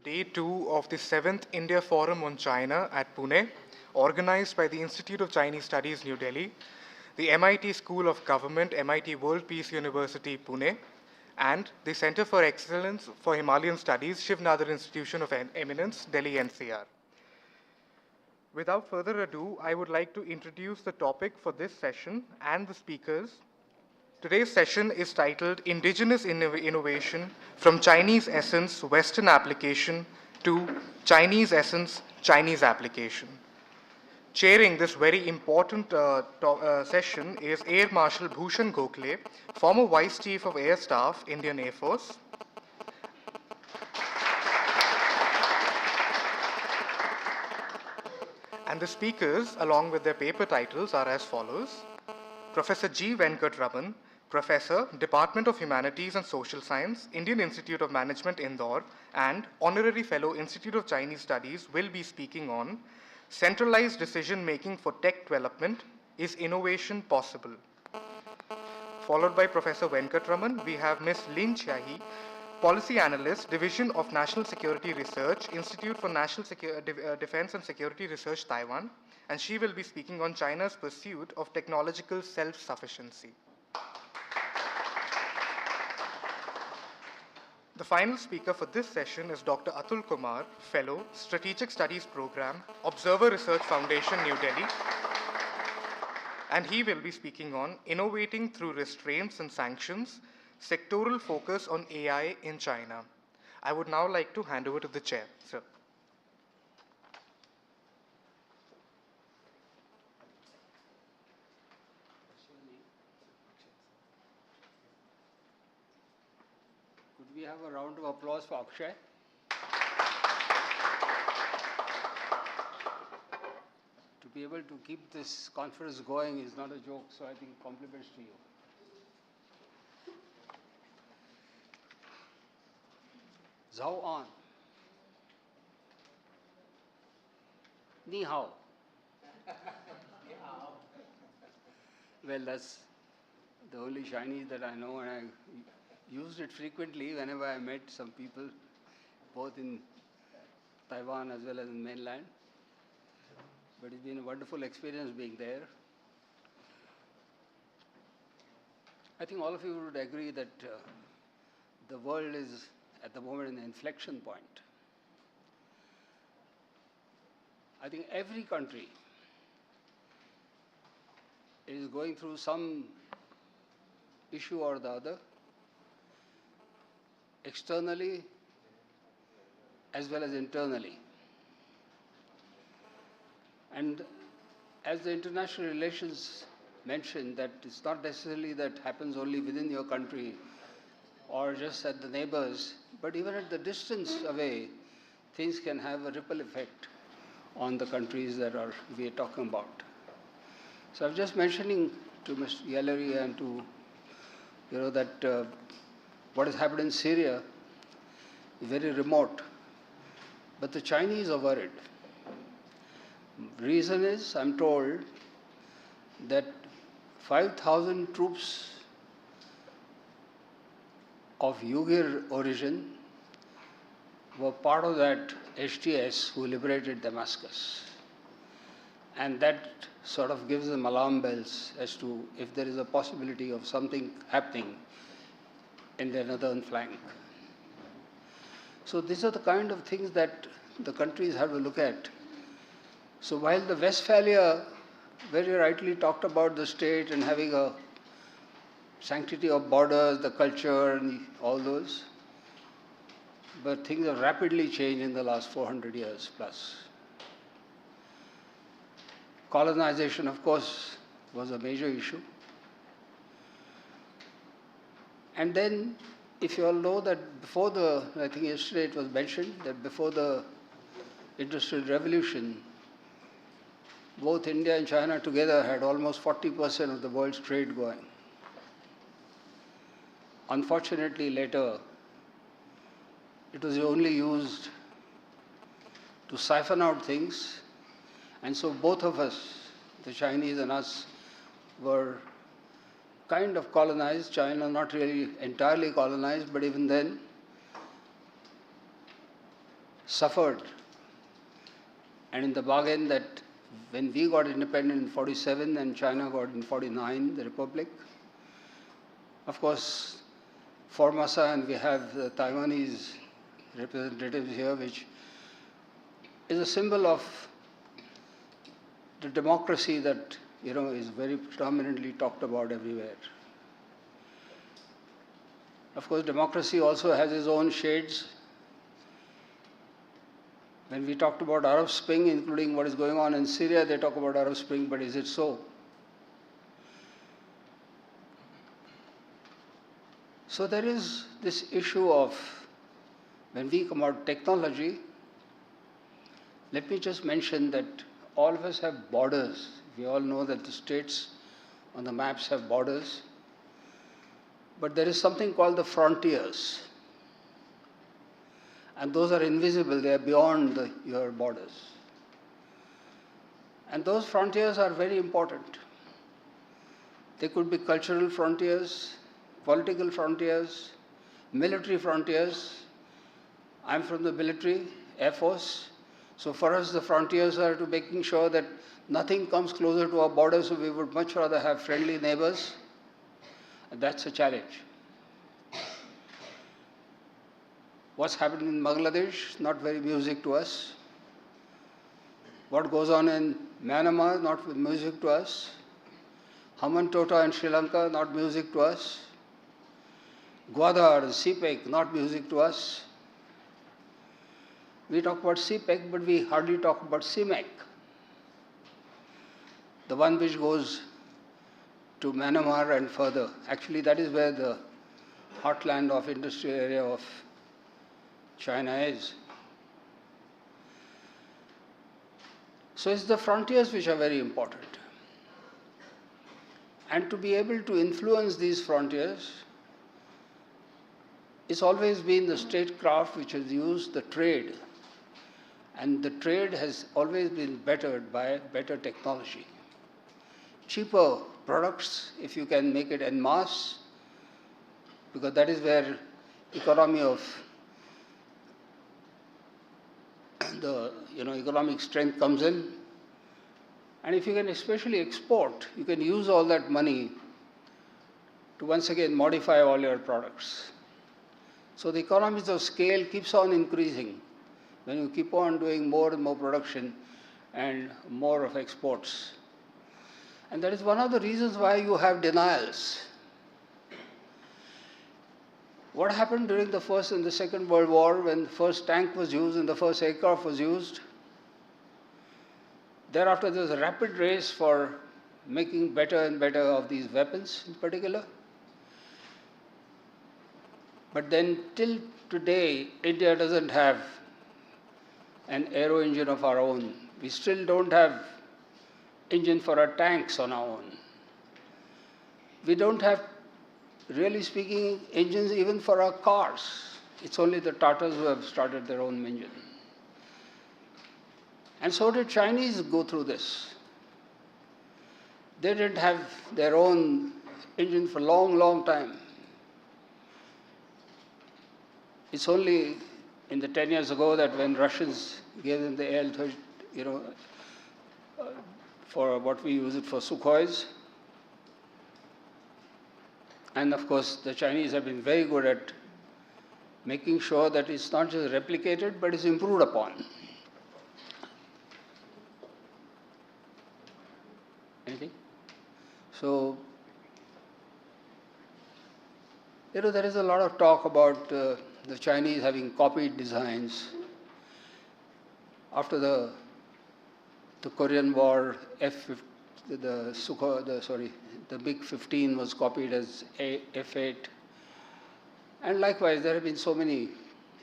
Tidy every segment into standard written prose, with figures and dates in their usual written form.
Day 2 of the 7th India Forum on China at Pune, organized by the Institute of Chinese Studies, New Delhi, the MIT School of Government, MIT World Peace University, Pune, and the Center for Excellence for Himalayan Studies, Shiv Nadar Institution of Eminence, Delhi NCR. Without further ado, I would like to introduce the topic for this session and the speakers. Today's session is titled Indigenous Innovation from Chinese Essence, Western Application to Chinese Essence, Chinese Application. Chairing this very important session is Air Marshal Bhushan Gokhale, former Vice Chief of Air Staff, Indian Air Force. And the speakers, along with their paper titles, are as follows. Professor G. Venkatraman, Professor, Department of Humanities and Social Science, Indian Institute of Management, Indore, and Honorary Fellow, Institute of Chinese Studies, will be speaking on Centralized Decision-Making for Tech Development, Is Innovation Possible? Followed by Professor Venkatraman, we have Ms. Lin Chiahi, Policy Analyst, Division of National Security Research, Institute for National Defense and Security Research, Taiwan, and she will be speaking on China's pursuit of technological self-sufficiency. The final speaker for this session is Dr. Atul Kumar, Fellow, Strategic Studies Program, Observer Research Foundation, New Delhi, and he will be speaking on Innovating Through Restraints and Sanctions, Sectoral Focus on AI in China. I would now like to hand over to the chair, sir. Could we have a round of applause for Akshay? To be able to keep this conference going is not a joke, so I think compliments to you. Zhao An. Ni hao. Well, that's the only Chinese that I know, and I used it frequently whenever I met some people, both in Taiwan as well as in mainland. But it's been a wonderful experience being there. I think all of you would agree that the world is at the moment in an inflection point. I think every country is going through some issue or the other, externally as well as internally. And as the international relations mentioned, that it's not necessarily that happens only within your country or just at the neighbors, but even at the distance away, things can have a ripple effect on the countries that we are talking about. So I'm just mentioning to Mr. Gallery and to, that what has happened in Syria is very remote, but the Chinese are worried. Reason is, I'm told, that 5,000 troops of Uyghur origin were part of that HTS who liberated Damascus. And that sort of gives them alarm bells as to if there is a possibility of something happening in the northern flank. So these are the kind of things that the countries have to look at. So while the Westphalia very rightly talked about the state and having a sanctity of borders, the culture, and all those, but things have rapidly changed in the last 400 years plus. Colonization, of course, was a major issue. And then, if you all know that before I think yesterday it was mentioned, that before the Industrial Revolution, both India and China together had almost 40% of the world's trade going. Unfortunately, later, it was only used to siphon out things, and so both of us, the Chinese and us, were kind of colonized. China not really entirely colonized, but even then, suffered. And in the bargain that when we got independent in 47 and China got in 49, the Republic, of course, Formosa, and we have the Taiwanese representatives here, which is a symbol of the democracy that is very predominantly talked about everywhere. Of course, democracy also has its own shades. When we talked about Arab Spring, including what is going on in Syria, they talk about Arab Spring, but is it so? So there is this issue of, when we come out technology, let me just mention that all of us have borders. We all know that the states on the maps have borders. But there is something called the frontiers. And those are invisible, they are beyond your borders. And those frontiers are very important. They could be cultural frontiers, political frontiers, military frontiers. I'm from the military, Air Force. So for us, the frontiers are to making sure that nothing comes closer to our borders, so we would much rather have friendly neighbors. And that's a challenge. What's happening in Bangladesh, not very music to us. What goes on in Myanmar, not music to us. Hamantota in Sri Lanka, not music to us. Gwadar, CPEC, not music to us. We talk about CPEC, but we hardly talk about CMEC. The one which goes to Myanmar and further. Actually, that is where the heartland of industrial area of China is. So it's the frontiers which are very important. And to be able to influence these frontiers, it's always been the statecraft which has used the trade. And the trade has always been bettered by better technology. Cheaper products, if you can make it en masse, because that is where economy of the economic strength comes in. And if you can especially export, you can use all that money to once again modify all your products. So the economies of scale keeps on increasing when you keep on doing more and more production and more of exports. And that is one of the reasons why you have denials. What happened during the First and the Second World War when the first tank was used and the first aircraft was used? Thereafter, there was a rapid race for making better and better of these weapons in particular. But then till today, India doesn't have an aero engine of our own. We still don't have engine for our tanks on our own. We don't have, really speaking, engines even for our cars. It's only the Tatas who have started their own engine. And so did Chinese go through this. They didn't have their own engine for a long, long time. It's only in the 10 years ago that when Russians gave them the AL-30, for what we use it for Sukhois. And of course, the Chinese have been very good at making sure that it's not just replicated, but it's improved upon. Anything? So, there is a lot of talk about the Chinese having copied designs. After the Korean War, the MiG 15 was copied as F8. And likewise, there have been so many,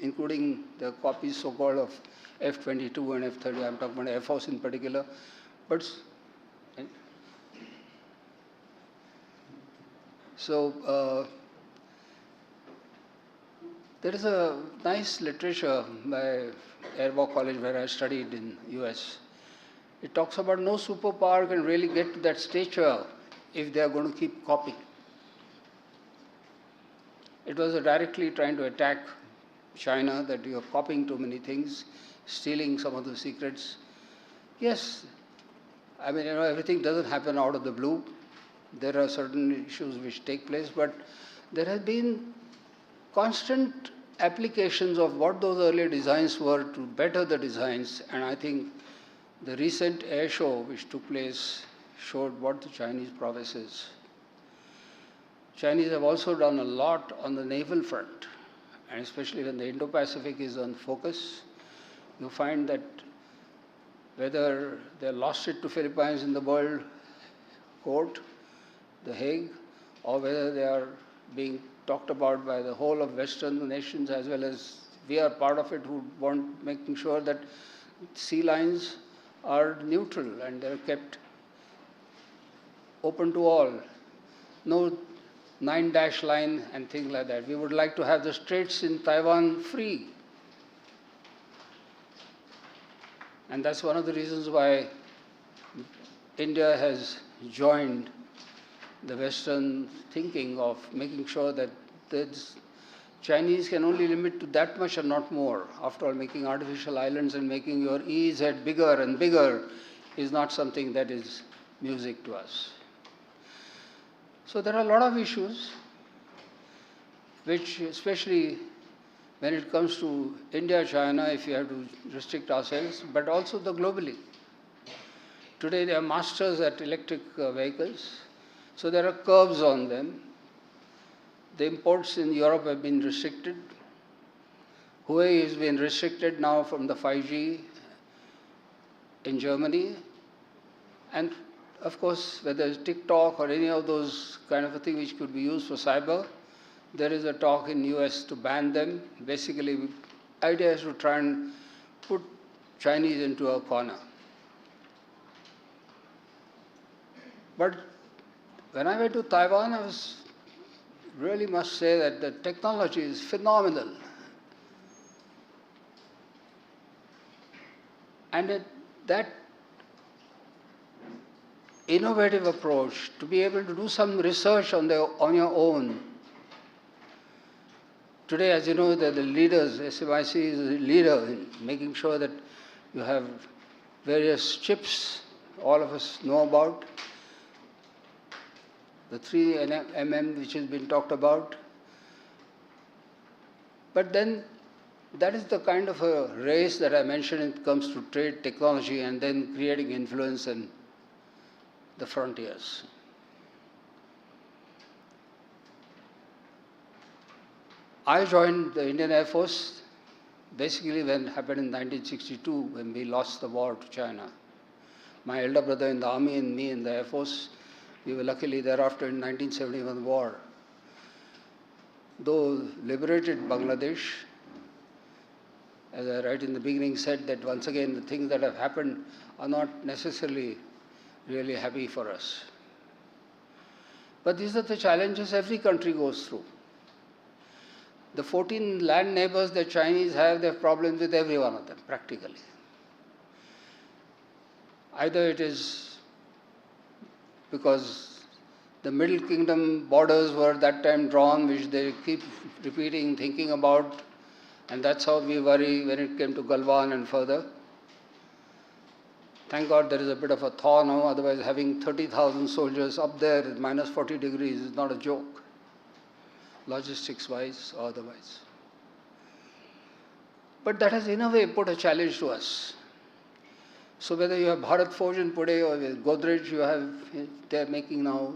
including the copies so-called of F-22 and F-30. I'm talking about Air Force in particular. But so there is a nice literature by Air War College where I studied in US. It talks about no superpower can really get to that stature if they are going to keep copying. It was directly trying to attack China that you are copying too many things, stealing some of the secrets. Yes, I mean, everything doesn't happen out of the blue. There are certain issues which take place, but there has been constant applications of what those earlier designs were to better the designs, and I think the recent air show which took place showed what the Chinese prowess is. Chinese have also done a lot on the naval front, and especially when the Indo-Pacific is on focus, you find that whether they lost it to Philippines in the World Court, The Hague, or whether they are being talked about by the whole of Western nations as well as we are part of it who want making sure that sea lines are neutral and they're kept open to all. No 9-dash line and things like that. We would like to have the straits in Taiwan free. And that's one of the reasons why India has joined the Western thinking of making sure that the Chinese can only limit to that much and not more. After all, making artificial islands and making your EEZ bigger and bigger is not something that is music to us. So there are a lot of issues which, especially when it comes to India, China, if you have to restrict ourselves, but also the globally. Today they are masters at electric vehicles, so there are curbs on them. The imports in Europe have been restricted. Huawei has been restricted now from the 5G in Germany. And of course, whether it's TikTok or any of those kind of a thing which could be used for cyber, there is a talk in US to ban them. Basically, the idea is to try and put Chinese into a corner. But when I went to Taiwan, I really must say that the technology is phenomenal. And that innovative approach to be able to do some research on your own. Today, as you know, the leaders, SMIC is a leader in making sure that you have various chips all of us know about. The 3mm which has been talked about. But then that is the kind of a race that I mentioned when it comes to trade, technology, and then creating influence in the frontiers. I joined the Indian Air Force basically when it happened in 1962 when we lost the war to China. My elder brother in the army and me in the Air Force, we were luckily thereafter in 1971 war. Though liberated Bangladesh, as I right in the beginning said that once again the things that have happened are not necessarily really happy for us. But these are the challenges every country goes through. The 14 land neighbors the Chinese have, they have problems with every one of them, practically. Either it is because the Middle Kingdom borders were that time drawn, which they keep repeating, thinking about, and that's how we worry when it came to Galwan and further. Thank God there is a bit of a thaw now, otherwise having 30,000 soldiers up there at minus 40 degrees is not a joke, logistics-wise or otherwise. But that has in a way put a challenge to us. So whether you have Bharat Forge in Pune or with Godrej, they're making now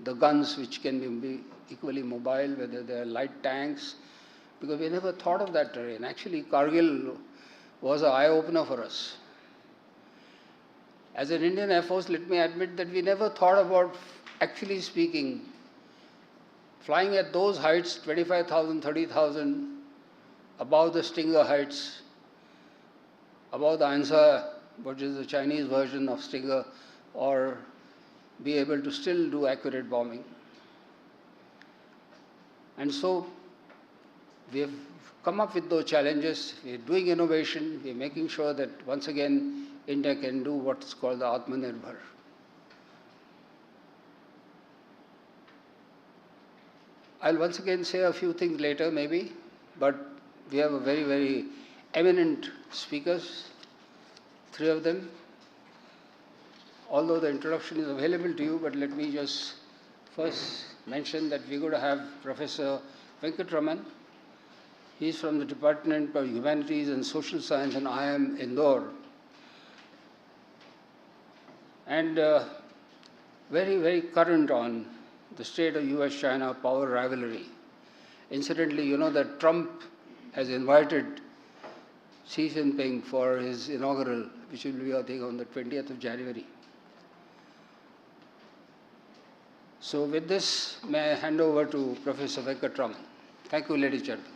the guns which can be equally mobile, whether they are light tanks, because we never thought of that terrain. Actually, Kargil was an eye-opener for us. As an Indian Air Force, let me admit that we never thought about, actually speaking, flying at those heights, 25,000, 30,000, above the Stinger heights, above the Ansa, which is the Chinese version of Stinger, or be able to still do accurate bombing. And so we have come up with those challenges. We are doing innovation. We are making sure that once again India can do what's called the Atmanirbhar. I'll once again say a few things later maybe, but we have a very, very eminent speakers, three of them. Although the introduction is available to you, but let me just first mention that we're going to have Professor Venkatraman. He's from the Department of Humanities and Social Science and IIM Indore. And very, very current on the state of US-China power rivalry. Incidentally, you know that Trump has invited Xi Jinping for his inaugural, which will be, I think, on the 20th of January. So with this, may I hand over to Professor Venkatraman. Thank you, ladies and gentlemen.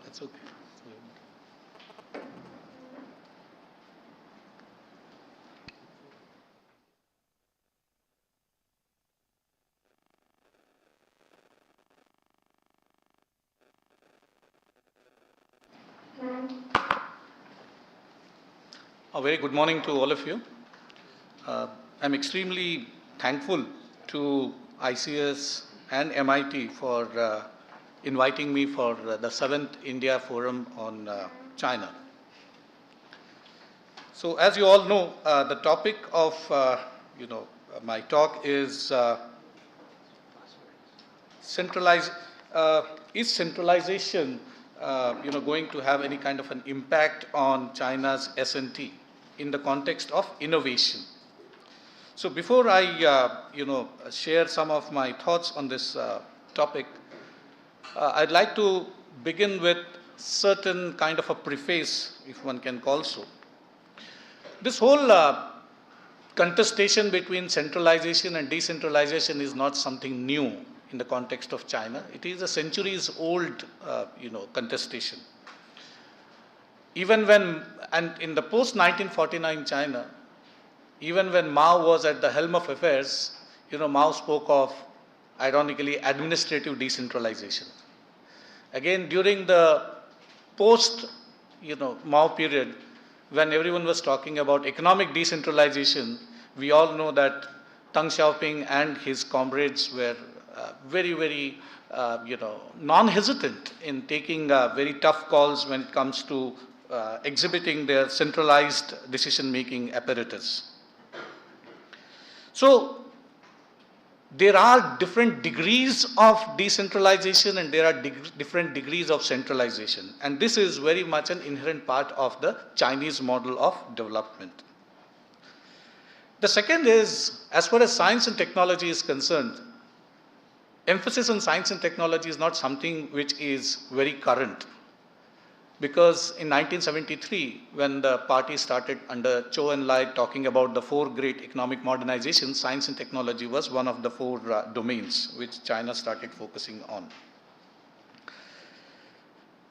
That's okay. A very good morning to all of you. I'm extremely thankful to ICS and MIT for inviting me for the 7th India Forum on China. So as you all know, the topic of my talk is centralization going to have any kind of an impact on China's S&T in the context of innovation. So before I share some of my thoughts on this topic, I'd like to begin with certain kind of a preface, if one can call so. This whole contestation between centralization and decentralization is not something new in the context of China. It is a centuries-old, contestation. Even when, and in the post-1949 China, even when Mao was at the helm of affairs, Mao spoke of, ironically, administrative decentralization. Again, during the post-Mao period, when everyone was talking about economic decentralization, we all know that Deng Xiaoping and his comrades were very, very, non-hesitant in taking very tough calls when it comes to exhibiting their centralized decision-making apparatus. So there are different degrees of decentralization and there are different degrees of centralization. And this is very much an inherent part of the Chinese model of development. The second is, as far as science and technology is concerned, emphasis on science and technology is not something which is very current. Because in 1973, when the party started under Zhou Enlai talking about the 4 great economic modernizations, science and technology was one of the 4 domains which China started focusing on.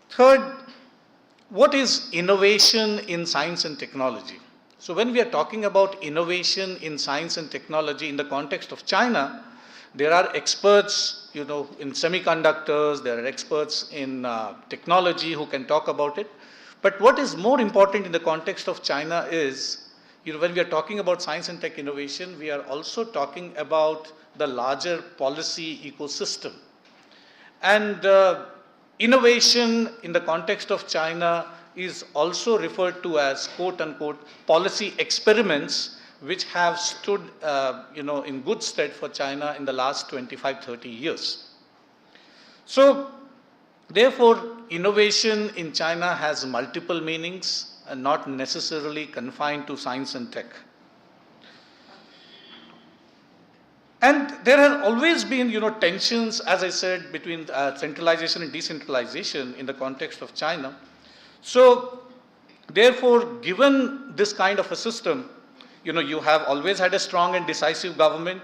Third, what is innovation in science and technology? So when we are talking about innovation in science and technology in the context of China, there are experts, in semiconductors, there are experts in technology who can talk about it. But what is more important in the context of China is, when we are talking about science and tech innovation, we are also talking about the larger policy ecosystem. And innovation in the context of China is also referred to as, quote unquote, policy experiments, which have stood in good stead for China in the last 25-30 years. So therefore, innovation in China has multiple meanings and not necessarily confined to science and tech. And there have always been tensions, as I said, between centralization and decentralization in the context of China. So therefore, given this kind of a system, you have always had a strong and decisive government.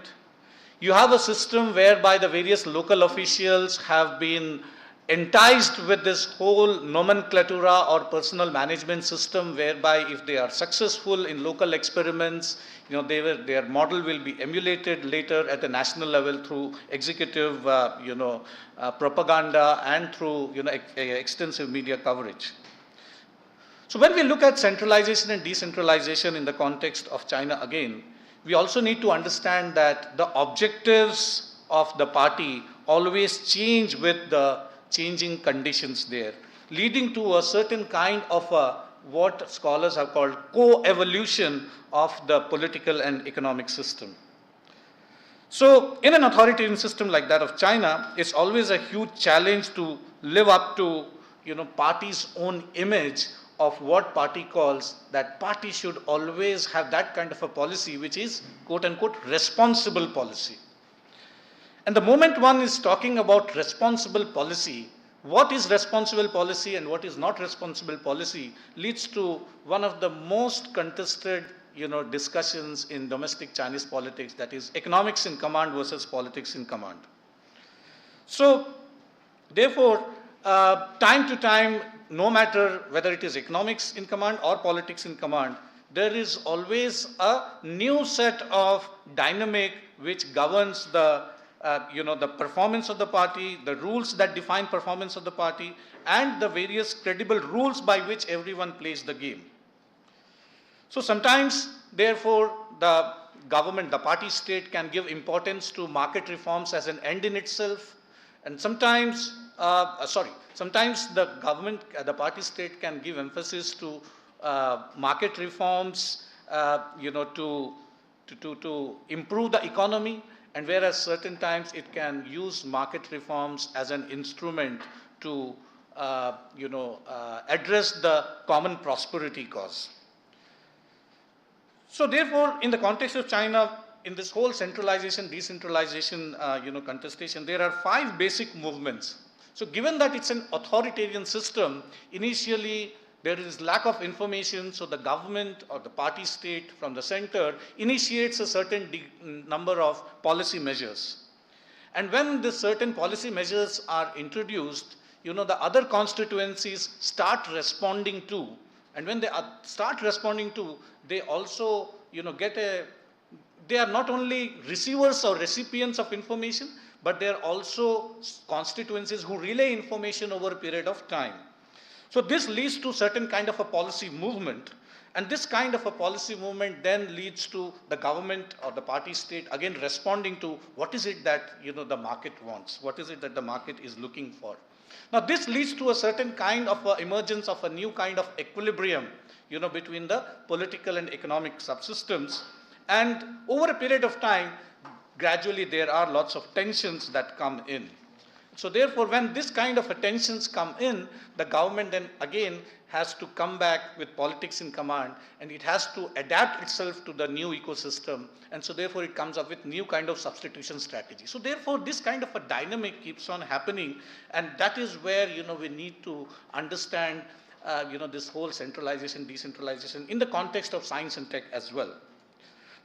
You have a system whereby the various local officials have been enticed with this whole nomenclatura or personal management system, whereby if they are successful in local experiments, their model will be emulated later at the national level through executive, propaganda and through, extensive media coverage. So when we look at centralization and decentralization in the context of China again, we also need to understand that the objectives of the party always change with the changing conditions there, leading to a certain kind of what scholars have called co-evolution of the political and economic system. So in an authoritarian system like that of China, it's always a huge challenge to live up to, party's own image of what party calls that party should always have that kind of a policy which is quote unquote responsible policy. And the moment one is talking about responsible policy, what is responsible policy and what is not responsible policy leads to one of the most contested discussions in domestic Chinese politics, that is economics in command versus politics in command. So therefore, time to time, no matter whether it is economics in command or politics in command, there is always a new set of dynamic which governs the performance of the party, the rules that define performance of the party, and the various credible rules by which everyone plays the game. So sometimes, therefore, the government, the party state can give importance to market reforms as an end in itself, and sometimes the government, the party state can give emphasis to market reforms, to improve the economy, and whereas certain times it can use market reforms as an instrument to, address the common prosperity cause. So therefore, in the context of China, in this whole centralization, decentralization, contestation, there are 5 basic movements. So given that it's an authoritarian system, initially there is lack of information, so the government or the party state from the center initiates a certain number of policy measures. And when the certain policy measures are introduced, the other constituencies start responding to. And when they start responding to, they also, they are not only receivers or recipients of information, but they are also constituencies who relay information over a period of time. So this leads to certain kind of a policy movement, and this kind of a policy movement then leads to the government or the party state again responding to what is it that the market wants, what is it that the market is looking for. Now this leads to a certain kind of emergence of a new kind of equilibrium between the political and economic subsystems, and over a period of time gradually there are lots of tensions that come in. So therefore, when this kind of tensions come in, the government then again has to come back with politics in command, and it has to adapt itself to the new ecosystem, and so therefore it comes up with new kind of substitution strategy. So therefore, this kind of a dynamic keeps on happening, and that is where we need to understand this whole centralization, decentralization in the context of science and tech as well.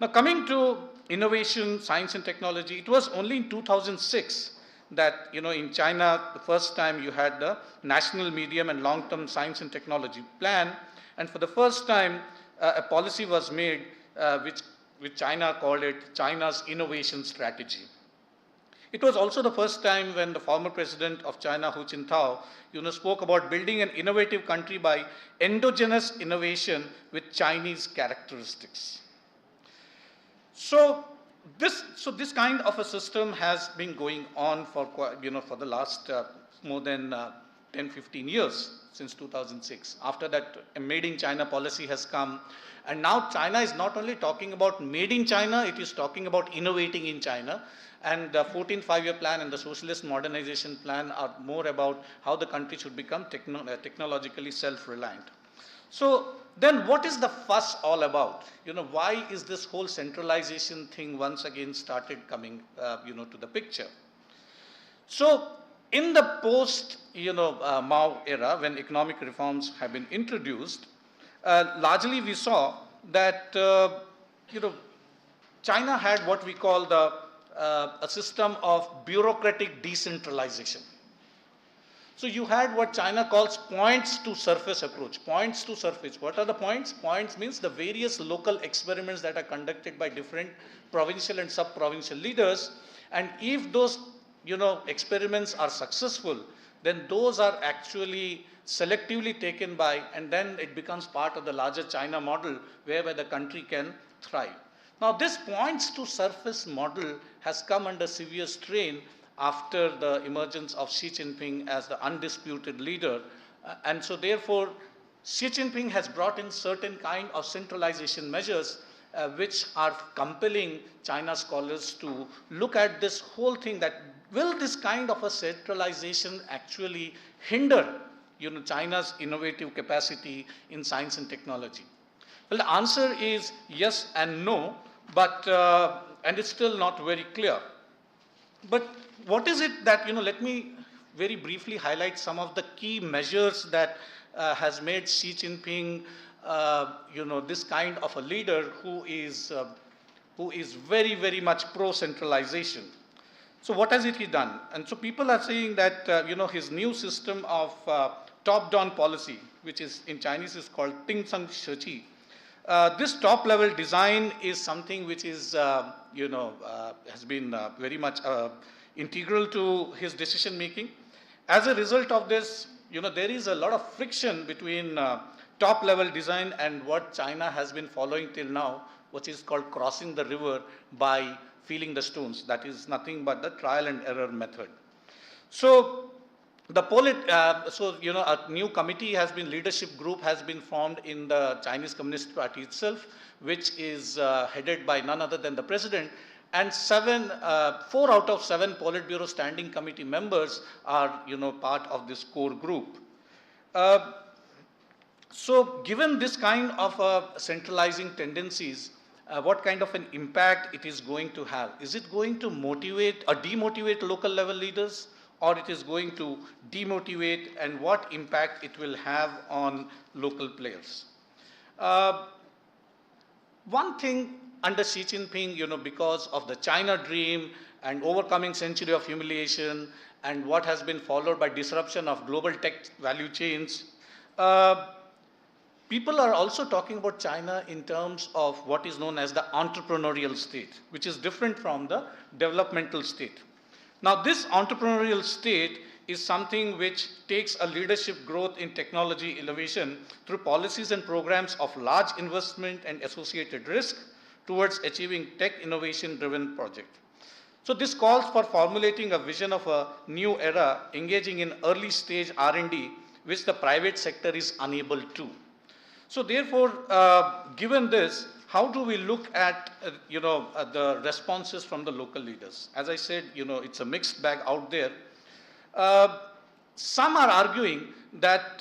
Now coming to innovation, science and technology, it was only in 2006 that in China the first time you had the National Medium and Long-Term Science and Technology Plan, and for the first time a policy was made which China called it China's Innovation Strategy. It was also the first time when the former president of China, Hu Jintao, spoke about building an innovative country by endogenous innovation with Chinese characteristics. So this kind of a system has been going on for for the last more than 10-15 years, since 2006. After that, a Made in China policy has come, and now China is not only talking about Made in China, it is talking about innovating in China. And the 14th Five-Year Plan and the Socialist Modernization Plan are more about how the country should become technologically self-reliant. So then what is the fuss all about? Why is this whole centralization thing once again started coming to the picture? So in the post Mao era, when economic reforms have been introduced, largely we saw that you know, China had what we call the a system of bureaucratic decentralization. So you had what China calls points to surface approach. Points to surface. What are the points? Points means the various local experiments that are conducted by different provincial and sub-provincial leaders. And if those, experiments are successful, then those are actually selectively taken by, and then it becomes part of the larger China model whereby the country can thrive. Now this points to surface model has come under severe strain after the emergence of Xi Jinping as the undisputed leader. And so therefore, Xi Jinping has brought in certain kind of centralization measures which are compelling China scholars to look at this whole thing, that will this kind of a centralization actually hinder China's innovative capacity in science and technology? Well, the answer is yes and no, but and it's still not very clear. But what is it that, let me very briefly highlight some of the key measures that has made Xi Jinping, this kind of a leader who is very, very much pro-centralization. So what has he done? And so people are saying that, his new system of top-down policy, which is in Chinese is called Ting Sang Sheqi. This top-level design is something which is, has been very much integral to his decision-making. As a result of this, there is a lot of friction between top-level design and what China has been following till now, which is called crossing the river by feeling the stones. That is nothing but the trial and error method. So a new committee has been, leadership group has been formed in the Chinese Communist Party itself, which is headed by none other than the president. And 4 out of 7 Politburo Standing Committee members are, part of this core group. So given this kind of centralizing tendencies, what kind of an impact it is going to have? Is it going to motivate or demotivate local level leaders, or it is going to demotivate, and what impact it will have on local players? One thing under Xi Jinping, because of the China dream and overcoming century of humiliation and what has been followed by disruption of global tech value chains, people are also talking about China in terms of what is known as the entrepreneurial state, which is different from the developmental state. Now, this entrepreneurial state is something which takes a leadership growth in technology innovation through policies and programs of large investment and associated risk towards achieving tech innovation-driven project. So this calls for formulating a vision of a new era, engaging in early stage R&D, which the private sector is unable to. So therefore, given this, how do we look at, the responses from the local leaders? As I said, it's a mixed bag out there. Some are arguing that,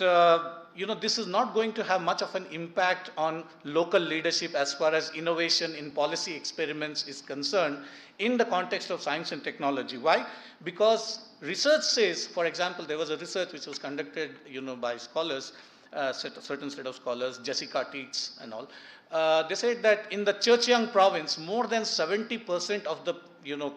this is not going to have much of an impact on local leadership as far as innovation in policy experiments is concerned in the context of science and technology. Why? Because research says, for example, there was a research which was conducted, by scholars, certain set of scholars, Jessica Teets and all. They said that in the Zhejiang province, more than 70% of the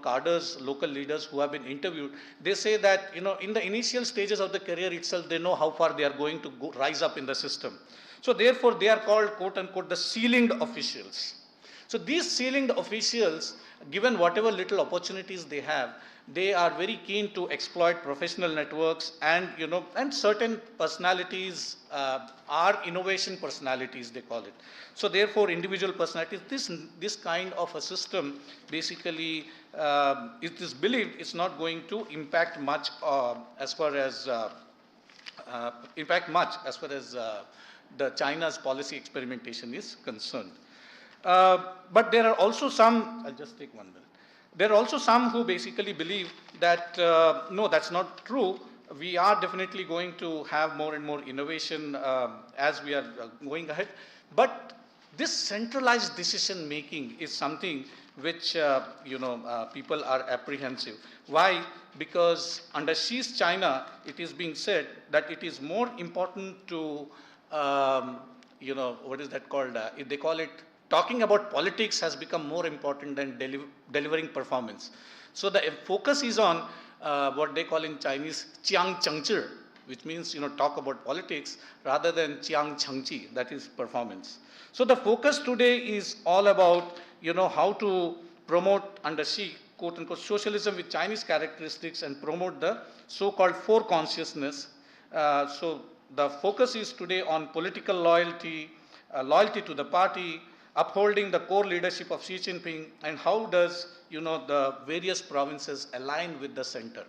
cadres, local leaders who have been interviewed, they say that in the initial stages of the career itself, they know how far they are going to rise up in the system. So therefore, they are called, quote unquote, the ceilinged officials. So these ceilinged officials, given whatever little opportunities they have, they are very keen to exploit professional networks, and and certain personalities are innovation personalities, they call it. So therefore, individual personalities, this kind of a system basically, it is believed it's not going to impact much as far as the China's policy experimentation is concerned. But there are also some, I'll just take 1 minute. There are also some who basically believe that, no, that's not true. We are definitely going to have more and more innovation as we are going ahead. But this centralized decision making is something which, people are apprehensive. Why? Because under Xi's China, it is being said that it is more important to, what is that called? They call it talking about politics has become more important than delivering performance. So the focus is on what they call in Chinese Chiang Chengzhi, which means talk about politics rather than Chiang Chengqi, that is performance. So the focus today is all about how to promote under Xi, quote unquote, socialism with Chinese characteristics and promote the so-called four consciousness. So the focus is today on political loyalty, loyalty to the party, upholding the core leadership of Xi Jinping, and how does the various provinces align with the center.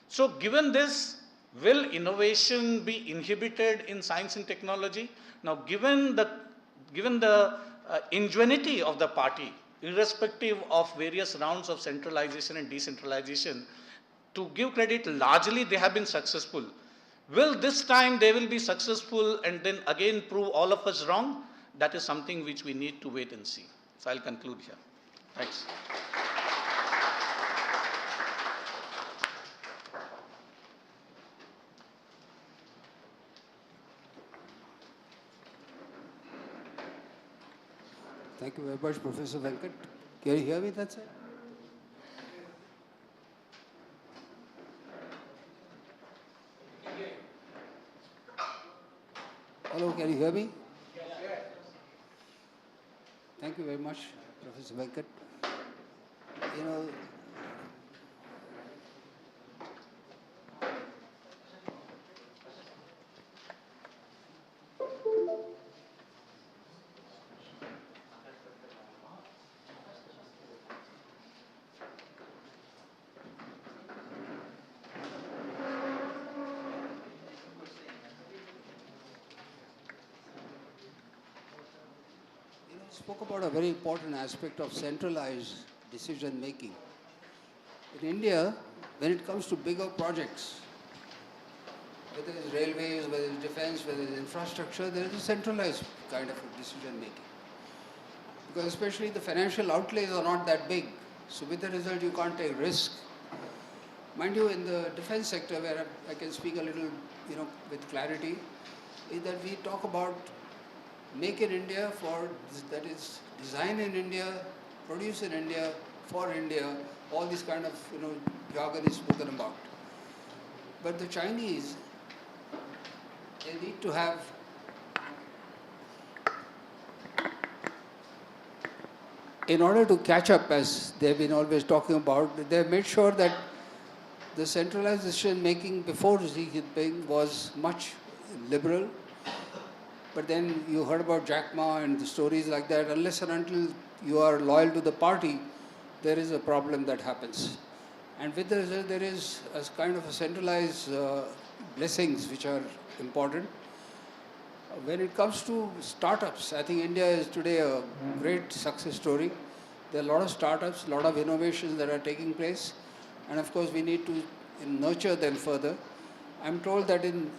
So given this, will innovation be inhibited in science and technology? Now, given the ingenuity of the party, irrespective of various rounds of centralization and decentralization, to give credit, largely they have been successful. Will this time they will be successful and then again prove all of us wrong? That is something which we need to wait and see. So I'll conclude here. Thanks. Thank you very much, Professor Venkat. Can you hear me, that's it? Hello, can you hear me? Yes. Thank you very much, Professor Venkat. Spoke about a very important aspect of centralized decision making. In India, when it comes to bigger projects, whether it's railways, whether it's defense, whether it's infrastructure, there is a centralized kind of a decision making. Because especially the financial outlays are not that big. So with the result, you can't take risk. Mind you, in the defense sector, where I can speak a little, with clarity, is that we talk about make in India that is design in India, produce in India, for India, all this kind of jargon is spoken about. But the Chinese, they need to have in order to catch up, as they've been always talking about, they've made sure that the centralized decision making before Xi Jinping was much liberal. But then you heard about Jack Ma and the stories like that. Unless and until you are loyal to the party, there is a problem that happens. And with the result, there is a kind of a centralized blessings which are important. When it comes to startups, I think India is today a great success story. There are a lot of startups, a lot of innovations that are taking place. And of course, we need to nurture them further. I'm told that in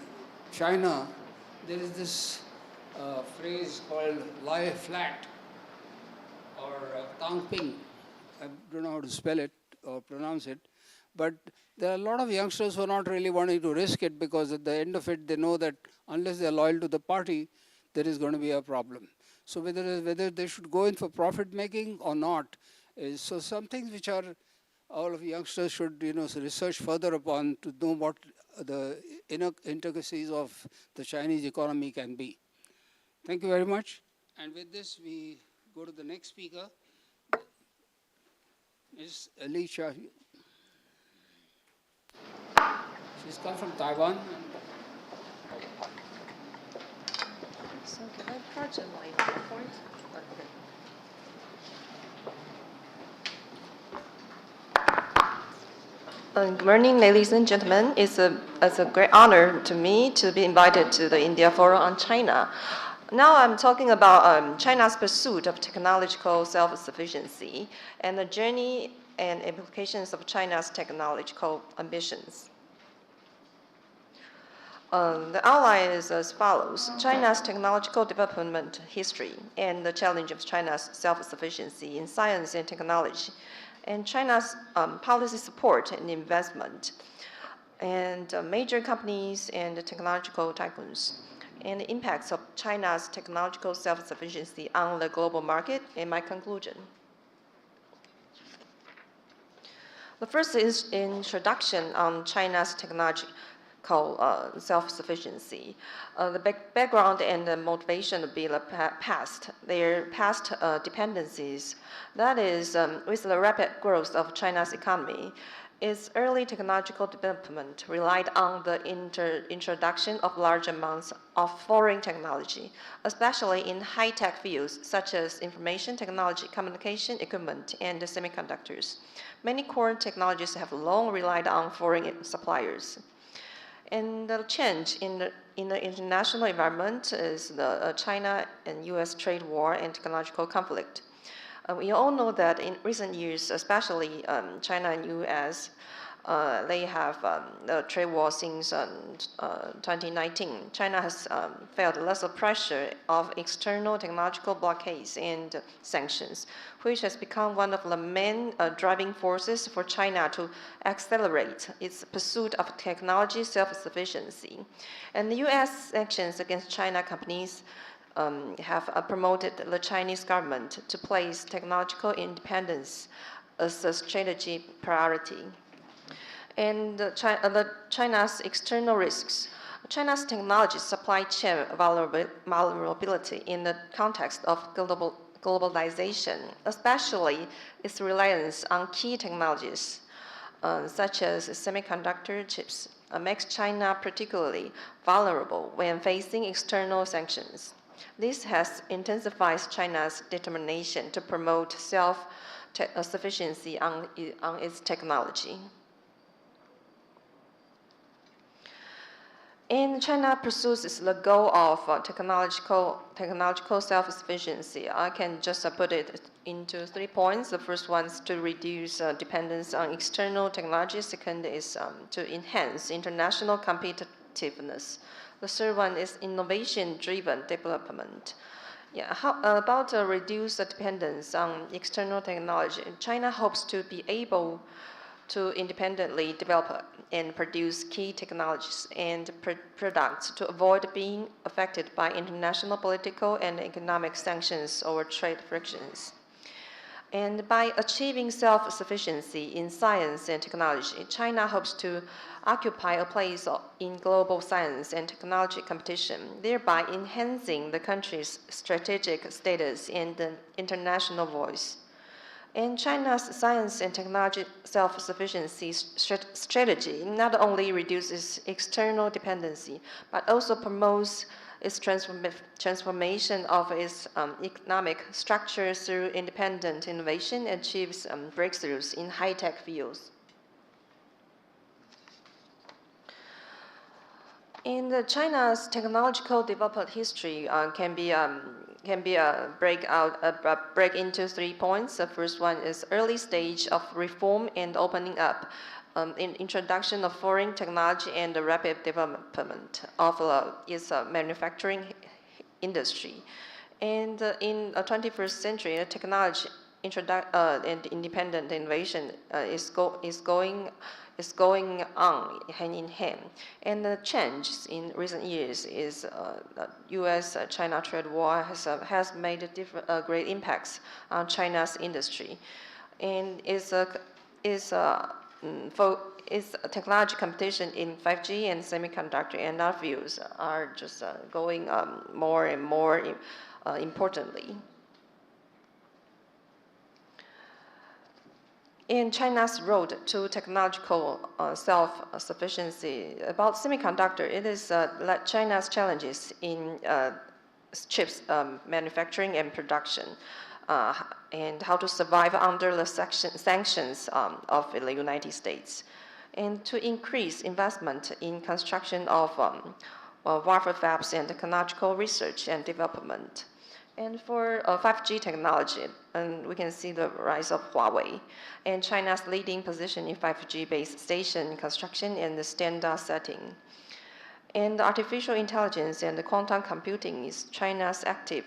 China, there is this phrase called lie flat or tang ping. I don't know how to spell it or pronounce it. But there are a lot of youngsters who are not really wanting to risk it because at the end of it, they know that unless they are loyal to the party, there is going to be a problem. So whether they should go in for profit making or not, so some things which are all of youngsters should research further upon to know what the intricacies of the Chinese economy can be. Thank you very much. And with this, we go to the next speaker, Ms. Li Chia. She's come from Taiwan. So can I part my PowerPoint? Good morning, ladies and gentlemen. It's a great honor to me to be invited to the India Forum on China. Now I'm talking about China's pursuit of technological self-sufficiency and the journey and implications of China's technological ambitions. The outline is as follows: China's technological development history and the challenge of China's self-sufficiency in science and technology, and China's policy support and investment, and major companies and technological tycoons, and the impacts of China's technological self-sufficiency on the global market, and my conclusion. The first is introduction on China's technological self-sufficiency. The background and the motivation of their past dependencies. That is, with the rapid growth of China's economy, its early technological development relied on the introduction of large amounts of foreign technology, especially in high-tech fields such as information technology, communication equipment, and semiconductors. Many core technologies have long relied on foreign suppliers. And the change in the international environment is the China and U.S. trade war and technological conflict. We all know that in recent years, especially China and U.S., they have the trade war since 2019. China has felt less of pressure of external technological blockades and sanctions, which has become one of the main driving forces for China to accelerate its pursuit of technology self-sufficiency. And the U.S. sanctions against China companies have promoted the Chinese government to place technological independence as a strategic priority. And China's external risks. China's technology supply chain vulnerability in the context of globalization, especially its reliance on key technologies such as semiconductor chips, makes China particularly vulnerable when facing external sanctions. This has intensified China's determination to promote self-sufficiency on its technology. And China pursues the goal of technological self-sufficiency. I can just put it into 3 points. The first one is to reduce dependence on external technology. Second is to enhance international competitiveness. The third one is innovation-driven development. Yeah, how about reduce the dependence on external technology? China hopes to be able to independently develop and produce key technologies and products to avoid being affected by international political and economic sanctions or trade frictions. And by achieving self-sufficiency in science and technology, China hopes to occupy a place in global science and technology competition, thereby enhancing the country's strategic status and the international voice. And China's science and technology self-sufficiency strategy not only reduces external dependency, but also promotes its transformation of its economic structure through independent innovation and achieves breakthroughs in high-tech fields. In China's technological development history can be break into 3 points. The first one is early stage of reform and opening up, in introduction of foreign technology and the rapid development of its manufacturing industry. And in the 21st century, the technology and independent innovation is going on hand in hand. And the change in recent years is the U.S.-China trade war has made great impacts on China's industry. And its technology competition in 5G and semiconductor and other fields are just going more and more importantly. In China's road to technological self-sufficiency, about semiconductor, it is China's challenges in chips manufacturing and production, and how to survive under the sanctions of the United States, and to increase investment in construction of wafer fabs and technological research and development. And for 5G technology, and we can see the rise of Huawei and China's leading position in 5G base station construction and the standard setting. And artificial intelligence and quantum computing is China's active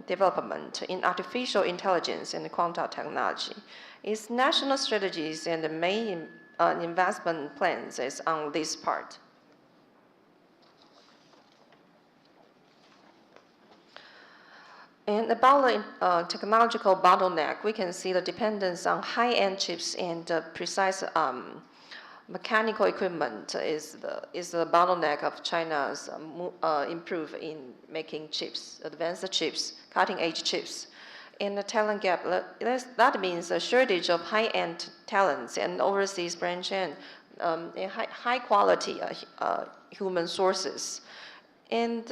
development in artificial intelligence and quantum technology. Its national strategies and the main investment plans is on this part. And about the technological bottleneck, we can see the dependence on high-end chips and precise mechanical equipment is the bottleneck of China's improve in making chips, advanced chips, cutting-edge chips. And the talent gap, that means a shortage of high-end talents and overseas branch and high-quality human sources. And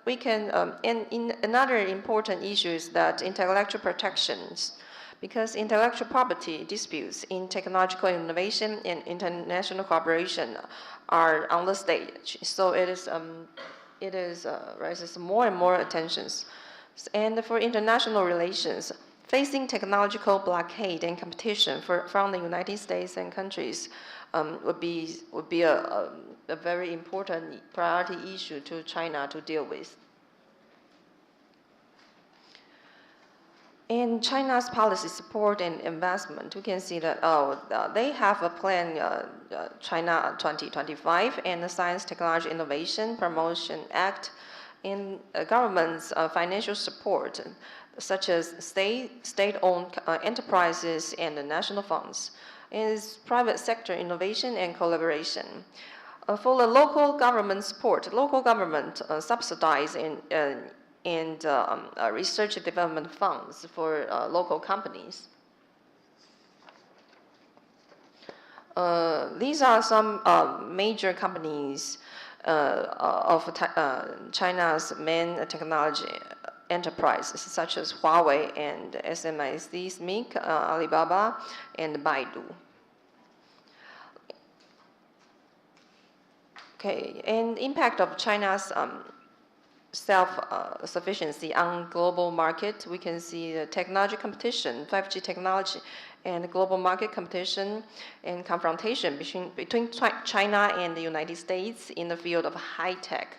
we can, and in another important issue is that intellectual protections, because intellectual property disputes in technological innovation and international cooperation are on the stage. So it raises more and more attentions. And for international relations, facing technological blockade and competition from the United States and countries would be a very important priority issue to China to deal with. In China's policy support and investment, we can see that they have a plan, China 2025, and the Science Technology Innovation Promotion Act, and government's financial support, such as state-owned enterprises and the national funds, is private sector innovation and collaboration. For the local government support, local government subsidize and research and development funds for local companies. These are some major companies of China's main technology enterprises, such as Huawei and SMIC, Alibaba, and Baidu. Okay, and impact of China's self-sufficiency on global market, we can see the technology competition, 5G technology, and global market competition and confrontation between China and the United States in the field of high tech.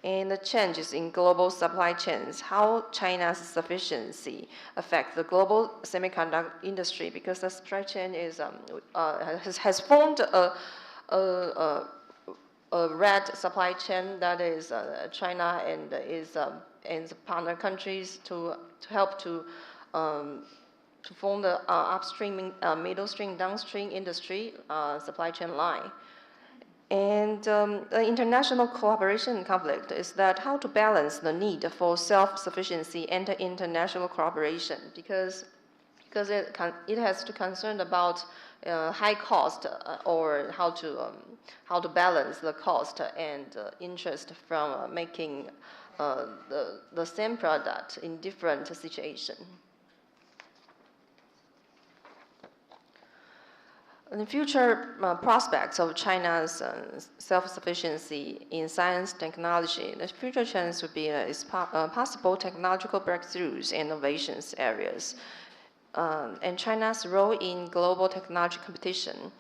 And the changes in global supply chains, how China's sufficiency affects the global semiconductor industry, because the supply chain is, has formed a red supply chain that is China and and partner countries to help to form the upstream, middle stream, downstream industry supply chain line. And the international cooperation and conflict is that how to balance the need for self-sufficiency and international cooperation, because it has to concern about high cost or how to balance the cost and interest from making the same product in different situations. The future prospects of China's self-sufficiency in science technology, the future chance would be possible technological breakthroughs and innovations areas, and China's role in global technology competition,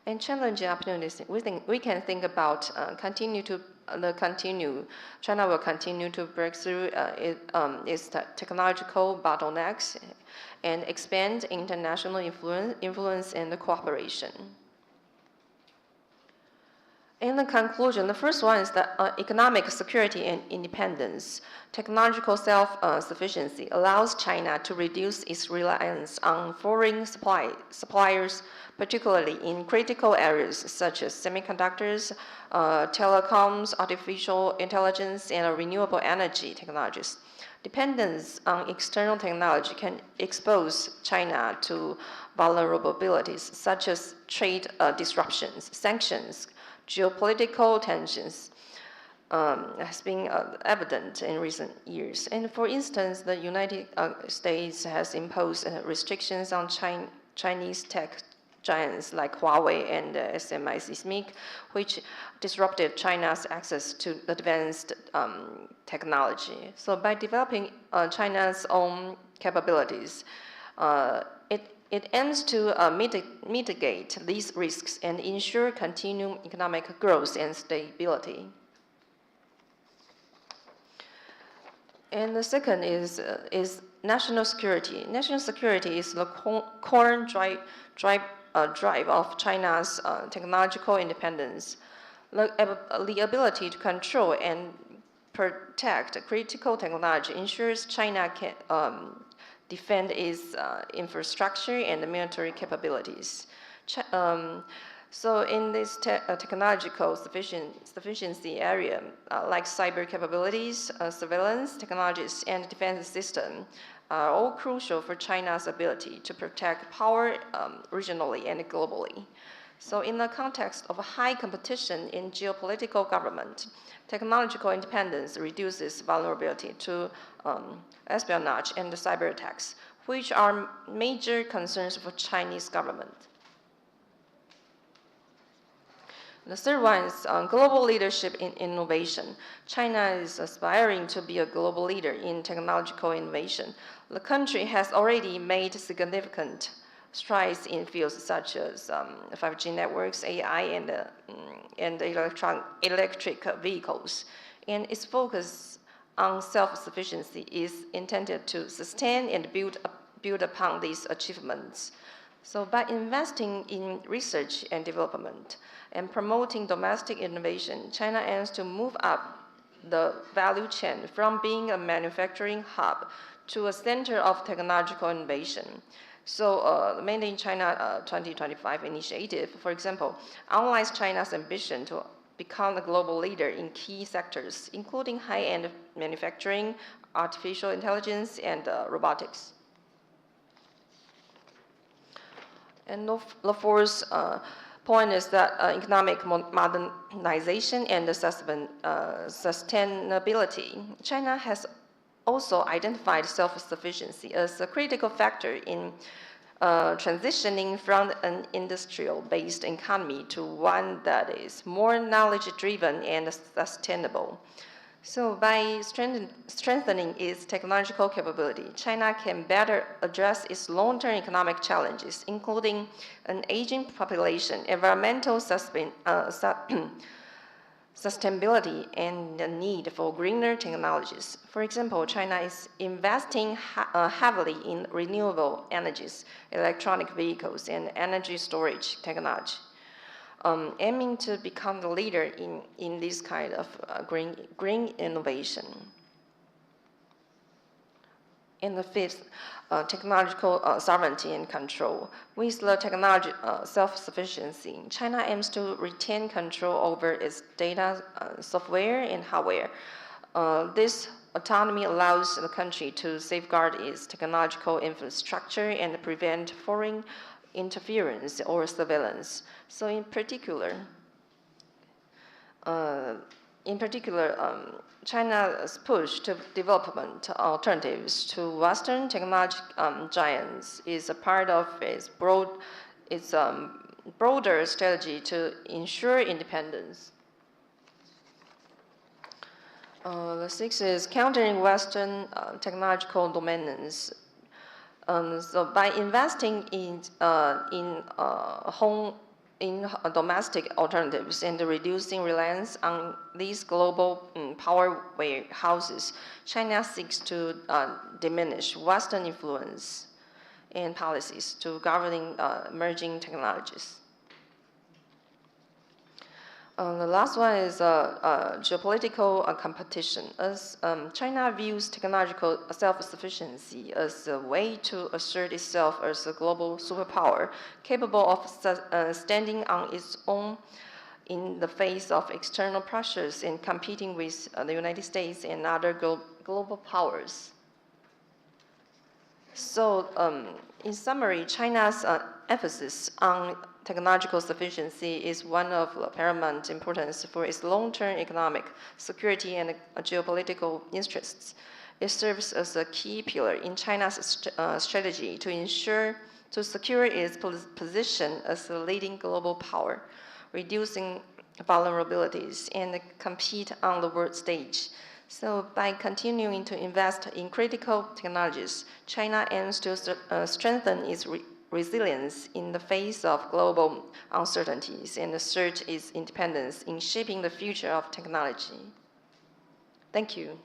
and challenging opportunities. We can think about China will continue to break through its technological bottlenecks and expand international influence and cooperation. In the conclusion, the first one is that economic security and independence. Technological self-sufficiency allows China to reduce its reliance on foreign suppliers, particularly in critical areas such as semiconductors, telecoms, artificial intelligence, and renewable energy technologies. Dependence on external technology can expose China to vulnerabilities such as trade disruptions, sanctions, geopolitical tensions, has been evident in recent years. And for instance, the United States has imposed restrictions on Chinese tech giants like Huawei and SMIC, which disrupted China's access to advanced technology. So by developing China's own capabilities, it aims to mitigate these risks and ensure continued economic growth and stability. And the second is national security. National security is the core drive of China's technological independence. The ability to control and protect critical technology ensures China can defend its infrastructure and military capabilities. So in this technological sufficiency area, like cyber capabilities, surveillance technologies, and defense system, are all crucial for China's ability to protect power regionally and globally. So in the context of high competition in geopolitical government, technological independence reduces vulnerability to espionage and cyber attacks, which are major concerns for Chinese government. The third one is global leadership in innovation. China is aspiring to be a global leader in technological innovation. The country has already made significant strides in fields such as 5G networks, AI, and electric vehicles. And its focus on self-sufficiency is intended to sustain and build upon these achievements. So by investing in research and development and promoting domestic innovation, China aims to move up the value chain from being a manufacturing hub to a center of technological innovation. So the Made in China 2025 initiative, for example, outlines China's ambition to become a global leader in key sectors, including high-end manufacturing, artificial intelligence, and robotics. And the fourth point is that economic modernization and sustainability. China has also identified self-sufficiency as a critical factor in transitioning from an industrial-based economy to one that is more knowledge-driven and sustainable. So by strengthening its technological capability, China can better address its long-term economic challenges, including an aging population, environmental sustainability, and the need for greener technologies. For example, China is investing heavily in renewable energies, electronic vehicles, and energy storage technology, aiming to become the leader in this kind of green innovation. And the fifth, technological sovereignty and control. With the technology self-sufficiency, China aims to retain control over its data, software, and hardware. This autonomy allows the country to safeguard its technological infrastructure and prevent foreign interference or surveillance. So in particular, China's push to development alternatives to Western technology giants is a part of its broader strategy to ensure independence. The sixth is countering Western technological dominance. So by investing in domestic alternatives and reducing reliance on these global power warehouses, China seeks to diminish Western influence and policies to governing emerging technologies. The last one is geopolitical competition. As China views technological self-sufficiency as a way to assert itself as a global superpower, capable of standing on its own in the face of external pressures and competing with the United States and other global powers. So, in summary, China's emphasis on technological sufficiency is one of paramount importance for its long-term economic, security, and geopolitical interests. It serves as a key pillar in China's strategy to secure its position as a leading global power, reducing vulnerabilities, and compete on the world stage. So by continuing to invest in critical technologies, China aims to strengthen its resilience in the face of global uncertainties and assert its independence in shaping the future of technology. Thank you.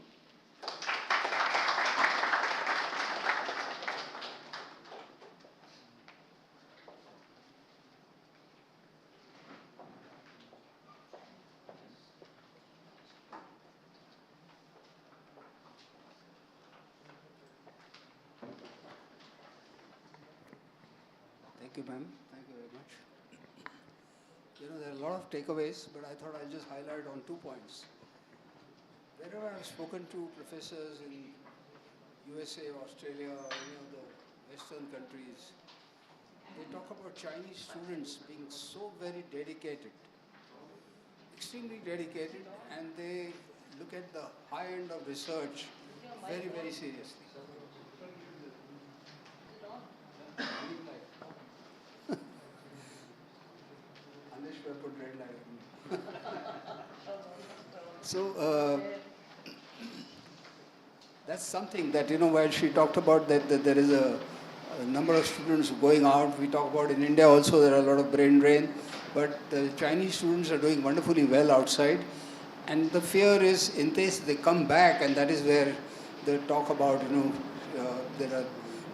you, ma'am. Thank you very much. You know, there are a lot of takeaways, but I thought I'll just highlight on 2 points. Wherever I've spoken to professors in USA, Australia, or any of the Western countries, they talk about Chinese students being so very dedicated, extremely dedicated, and they look at the high end of research very, very seriously. Unless you have put red light on me. So, that's something that, while she talked about that there is a number of students going out, we talk about in India also there are a lot of brain drain, but the Chinese students are doing wonderfully well outside. And the fear is in case they come back, and that is where they talk about, there are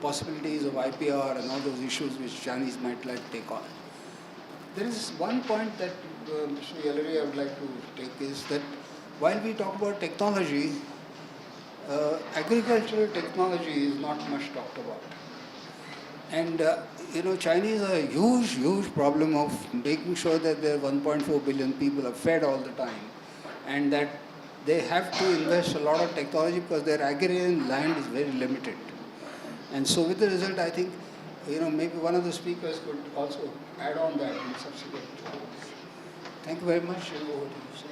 possibilities of IPR and all those issues which Chinese might like to take on. There is one point that Mr. Yellery I would like to take is that while we talk about technology, agricultural technology is not much talked about. And, Chinese are a huge problem of making sure that their 1.4 billion people are fed all the time. And that they have to invest a lot of technology because their agrarian land is very limited. And so with the result, I think, maybe one of the speakers could also add on that in subsequent talks. Thank you very much. Over to you, sir.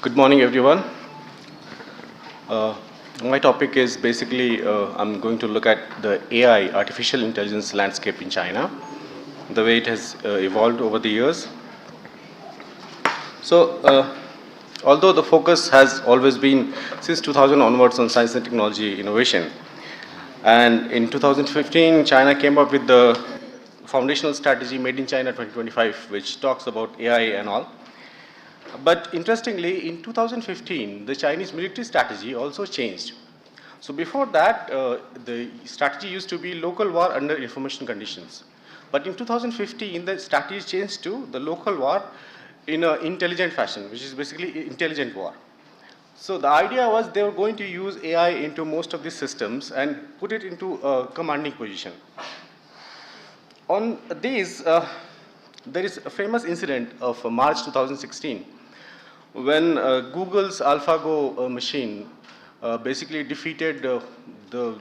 Good morning, everyone. My topic is basically, I'm going to look at the AI, artificial intelligence landscape in China, the way it has evolved over the years. So, although the focus has always been since 2000 onwards on science and technology innovation, and in 2015, China came up with the foundational strategy Made in China 2025, which talks about AI and all. But interestingly, in 2015, the Chinese military strategy also changed. So before that, the strategy used to be local war under information conditions. But in 2015, the strategy changed to the local war in an intelligent fashion, which is basically intelligent war. So the idea was they were going to use AI into most of these systems and put it into a commanding position. On these, there is a famous incident of March 2016, when Google's AlphaGo machine basically defeated the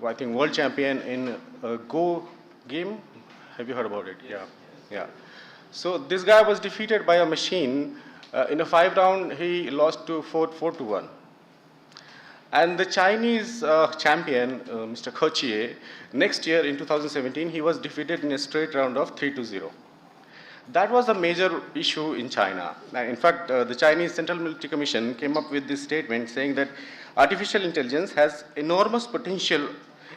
I think world champion in Go game. Have you heard about it? Yeah. So this guy was defeated by a machine. In a 5-round, he lost to 4-1. And the Chinese champion, Mr. He, next year in 2017, he was defeated in a straight round of 3-0. That was a major issue in China. In fact, the Chinese Central Military Commission came up with this statement saying that artificial intelligence has enormous potential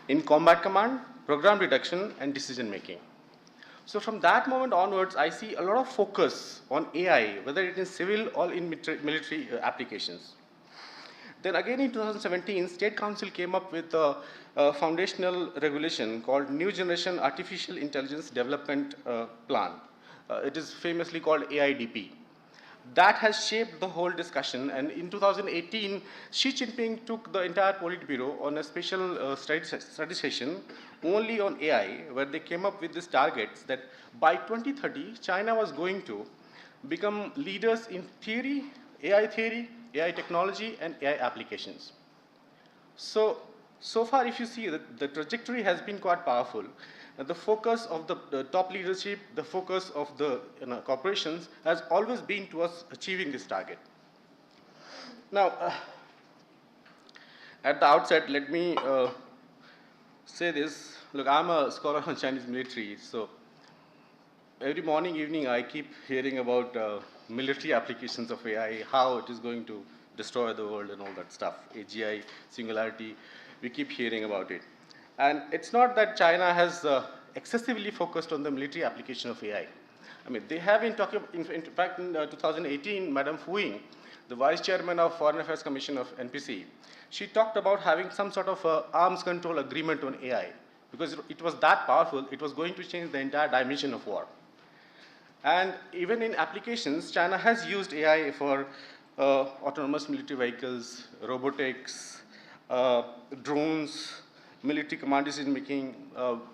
in combat command, program reduction, and decision making. So from that moment onwards, I see a lot of focus on AI, whether it is civil or in military applications. Then again in 2017, State Council came up with a foundational regulation called New Generation Artificial Intelligence Development Plan. It is famously called AIDP. That has shaped the whole discussion, and in 2018, Xi Jinping took the entire Politburo on a special study session only on AI, where they came up with these targets that by 2030, China was going to become leaders in theory, AI technology, and AI applications. So far, if you see, the trajectory has been quite powerful. The focus of the top leadership, the focus of the corporations has always been towards achieving this target. Now, at the outset, let me say this. Look, I'm a scholar on Chinese military, so every morning, evening, I keep hearing about military applications of AI, how it is going to destroy the world and all that stuff, AGI, singularity, we keep hearing about it. And it's not that China has excessively focused on the military application of AI. I mean, they have been talking, in fact, in 2018, Madam Fu Ying, the Vice Chairman of Foreign Affairs Commission of NPC, she talked about having some sort of arms control agreement on AI, because it was that powerful, it was going to change the entire dimension of war. And even in applications, China has used AI for autonomous military vehicles, robotics, drones, military command decision making.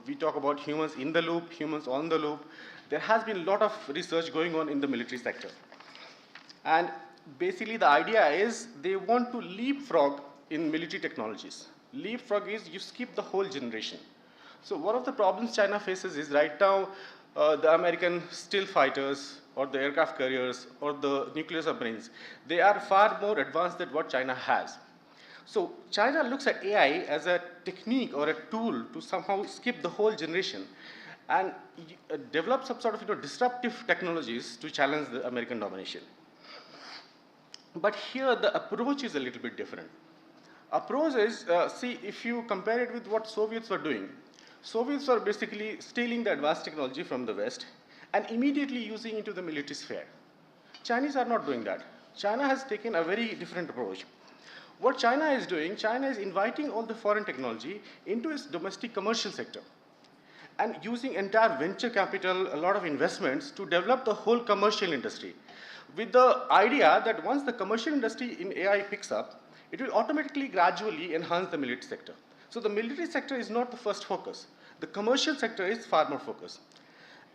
We talk about humans in the loop, humans on the loop. There has been a lot of research going on in the military sector. And basically the idea is they want to leapfrog in military technologies. Leapfrog is you skip the whole generation. So one of the problems China faces is right now the American stealth fighters or the aircraft carriers or the nuclear submarines, they are far more advanced than what China has. So China looks at AI as a technique or a tool to somehow skip the whole generation and develop some sort of disruptive technologies to challenge the American domination. But here the approach is a little bit different. Approach is, see, if you compare it with what Soviets were doing, Soviets were basically stealing the advanced technology from the West and immediately using it into the military sphere. Chinese are not doing that. China has taken a very different approach. What China is doing, China is inviting all the foreign technology into its domestic commercial sector and using entire venture capital, a lot of investments to develop the whole commercial industry with the idea that once the commercial industry in AI picks up, it will automatically gradually enhance the military sector. So the military sector is not the first focus. The commercial sector is far more focused.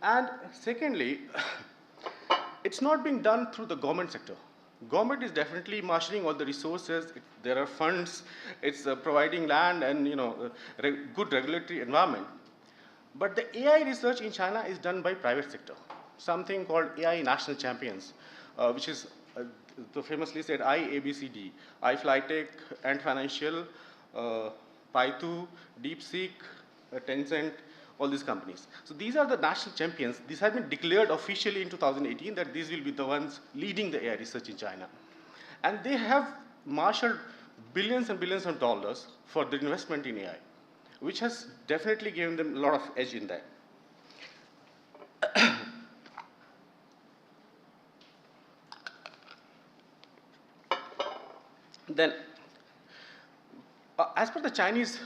And secondly, it's not being done through the government sector. Government is definitely marshalling all the resources. There are funds. It's providing land and good regulatory environment. But the AI research in China is done by private sector. Something called AI national champions, which is the famously said IABCD, iFlyTech, Ant Financial, Paitu, DeepSeek, Tencent, all these companies. So these are the national champions. These have been declared officially in 2018 that these will be the ones leading the AI research in China. And they have marshaled billions and billions of dollars for the investment in AI, which has definitely given them a lot of edge in that. Then, as per the Chinese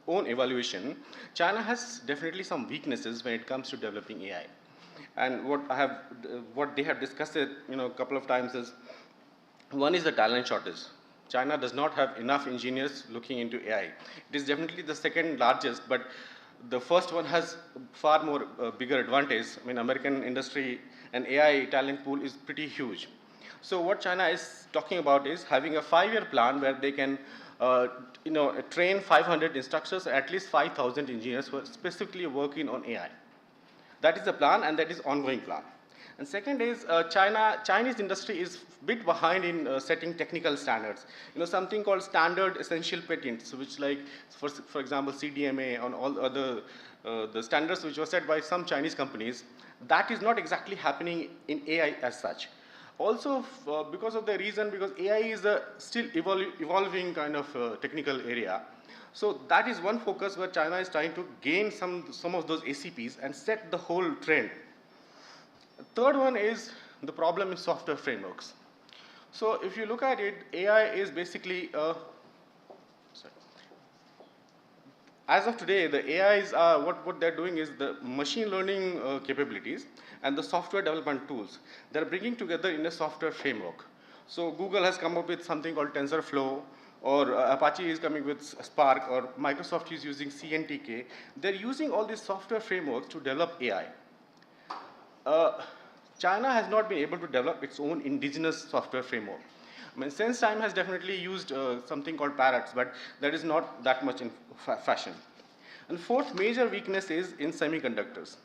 own evaluation, China has definitely some weaknesses when it comes to developing AI. And what they have discussed it, a couple of times is, one is the talent shortage. China does not have enough engineers looking into AI. It is definitely the second largest, but the first one has far more bigger advantage. I mean, American industry and AI talent pool is pretty huge. So what China is talking about is having a 5-year plan where they can train 500 instructors, at least 5,000 engineers who are specifically working on AI. That is the plan, and that is ongoing plan. And second is Chinese industry is a bit behind in setting technical standards. Something called standard essential patents, which like, for example, CDMA and all other the standards which were set by some Chinese companies, that is not exactly happening in AI as such. Also, because of the reason, because AI is a still evolving kind of technical area. So that is one focus where China is trying to gain some of those ACPs and set the whole trend. Third one is the problem in software frameworks. So if you look at it, AI is basically as of today, the AIs are, what they're doing is the machine learning capabilities and the software development tools. They're bringing together in a software framework. So Google has come up with something called TensorFlow, or Apache is coming with Spark, or Microsoft is using CNTK. They're using all these software frameworks to develop AI. China has not been able to develop its own indigenous software framework. I mean, SenseTime has definitely used something called Parrots, but that is not that much in fashion. And fourth major weakness is in semiconductors.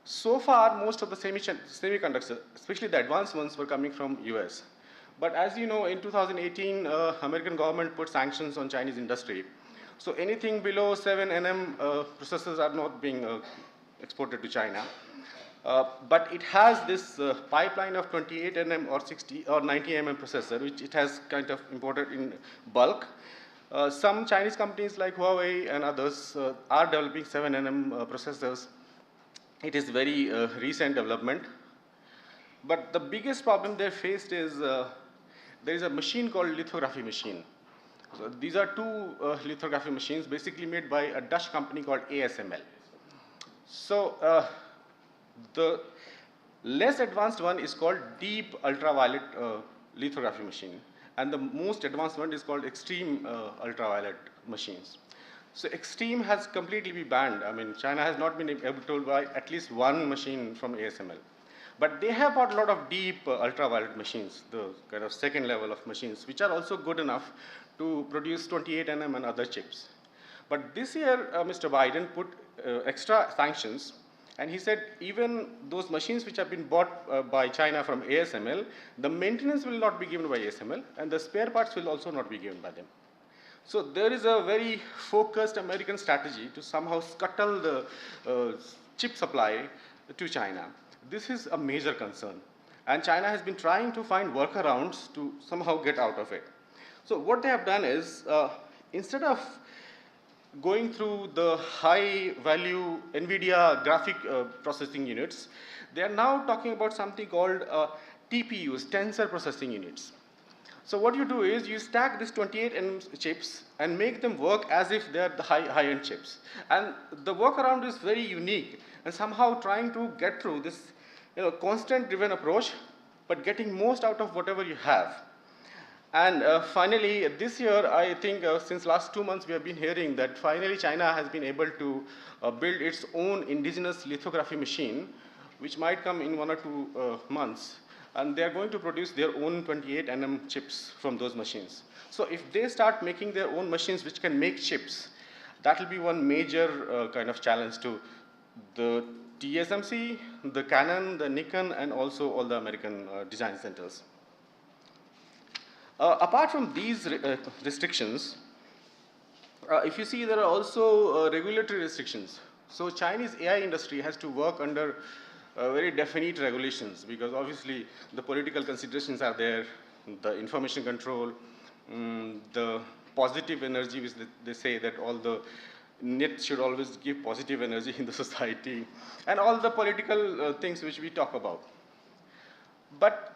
So far, most of the semiconductors, especially the advanced ones, were coming from US. But as you know, in 2018, American government put sanctions on Chinese industry. So anything below 7 nm processors are not being exported to China. But it has this pipeline of 28 nm or 60 or 90 mm processor, which it has kind of imported in bulk. Some Chinese companies like Huawei and others are developing 7 nm processors. It is very recent development. But the biggest problem they faced is there is a machine called lithography machine. So these are two lithography machines basically made by a Dutch company called ASML. So The less advanced one is called deep ultraviolet lithography machine, and the most advanced one is called extreme ultraviolet machines. So extreme has completely been banned. I mean, China has not been able to buy at least one machine from ASML. But they have bought a lot of deep ultraviolet machines, the kind of second level of machines, which are also good enough to produce 28 nm and other chips. But this year, Mr. Biden put extra sanctions, and he said even those machines which have been bought by China from ASML, the maintenance will not be given by ASML, and the spare parts will also not be given by them. So there is a very focused American strategy to somehow scuttle the chip supply to China. This is a major concern, and China has been trying to find workarounds to somehow get out of it. So what they have done is, instead of going through the high value NVIDIA graphic processing units, they are now talking about something called TPUs, tensor processing units. So what you do is you stack these 28 nm chips and make them work as if they are the high-end chips. And the workaround is very unique, and somehow trying to get through this constant driven approach, but getting most out of whatever you have. And finally, this year, I think since last 2 months, we have been hearing that finally China has been able to build its own indigenous lithography machine, which might come in 1 or 2 months. And they are going to produce their own 28 nm chips from those machines. So if they start making their own machines which can make chips, that will be one major kind of challenge to the TSMC, the Canon, the Nikon, and also all the American design centers. Apart from these restrictions, if you see, there are also regulatory restrictions. So Chinese AI industry has to work under very definite regulations, because obviously the political considerations are there, the information control, the positive energy, which they say that all the net should always give positive energy in the society, and all the political things which we talk about. But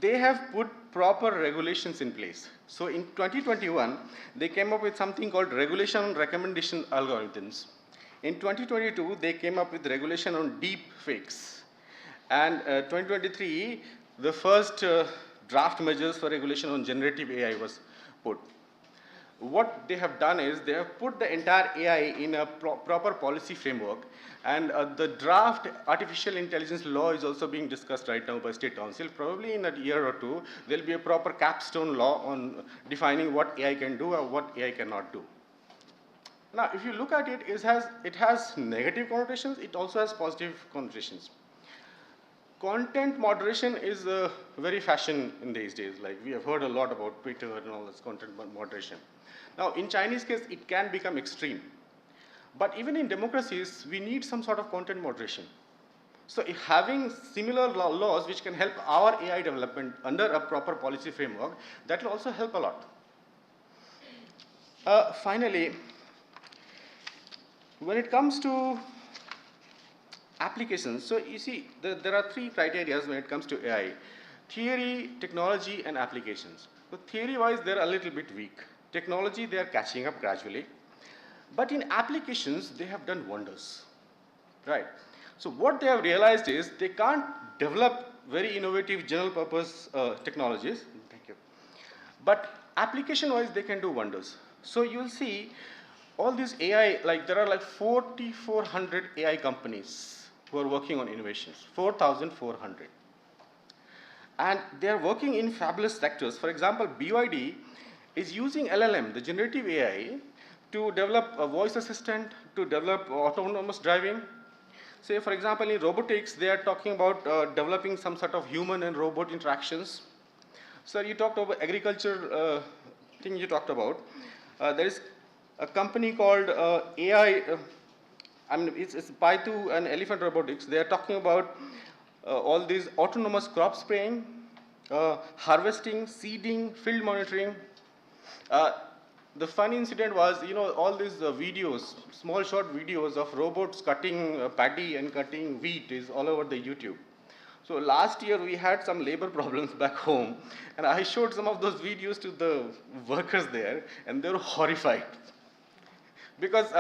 they have put proper regulations in place. So in 2021, they came up with something called regulation recommendation algorithms. In 2022, they came up with regulation on deep fakes. And 2023, the first draft measures for regulation on generative AI was put. What they have done is they have put the entire AI in a proper policy framework, and the draft artificial intelligence law is also being discussed right now by State Council. Probably in a year or two, there will be a proper capstone law on defining what AI can do or what AI cannot do. Now, if you look at it, it has negative connotations, it also has positive connotations. Content moderation is very fashion in these days. Like, we have heard a lot about Twitter and all this content moderation. Now, in Chinese case, it can become extreme. But even in democracies, we need some sort of content moderation. So if having similar laws which can help our AI development under a proper policy framework, that will also help a lot. Finally, when it comes to applications, so you see, there are 3 criteria when it comes to AI: theory, technology, and applications. So theory-wise, they're a little bit weak. Technology, they are catching up gradually. But in applications, they have done wonders, right? So what they have realized is they can't develop very innovative general purpose technologies, thank you. But application-wise, they can do wonders. So you'll see all these AI, like there are like 4,400 AI companies who are working on innovations, 4,400. And they're working in fabulous sectors. For example, BYD is using LLM, the generative AI, to develop a voice assistant, to develop autonomous driving. Say, for example, in robotics, they are talking about developing some sort of human and robot interactions. So you talked about agriculture thing you talked about. There is a company called AI, it's Paitu and Elephant Robotics. They are talking about all these autonomous crop spraying, harvesting, seeding, field monitoring. The funny incident was, all these videos, small short videos of robots cutting paddy and cutting wheat is all over the YouTube. So last year we had some labor problems back home, and I showed some of those videos to the workers there, and they were horrified. Because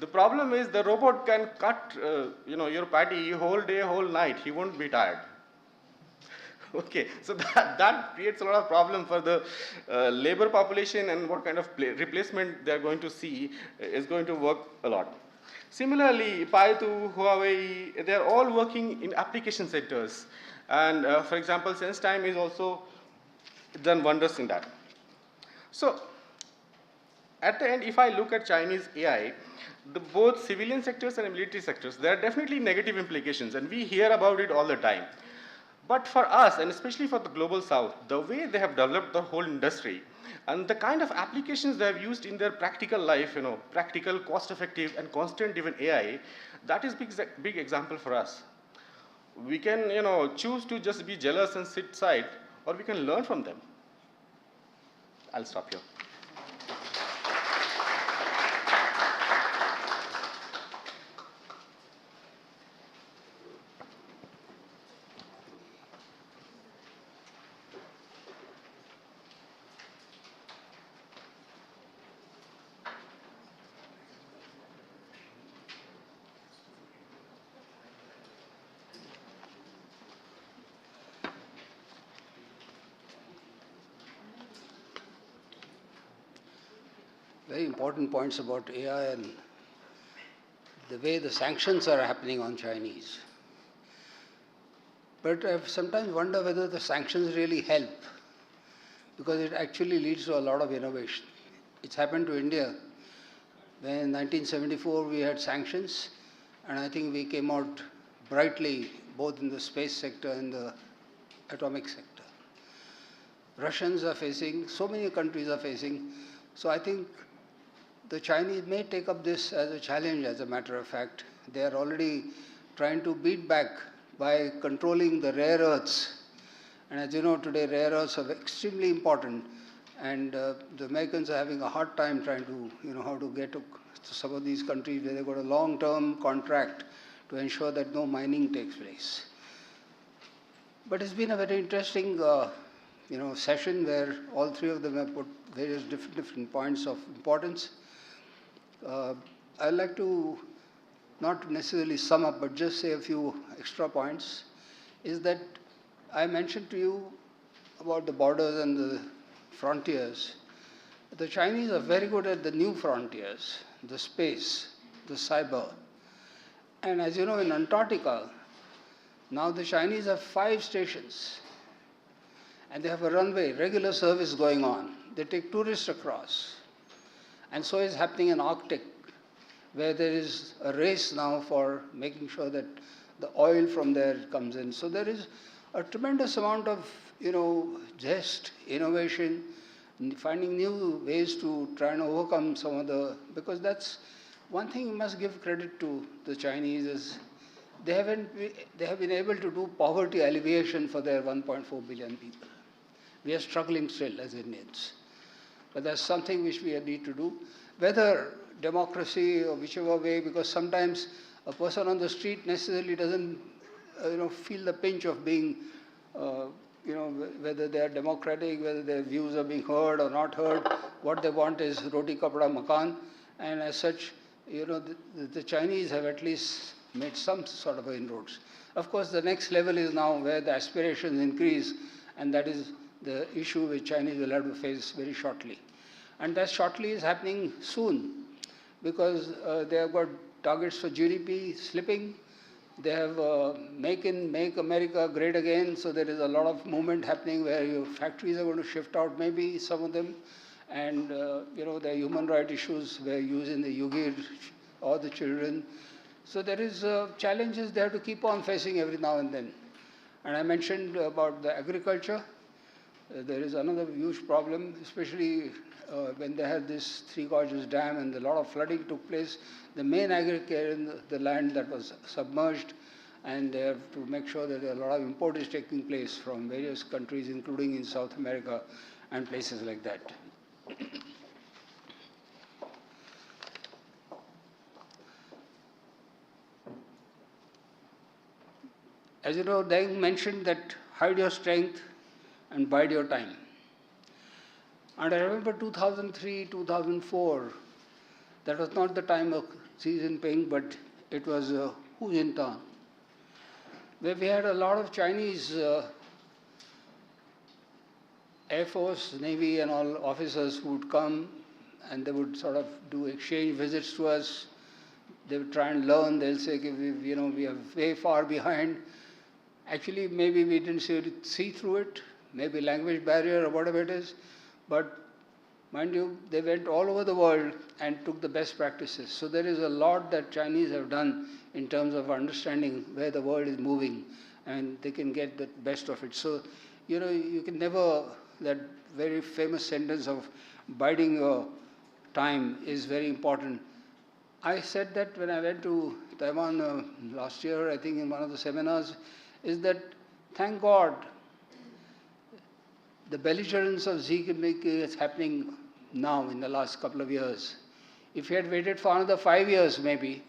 The problem is the robot can cut, your patty whole day, whole night. He won't be tired. Okay, so that creates a lot of problem for the labor population, and what kind of replacement they are going to see is going to work a lot. Similarly, Paitu, Huawei, they are all working in application sectors. And for example, SenseTime is also done wonders in that. So at the end, if I look at Chinese AI, both civilian sectors and military sectors, there are definitely negative implications, and we hear about it all the time. But for us, and especially for the global south, the way they have developed the whole industry and the kind of applications they have used in their practical life, practical, cost-effective, and constant-driven AI, that is big example for us. We can, choose to just be jealous and sit side, or we can learn from them. I'll stop here. Very important points about AI and the way the sanctions are happening on Chinese. But I've sometimes wondered whether the sanctions really help, because it actually leads to a lot of innovation. It's happened to India. When in 1974 we had sanctions, and I think we came out brightly both in the space sector and the atomic sector. Russians are facing, so many countries are facing, so I think the Chinese may take up this as a challenge, as a matter of fact. They are already trying to beat back by controlling the rare earths. And as you know, today rare earths are extremely important, and the Americans are having a hard time trying to, how to get to some of these countries where they've got a long-term contract to ensure that no mining takes place. But it's been a very interesting, session where all three of them have put various different points of importance. I'd like to not necessarily sum up, but just say a few extra points, is that I mentioned to you about the borders and the frontiers. The Chinese are very good at the new frontiers, the space, the cyber. And as you know, in Antarctica, now the Chinese have 5 stations, and they have a runway, regular service going on. They take tourists across. And so is happening in Arctic, where there is a race now for making sure that the oil from there comes in. So there is a tremendous amount of, just innovation, finding new ways to try and overcome some of the, because that's one thing you must give credit to the Chinese is they have been able to do poverty alleviation for their 1.4 billion people. We are struggling still as Indians. But that's something which we need to do, whether democracy or whichever way, because sometimes a person on the street necessarily doesn't, feel the pinch of being, whether they are democratic, whether their views are being heard or not heard. What they want is roti kapda makan, and as such, the Chinese have at least made some sort of inroads. Of course, the next level is now where the aspirations increase, and that is the issue which Chinese will have to face very shortly. And that shortly is happening soon, because they have got targets for GDP slipping. They have Make America Great Again, so there is a lot of movement happening where your factories are going to shift out, maybe some of them. And, there are human rights issues where using the Uyghur or the children. So there is challenges they have to keep on facing every now and then. And I mentioned about the agriculture. There is another huge problem, especially when they had this Three Gorges Dam and a lot of flooding took place. The main agriculture in the land that was submerged, and they have to make sure that a lot of import is taking place from various countries, including in South America and places like that. As you know, Deng mentioned that hide your strength and bide your time. And I remember 2003, 2004, that was not the time of Xi Jinping, but it was Hu Jintao, where we had a lot of Chinese Air Force, Navy, and all officers who would come and they would sort of do exchange visits to us. They would try and learn. They'll say, we are way far behind. Actually, maybe we didn't see through it, maybe language barrier or whatever it is. But mind you, they went all over the world and took the best practices. So there is a lot that Chinese have done in terms of understanding where the world is moving, and they can get the best of it. So, you can never, that very famous sentence of biding your time is very important. I said that when I went to Taiwan last year, I think in one of the seminars, is that thank God the belligerence of Xi Jinping is happening now in the last couple of years. If he had waited for another 5 years, maybe,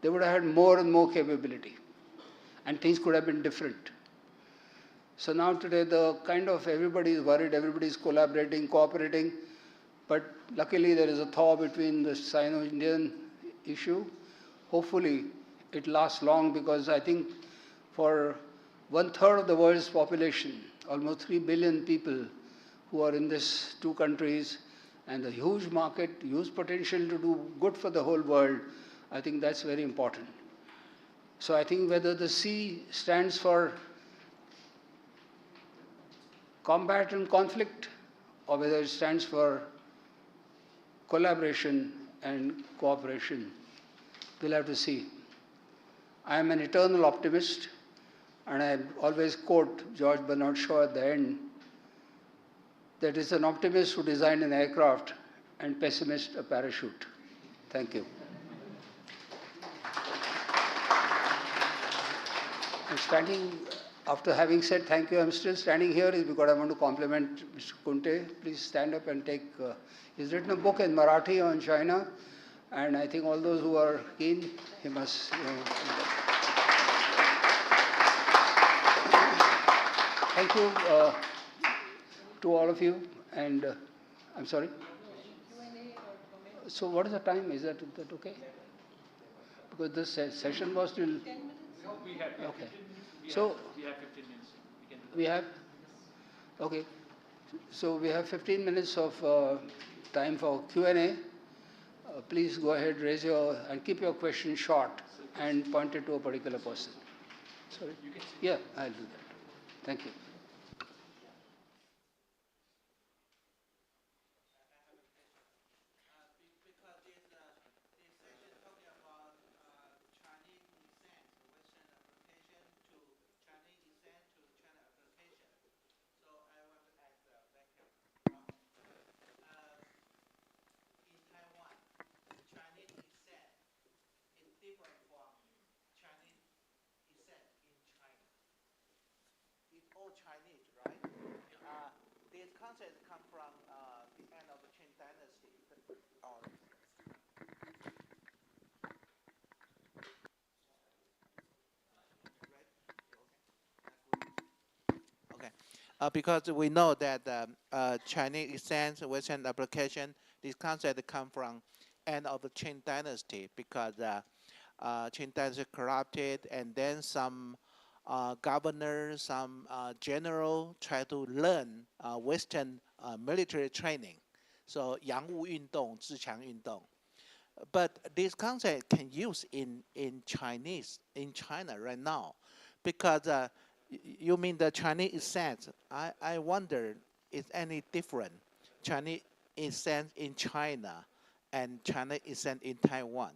they would have had more and more capability, and things could have been different. So now today, everybody is worried, everybody is collaborating, cooperating, but luckily there is a thaw between the Sino-Indian issue. Hopefully it lasts long, because I think for 1/3 of the world's population, almost 3 billion people who are in these two countries, and a huge market, huge potential to do good for the whole world, I think that's very important. So I think whether the C stands for combat and conflict, or whether it stands for collaboration and cooperation, we'll have to see. I am an eternal optimist, and I always quote George Bernard Shaw at the end, that it's an optimist who designed an aircraft and pessimist a parachute. Thank you. I'm standing, after having said thank you, I'm still standing here is because I want to compliment Mr. Kunte. Please stand up and take, he's written a book in Marathi on China, and I think all those who are keen, he must, thank you to all of you, and I'm sorry? So what is the time? Is that okay? Because this session was till... 10 minutes? No, we have 15 minutes. So we have 15 minutes. We have? Okay. So we have 15 minutes of time for Q&A. Please go ahead, raise your, and keep your question short and point it to a particular person. Sorry? Yeah, I'll do that. Thank you. All Chinese, right? This concept come from the end of the Qing dynasty. Okay. Because we know that Chinese essence, Western application, this concept come from end of the Qing dynasty, because Qing dynasty corrupted, and then some governor, some general try to learn Western military training. So 洋务运动, 自强运动. But this concept can use in Chinese, in China right now, because you mean the Chinese essence. I wonder, is any different Chinese essence in China and Chinese essence in Taiwan?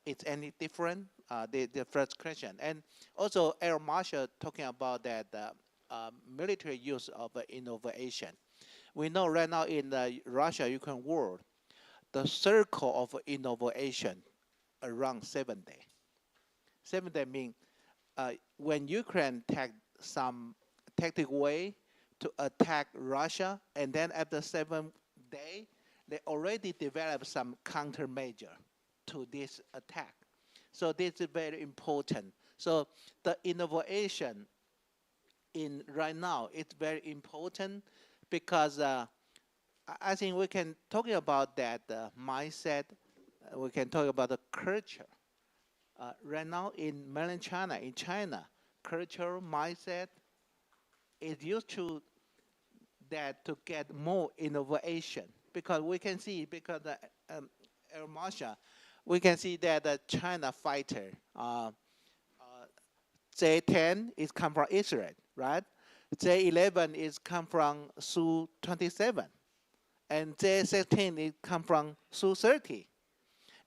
It's any different? The first question. And also Air Marshal talking about that military use of innovation. We know right now in the Russia-Ukraine war, the circle of innovation around 7 days. 7 days mean when Ukraine take some tactical way to attack Russia, and then after 7 days, they already developed some countermeasure to this attack. So this is very important. So the innovation in right now is very important, because I think we can talk about that mindset we can talk about the culture. Right now in mainland China, in China, cultural mindset is used to that to get more innovation because we can see because the Air Marshal, we can see that the China fighter J-10 is come from Israel, right? J-11 is come from Su-27, and J-16 is come from Su-30,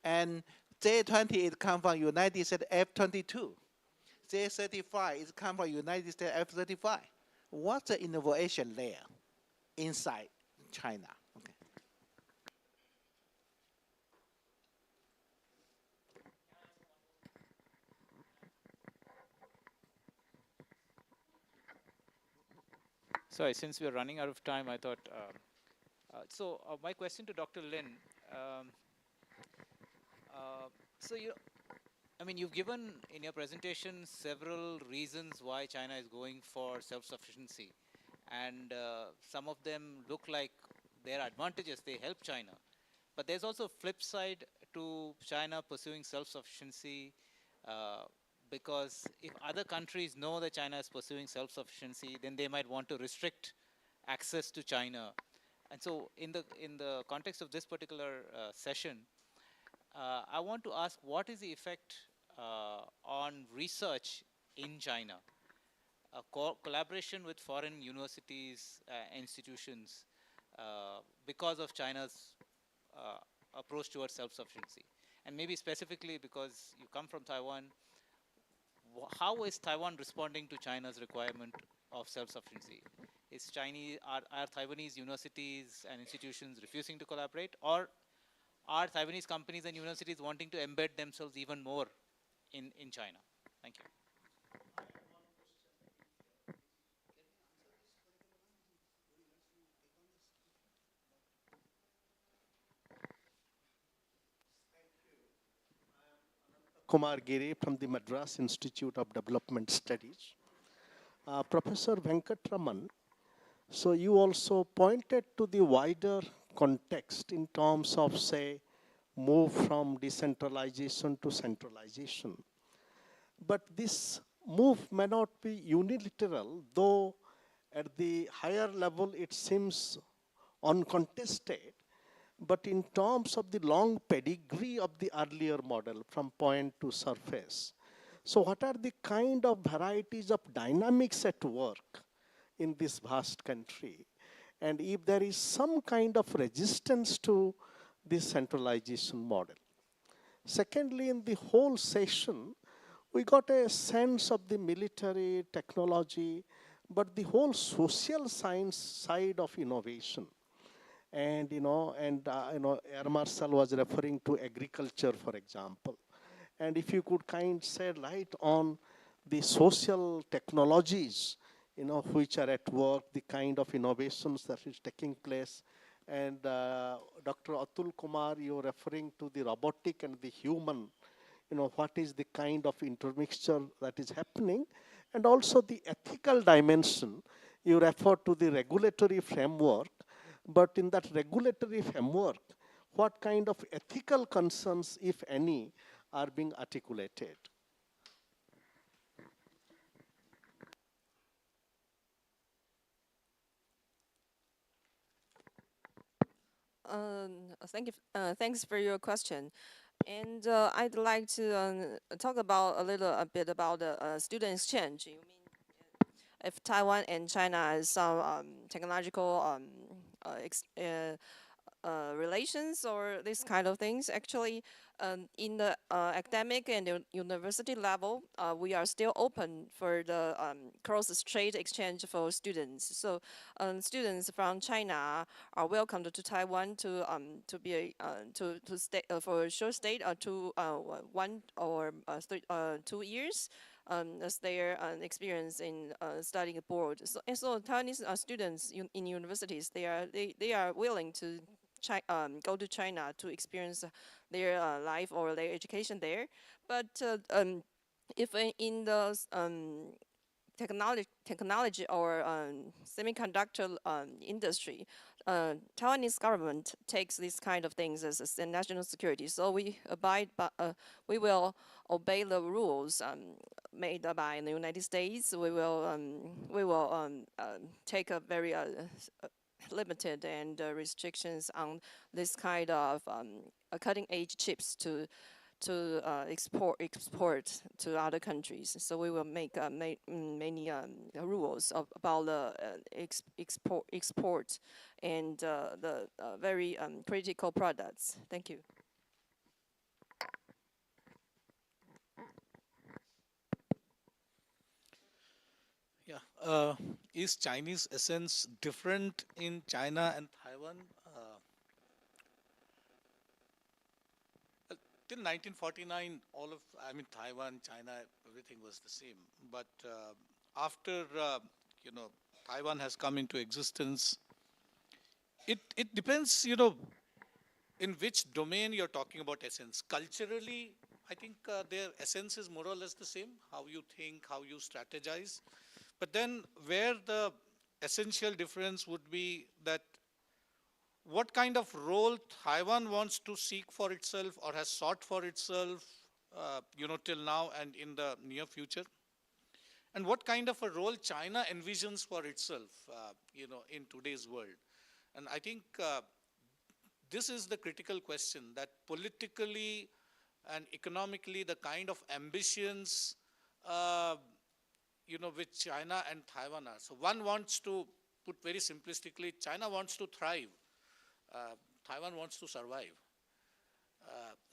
and J-20 is come from United States F-22. J-35 is come from United States F-35. What's the innovation there inside China? Okay. Sorry, since we're running out of time, I thought. My question to Dr. Lin. Um, so you, I mean, you've given in your presentation several reasons why China is going for self-sufficiency, and some of them look like their advantages. They help China, but there's also a flip side to China pursuing self-sufficiency, uh, because if other countries know that China is pursuing self-sufficiency, then they might want to restrict access to China. And so, in the context of this particular session, I want to ask, what is the effect on research in China? Collaboration with foreign universities, institutions, because of China's uh, approach towards self-sufficiency, and maybe specifically because you come from Taiwan, how is Taiwan responding to China's requirement of self-sufficiency? Are Taiwanese universities and institutions refusing to collaborate, or are Taiwanese companies and universities wanting to embed themselves even more in China? Thank you. Kumar Giri from the Madras Institute of Development Studies. Professor Venkatraman, so you also pointed to the wider context in terms of, say, move from decentralization to centralization. But this move may not be unilateral, though at the higher level it seems uncontested. But in terms of the long pedigree of the earlier model from point to surface, so what are the kind of varieties of dynamics at work in this vast country? And if there is some kind of resistance to this centralization model. Secondly, in the whole session, we got a sense of the military technology, but the whole social science side of innovation. And Air Marshal was referring to agriculture, for example. And if you could shed light on the social technologies, which are at work, the kind of innovations that is taking place. And Dr. Atul Kumar, you're referring to the robotic and the human, what is the kind of intermixture that is happening, and also the ethical dimension. You refer to the regulatory framework, but in that regulatory framework, what kind of ethical concerns, if any, are being articulated? Thanks for your question. And I'd like to talk about a bit about the student exchange. You mean if Taiwan and China has some technological relations or these kind of things? Actually, in the academic and university level, we are still open for the cross-strait exchange for students. So students from China are welcomed to Taiwan to be to stay for a short stay to 2 years. As their experience in studying abroad, so Taiwanese students in universities, they are willing to go to China to experience their life or their education there. But if in the technology or semiconductor industry, Taiwanese government takes these kind of things as a national security. So we will obey the rules made by the United States. We will take a very limited and restrictions on this kind of cutting edge chips to export to other countries. So we will make many rules about the export and the very critical products. Thank you. Yeah. Is Chinese essence different in China and Taiwan? Till 1949, Taiwan, China, everything was the same. But after, Taiwan has come into existence, it depends, in which domain you're talking about essence. Culturally, I think their essence is more or less the same, how you think, how you strategize. But then where the essential difference would be that what kind of role Taiwan wants to seek for itself or has sought for itself, till now and in the near future, and what kind of a role China envisions for itself, in today's world. And I think this is the critical question, that politically and economically, the kind of ambitions, which China and Taiwan are. So one wants to put very simplistically, China wants to thrive. Taiwan wants to survive.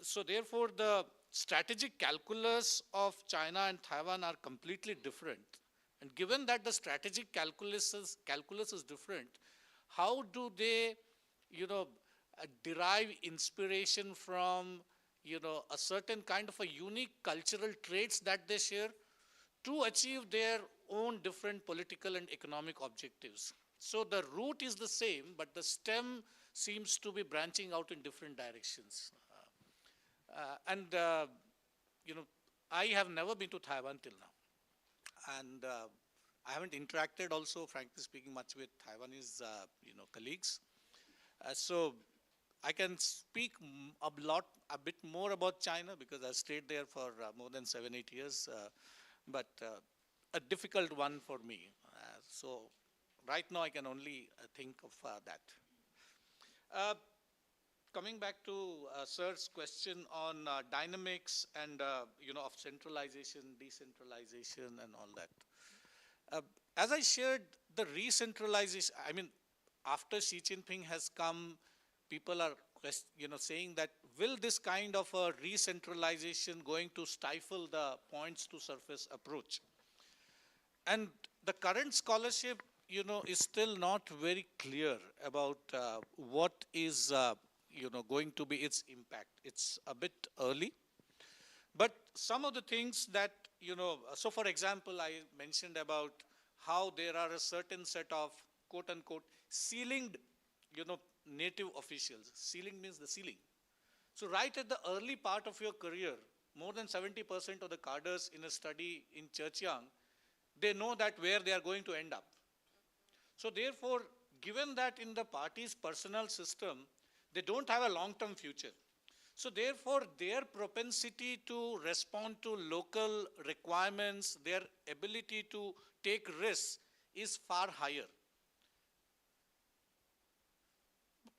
So therefore, the strategic calculus of China and Taiwan are completely different. And given that the strategic calculus is different, how do they, derive inspiration from, a certain kind of a unique cultural traits that they share to achieve their own different political and economic objectives? So the root is the same, but the stem seems to be branching out in different directions. I have never been to Taiwan till now. And I haven't interacted also, frankly speaking, much with Taiwanese, colleagues. So I can speak a bit more about China because I stayed there for more than 7-8 years, but a difficult one for me. So right now I can only think of that. Coming back to Sir's question on dynamics and of centralization, decentralization, and all that. As I shared, the re-centralization, after Xi Jinping has come, people are saying that will this kind of a re-centralization going to stifle the points to surface approach? And the current scholarship, is still not very clear about what is, going to be its impact. It's a bit early. But some of the things that, so for example, I mentioned about how there are a certain set of quote unquote ceilinged, native officials. Ceiling means the ceiling. So right at the early part of your career, more than 70% of the cadres in a study in Churchiang, they know that where they are going to end up. So therefore, given that in the party's personnel system, they don't have a long-term future. So therefore, their propensity to respond to local requirements, their ability to take risks is far higher.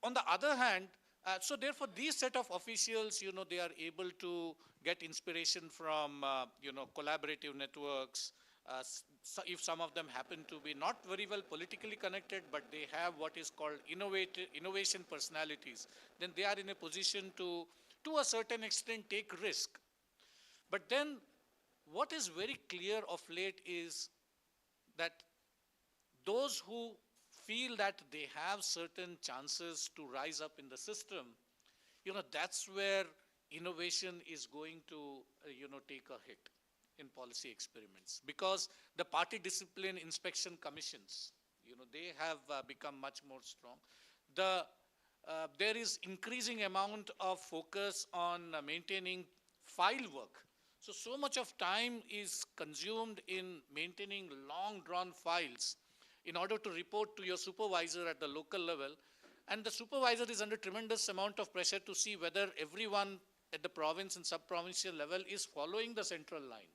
On the other hand, so therefore these set of officials, they are able to get inspiration from, collaborative networks. So if some of them happen to be not very well politically connected, but they have what is called innovation personalities, then they are in a position to a certain extent, take risk. But then what is very clear of late is that those who feel that they have certain chances to rise up in the system, that's where innovation is going to, take a hit in policy experiments. Because the party discipline inspection commissions, they have become much more strong. There is increasing amount of focus on maintaining file work. So much of time is consumed in maintaining long drawn files in order to report to your supervisor at the local level. And the supervisor is under tremendous amount of pressure to see whether everyone at the province and sub-provincial level is following the central line.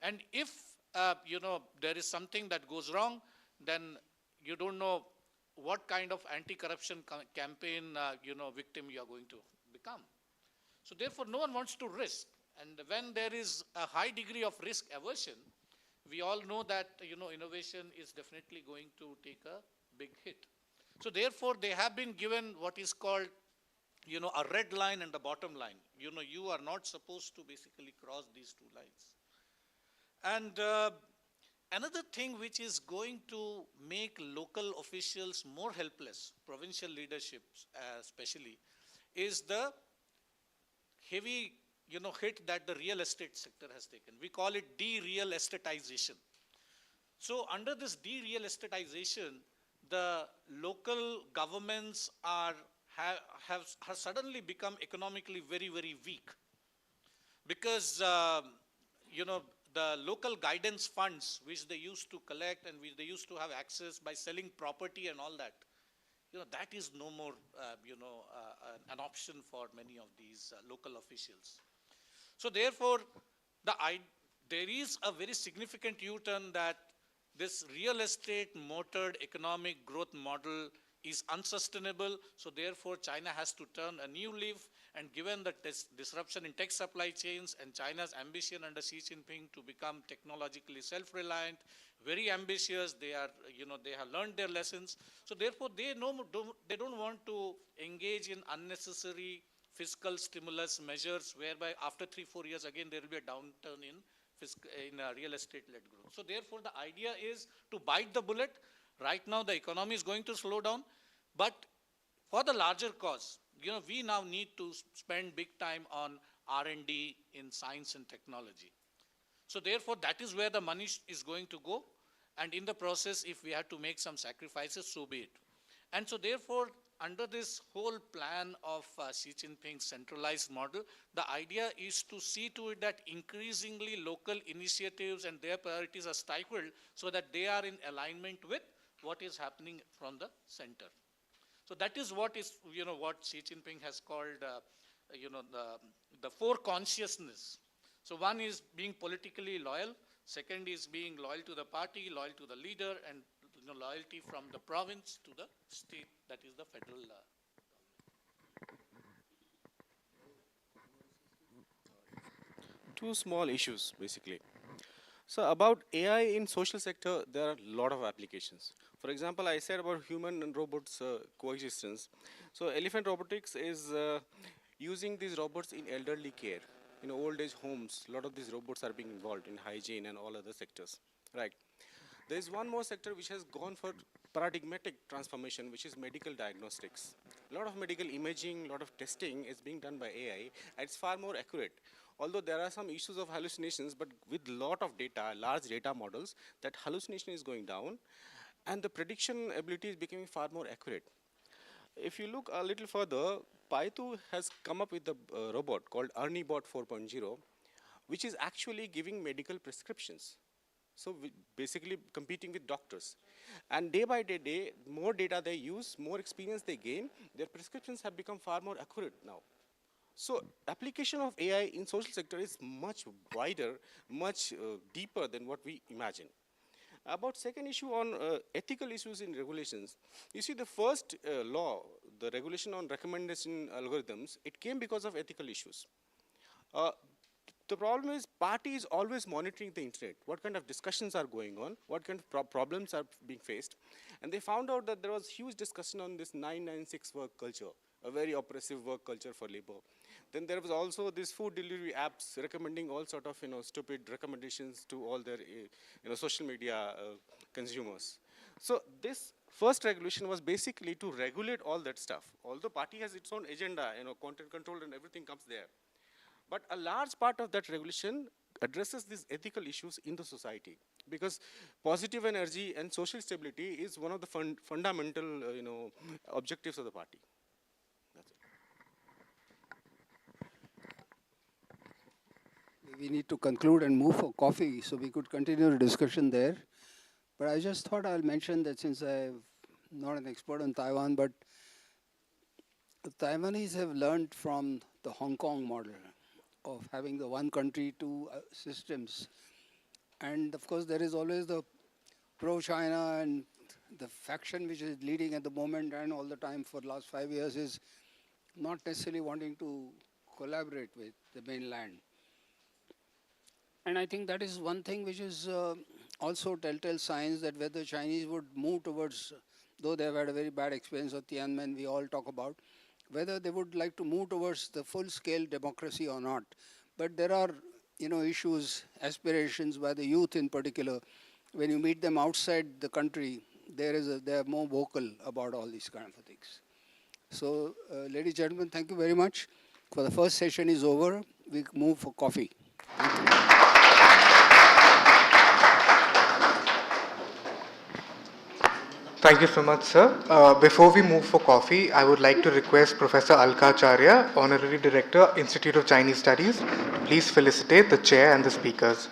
And if there is something that goes wrong, then you don't know what kind of anti-corruption campaign victim you are going to become. So therefore, no one wants to risk. And when there is a high degree of risk aversion, we all know that innovation is definitely going to take a big hit. So therefore, they have been given what is called a red line and a bottom line. You are not supposed to basically cross these two lines. And another thing which is going to make local officials more helpless, provincial leaderships especially, is the heavy hit that the real estate sector has taken. We call it de-real estatization. So under this de-real estatization, the local governments have suddenly become economically very, very weak, because the local guidance funds which they used to collect and which they used to have access by selling property and all that, that is no more an option for many of these local officials. So therefore, there is a very significant U-turn that this real estate motored economic growth model is unsustainable. So therefore, China has to turn a new leaf. And given the disruption in tech supply chains and China's ambition under Xi Jinping to become technologically self-reliant, very ambitious, they have learned their lessons. So therefore, they don't want to engage in unnecessary fiscal stimulus measures, whereby after 3-4 years again there will be a downturn in real estate-led growth. So therefore, the idea is to bite the bullet. Right now, the economy is going to slow down, but for the larger cause, we now need to spend big time on R&D in science and technology. So therefore, that is where the money is going to go. And in the process, if we have to make some sacrifices, so be it. And so therefore, under this whole plan of Xi Jinping's centralized model, the idea is to see to it that increasingly local initiatives and their priorities are stifled so that they are in alignment with what is happening from the center. So that is what Xi Jinping has called, the four consciousness. So one is being politically loyal. Second is being loyal to the party, loyal to the leader, and loyalty from the province to the state, that is the federal Two small issues, basically. So about AI in social sector, there are a lot of applications. For example, I said about human and robots coexistence. So Elephant Robotics is using these robots in elderly care. In old age homes, a lot of these robots are being involved in hygiene and all other sectors, right? There is one more sector which has gone for paradigmatic transformation, which is medical diagnostics. A lot of medical imaging, a lot of testing is being done by AI, and it's far more accurate. Although there are some issues of hallucinations, but with a lot of data, large data models, that hallucination is going down, and the prediction ability is becoming far more accurate. If you look a little further, Paitu has come up with a robot called ErnieBot 4.0, which is actually giving medical prescriptions. So basically competing with doctors. And day by day, more data they use, more experience they gain, their prescriptions have become far more accurate now. So application of AI in social sector is much wider, much deeper than what we imagine. About second issue on ethical issues in regulations, you see the first law, the regulation on recommendation algorithms, it came because of ethical issues. The problem is party is always monitoring the internet, what kind of discussions are going on, what kind of problems are being faced. And they found out that there was huge discussion on this 996 work culture, a very oppressive work culture for labor. Then there was also this food delivery apps recommending all sort of stupid recommendations to all their social media consumers. So this first regulation was basically to regulate all that stuff. Although party has its own agenda, content control and everything comes there. But a large part of that regulation addresses these ethical issues in the society, because positive energy and social stability is one of the fundamental objectives of the party. That's it. we need to conclude and move for coffee, so we could continue the discussion there. But I just thought I'll mention that since I'm not an expert on Taiwan, but the Taiwanese have learned from the Hong Kong model of having the one country, two systems. And of course, there is always the pro-China, and the faction which is leading at the moment and all the time for the last 5 years is not necessarily wanting to collaborate with the mainland. And I think that is one thing which is also telltale signs that whether Chinese would move towards, though they have had a very bad experience of Tiananmen, we all talk about, whether they would like to move towards the full-scale democracy or not. But there are, issues, aspirations by the youth in particular. When you meet them outside the country, they are more vocal about all these kind of things. So, ladies and gentlemen, thank you very much. For the first session is over. We move for coffee. Thank you. Thank you so much, sir. Before we move for coffee, I would like to request Professor Alkacharya, Honorary Director, Institute of Chinese Studies, to please felicitate the chair and the speakers.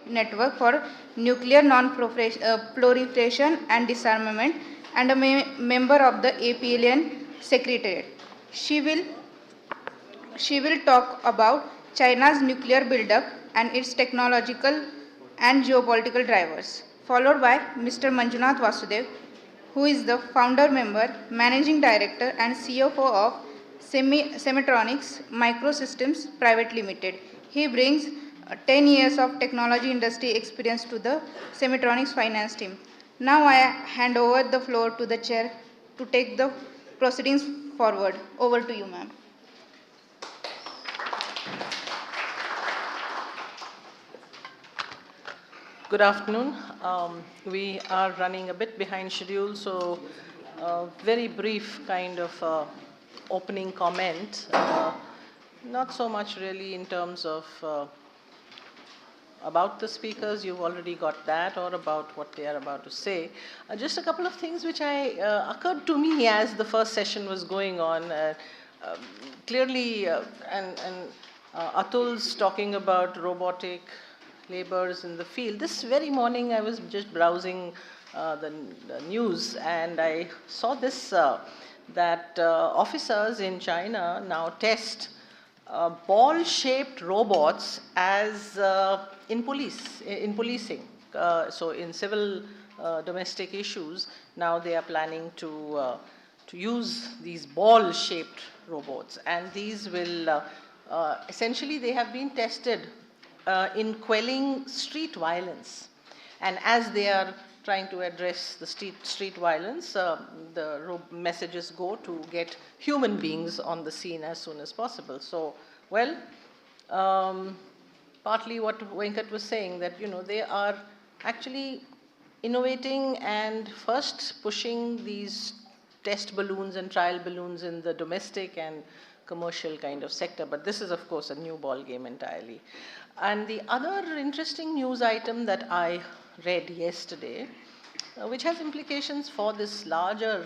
Network for Nuclear Non-Proliferation and Disarmament and a member of the APLN Secretariat. She will talk about China's nuclear buildup and its technological and geopolitical drivers, followed by Mr. Manjunath Vasudev, who is the founder member, managing director and CFO of Semitronics Microsystems Private Limited. He brings 10 years of technology industry experience to the Semitronics finance team. Now I hand over the floor to the chair to take the proceedings forward. Over to you, ma'am. Good afternoon. We are running a bit behind schedule, so very brief kind of opening comment. Not so much really in terms of about the speakers, you've already got that, or about what they are about to say. Just a couple of things which occurred to me as the first session was going on. Clearly, Atul's talking about robotic labors in the field. This very morning I was just browsing the news, and I saw this, that officers in China now test ball-shaped robots as in policing. So in civil domestic issues, now they are planning to use these ball-shaped robots, and these will essentially, they have been tested in quelling street violence. And as they are trying to address the street violence, the messages go to get human beings on the scene as soon as possible. So, well, partly what Venkat was saying, that, you know, they are actually innovating and first pushing these test balloons and trial balloons in the domestic and commercial kind of sector. But this is, of course, a new ball game entirely. And the other interesting news item that I read yesterday, which has implications for this larger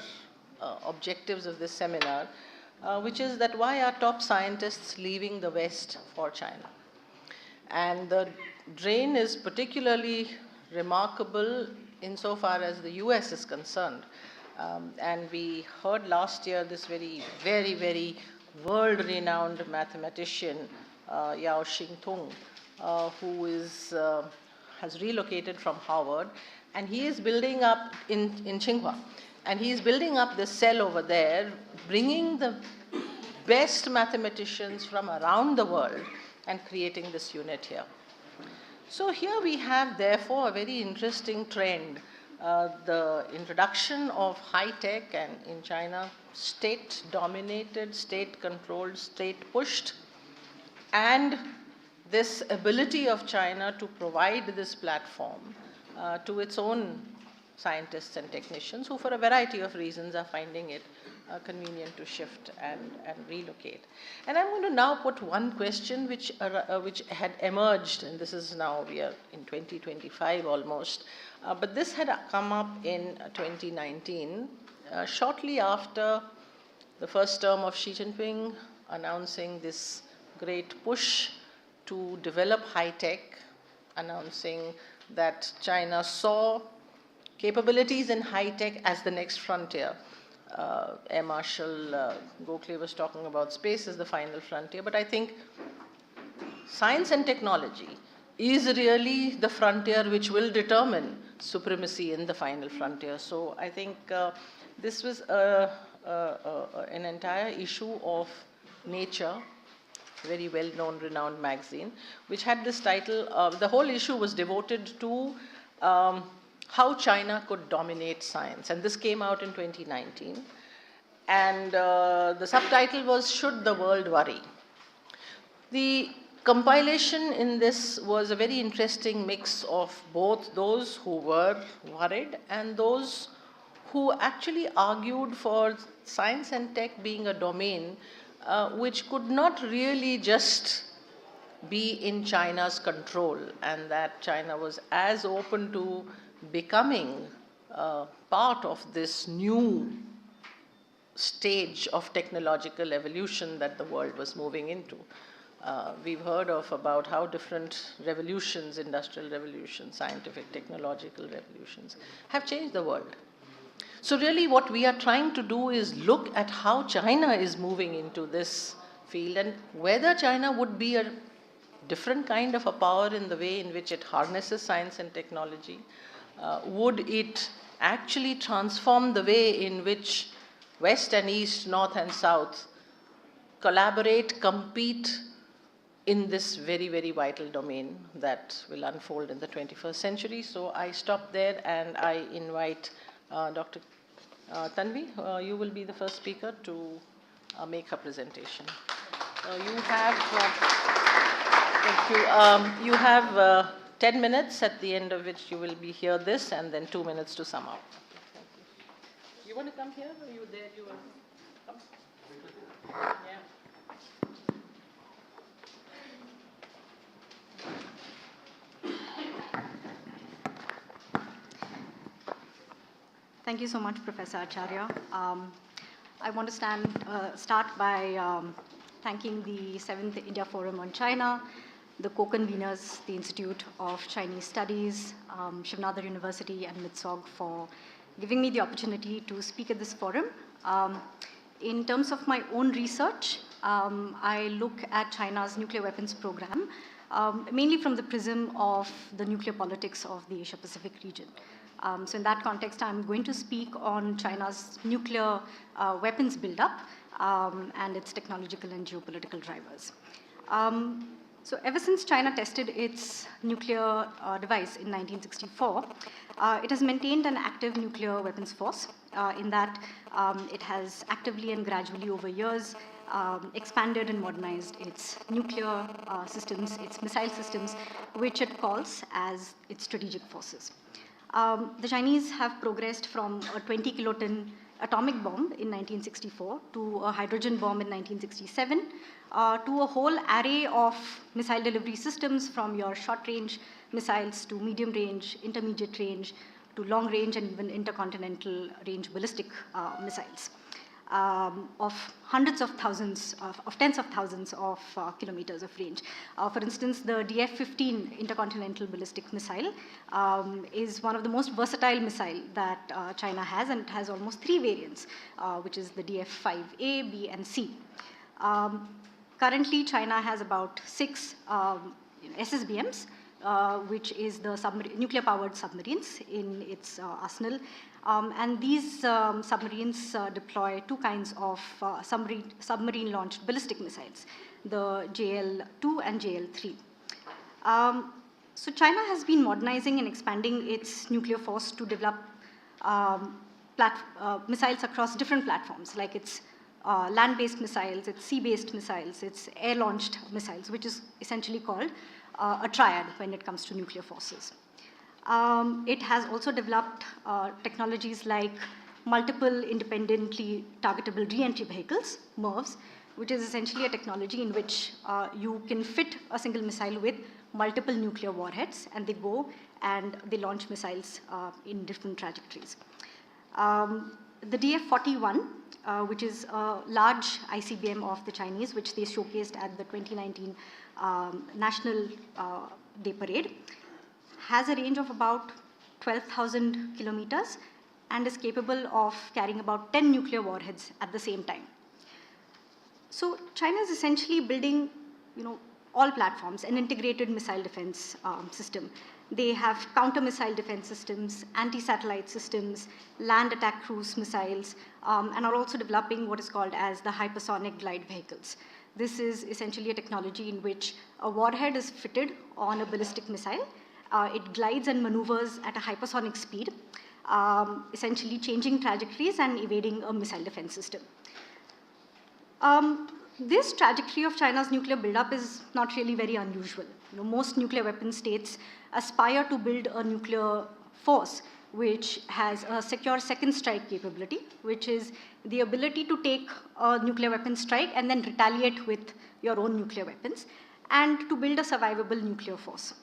objectives of this seminar, which is that why are top scientists leaving the West for China? And the drain is particularly remarkable insofar as the US is concerned. And we heard last year this very world-renowned mathematician, Yao Xingtung, who has relocated from Harvard, and he is building up in Tsinghua, and he is building up this cell over there, bringing the best mathematicians from around the world and creating this unit here. So here we have, therefore, a very interesting trend. The introduction of high-tech, and in China, state-dominated, state-controlled, state-pushed, and this ability of China to provide this platform to its own scientists and technicians, who for a variety of reasons are finding it convenient to shift and relocate. And I'm going to now put one question which had emerged, and this is now, we are in 2025 almost, but this had come up in 2019, shortly after the first term of Xi Jinping announcing this great push to develop high-tech, announcing that China saw capabilities in high-tech as the next frontier. Air Marshal Gokhale was talking about space as the final frontier, but I think science and technology is really the frontier which will determine supremacy in the final frontier. So I think this was an entire issue of Nature, very well-known, renowned magazine, which had this title. The whole issue was devoted to how China could dominate science, and this came out in 2019. And the subtitle was, "Should the World Worry?" The compilation in this was a very interesting mix of both those who were worried and those who actually argued for science and tech being a domain which could not really just be in China's control, and that China was as open to becoming part of this new stage of technological evolution that the world was moving into. we've heard of about how different revolutions, industrial revolutions, scientific, technological revolutions, have changed the world. So really what we are trying to do is look at how China is moving into this field and whether China would be a different kind of a power in the way in which it harnesses science and technology. Would it actually transform the way in which West and East, North and South collaborate, compete in this very, very vital domain that will unfold in the 21st century? So I stop there and I invite Dr. Tanvi, you will be the first speaker to make her presentation. You have, thank you. You have 10 minutes at the end of which you will be hear this and then 2 minutes to sum up. Thank you. You want to come here or you there? You want to come? Yeah. Thank you so much, Professor Acharya. I want to start by thanking the 7th India Forum on China, the co-conveners, the Institute of Chinese Studies, Shivnadar University, and MITSOG for giving me the opportunity to speak at this forum. In terms of my own research, I look at China's nuclear weapons program, mainly from the prism of the nuclear politics of the Asia-Pacific region. So in that context, I'm going to speak on China's nuclear weapons buildup and its technological and geopolitical drivers. So ever since China tested its nuclear device in 1964, it has maintained an active nuclear weapons force in that it has actively and gradually over years expanded and modernized its nuclear systems, its missile systems, which it calls as its strategic forces. The Chinese have progressed from a 20 kiloton atomic bomb in 1964 to a hydrogen bomb in 1967 to a whole array of missile delivery systems, from your short-range missiles to medium-range, intermediate range, to long-range and even intercontinental range ballistic missiles of hundreds of thousands, of tens of thousands of kilometers of range. For instance, the DF-15 intercontinental ballistic missile is one of the most versatile missile that China has, and it has almost 3 variants, which is the DF-5A, B, and C. Currently, China has about 6 SSBMs, which is the nuclear-powered submarines in its arsenal. And these submarines deploy 2 kinds of submarine-launched ballistic missiles, the JL-2 and JL-3. So China has been modernizing and expanding its nuclear force to develop missiles across different platforms, like its land-based missiles, its sea-based missiles, its air-launched missiles, which is essentially called a triad when it comes to nuclear forces. It has also developed technologies like multiple independently targetable re-entry vehicles, MIRVs, which is essentially a technology in which you can fit a single missile with multiple nuclear warheads, and they go and they launch missiles in different trajectories. The DF-41, which is a large ICBM of the Chinese, which they showcased at the 2019 National Day Parade, has a range of about 12,000 kilometers and is capable of carrying about 10 nuclear warheads at the same time. So China is essentially building, all platforms, an integrated missile defense system. They have counter-missile defense systems, anti-satellite systems, land attack cruise missiles, and are also developing what is called as the hypersonic glide vehicles. This is essentially a technology in which a warhead is fitted on a ballistic missile. It glides and maneuvers at a hypersonic speed, essentially changing trajectories and evading a missile defense system. This trajectory of China's nuclear buildup is not really very unusual. Most nuclear weapon states aspire to build a nuclear force which has a secure second strike capability, which is the ability to take a nuclear weapon strike and then retaliate with your own nuclear weapons, and to build a survivable nuclear force.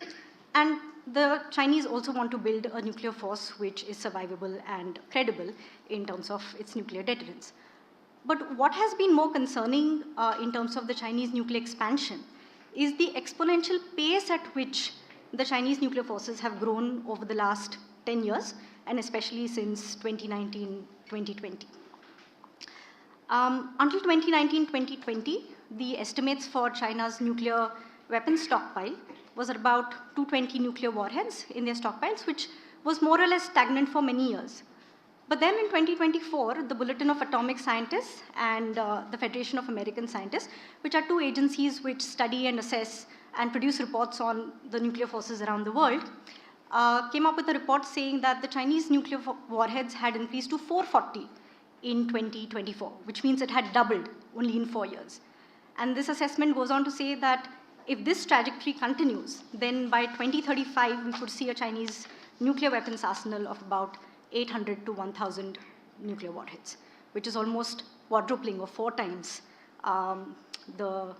And the Chinese also want to build a nuclear force which is survivable and credible in terms of its nuclear deterrence. But what has been more concerning in terms of the Chinese nuclear expansion is the exponential pace at which the Chinese nuclear forces have grown over the last 10 years, and especially since 2019-2020. Until 2019-2020, the estimates for China's nuclear weapons stockpile was at about 220 nuclear warheads in their stockpiles, which was more or less stagnant for many years. But then in 2024, the Bulletin of Atomic Scientists and the Federation of American Scientists, which are two agencies which study and assess and produce reports on the nuclear forces around the world, came up with a report saying that the Chinese nuclear warheads had increased to 440 in 2024, which means it had doubled only in 4 years. And this assessment goes on to say that if this trajectory continues, then by 2035, we could see a Chinese nuclear weapons arsenal of about 800 to 1,000 nuclear warheads, which is almost quadrupling or 4 times the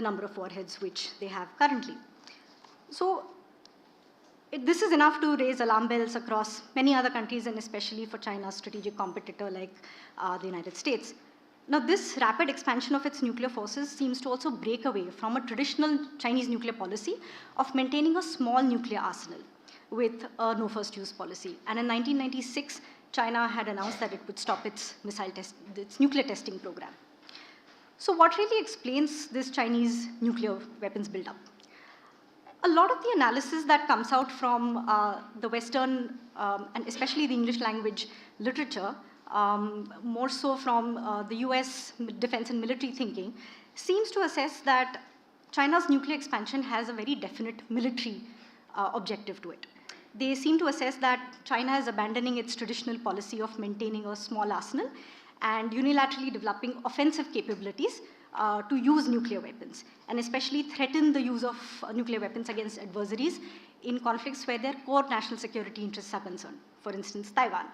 number of warheads which they have currently. So this is enough to raise alarm bells across many other countries, and especially for China's strategic competitor like the United States. Now, this rapid expansion of its nuclear forces seems to also break away from a traditional Chinese nuclear policy of maintaining a small nuclear arsenal with a no first use policy. And in 1996, China had announced that it would stop its nuclear testing program. So what really explains this Chinese nuclear weapons buildup? A lot of the analysis that comes out from the Western and especially the English language literature, more so from the US defense and military thinking, seems to assess that China's nuclear expansion has a very definite military objective to it. They seem to assess that China is abandoning its traditional policy of maintaining a small arsenal and unilaterally developing offensive capabilities to use nuclear weapons, and especially threaten the use of nuclear weapons against adversaries in conflicts where their core national security interests are concerned, for instance, Taiwan.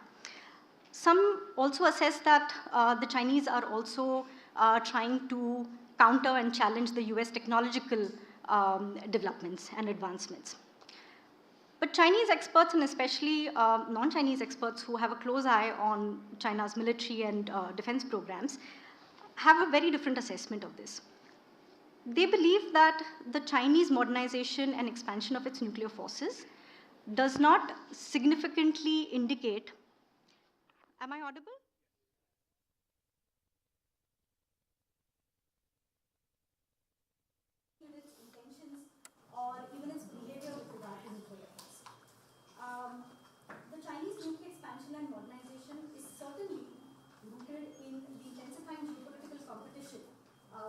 Some also assess that the Chinese are also trying to counter and challenge the US technological developments and advancements. But Chinese experts, and especially non-Chinese experts who have a close eye on China's military and defense programs, have a very different assessment of this. They believe that the Chinese modernization and expansion of its nuclear forces does not significantly indicate. Am I audible? Its intentions or even its behavior with regard to nuclear weapons. The Chinese nuclear expansion and modernization is certainly rooted in the intensifying geopolitical competition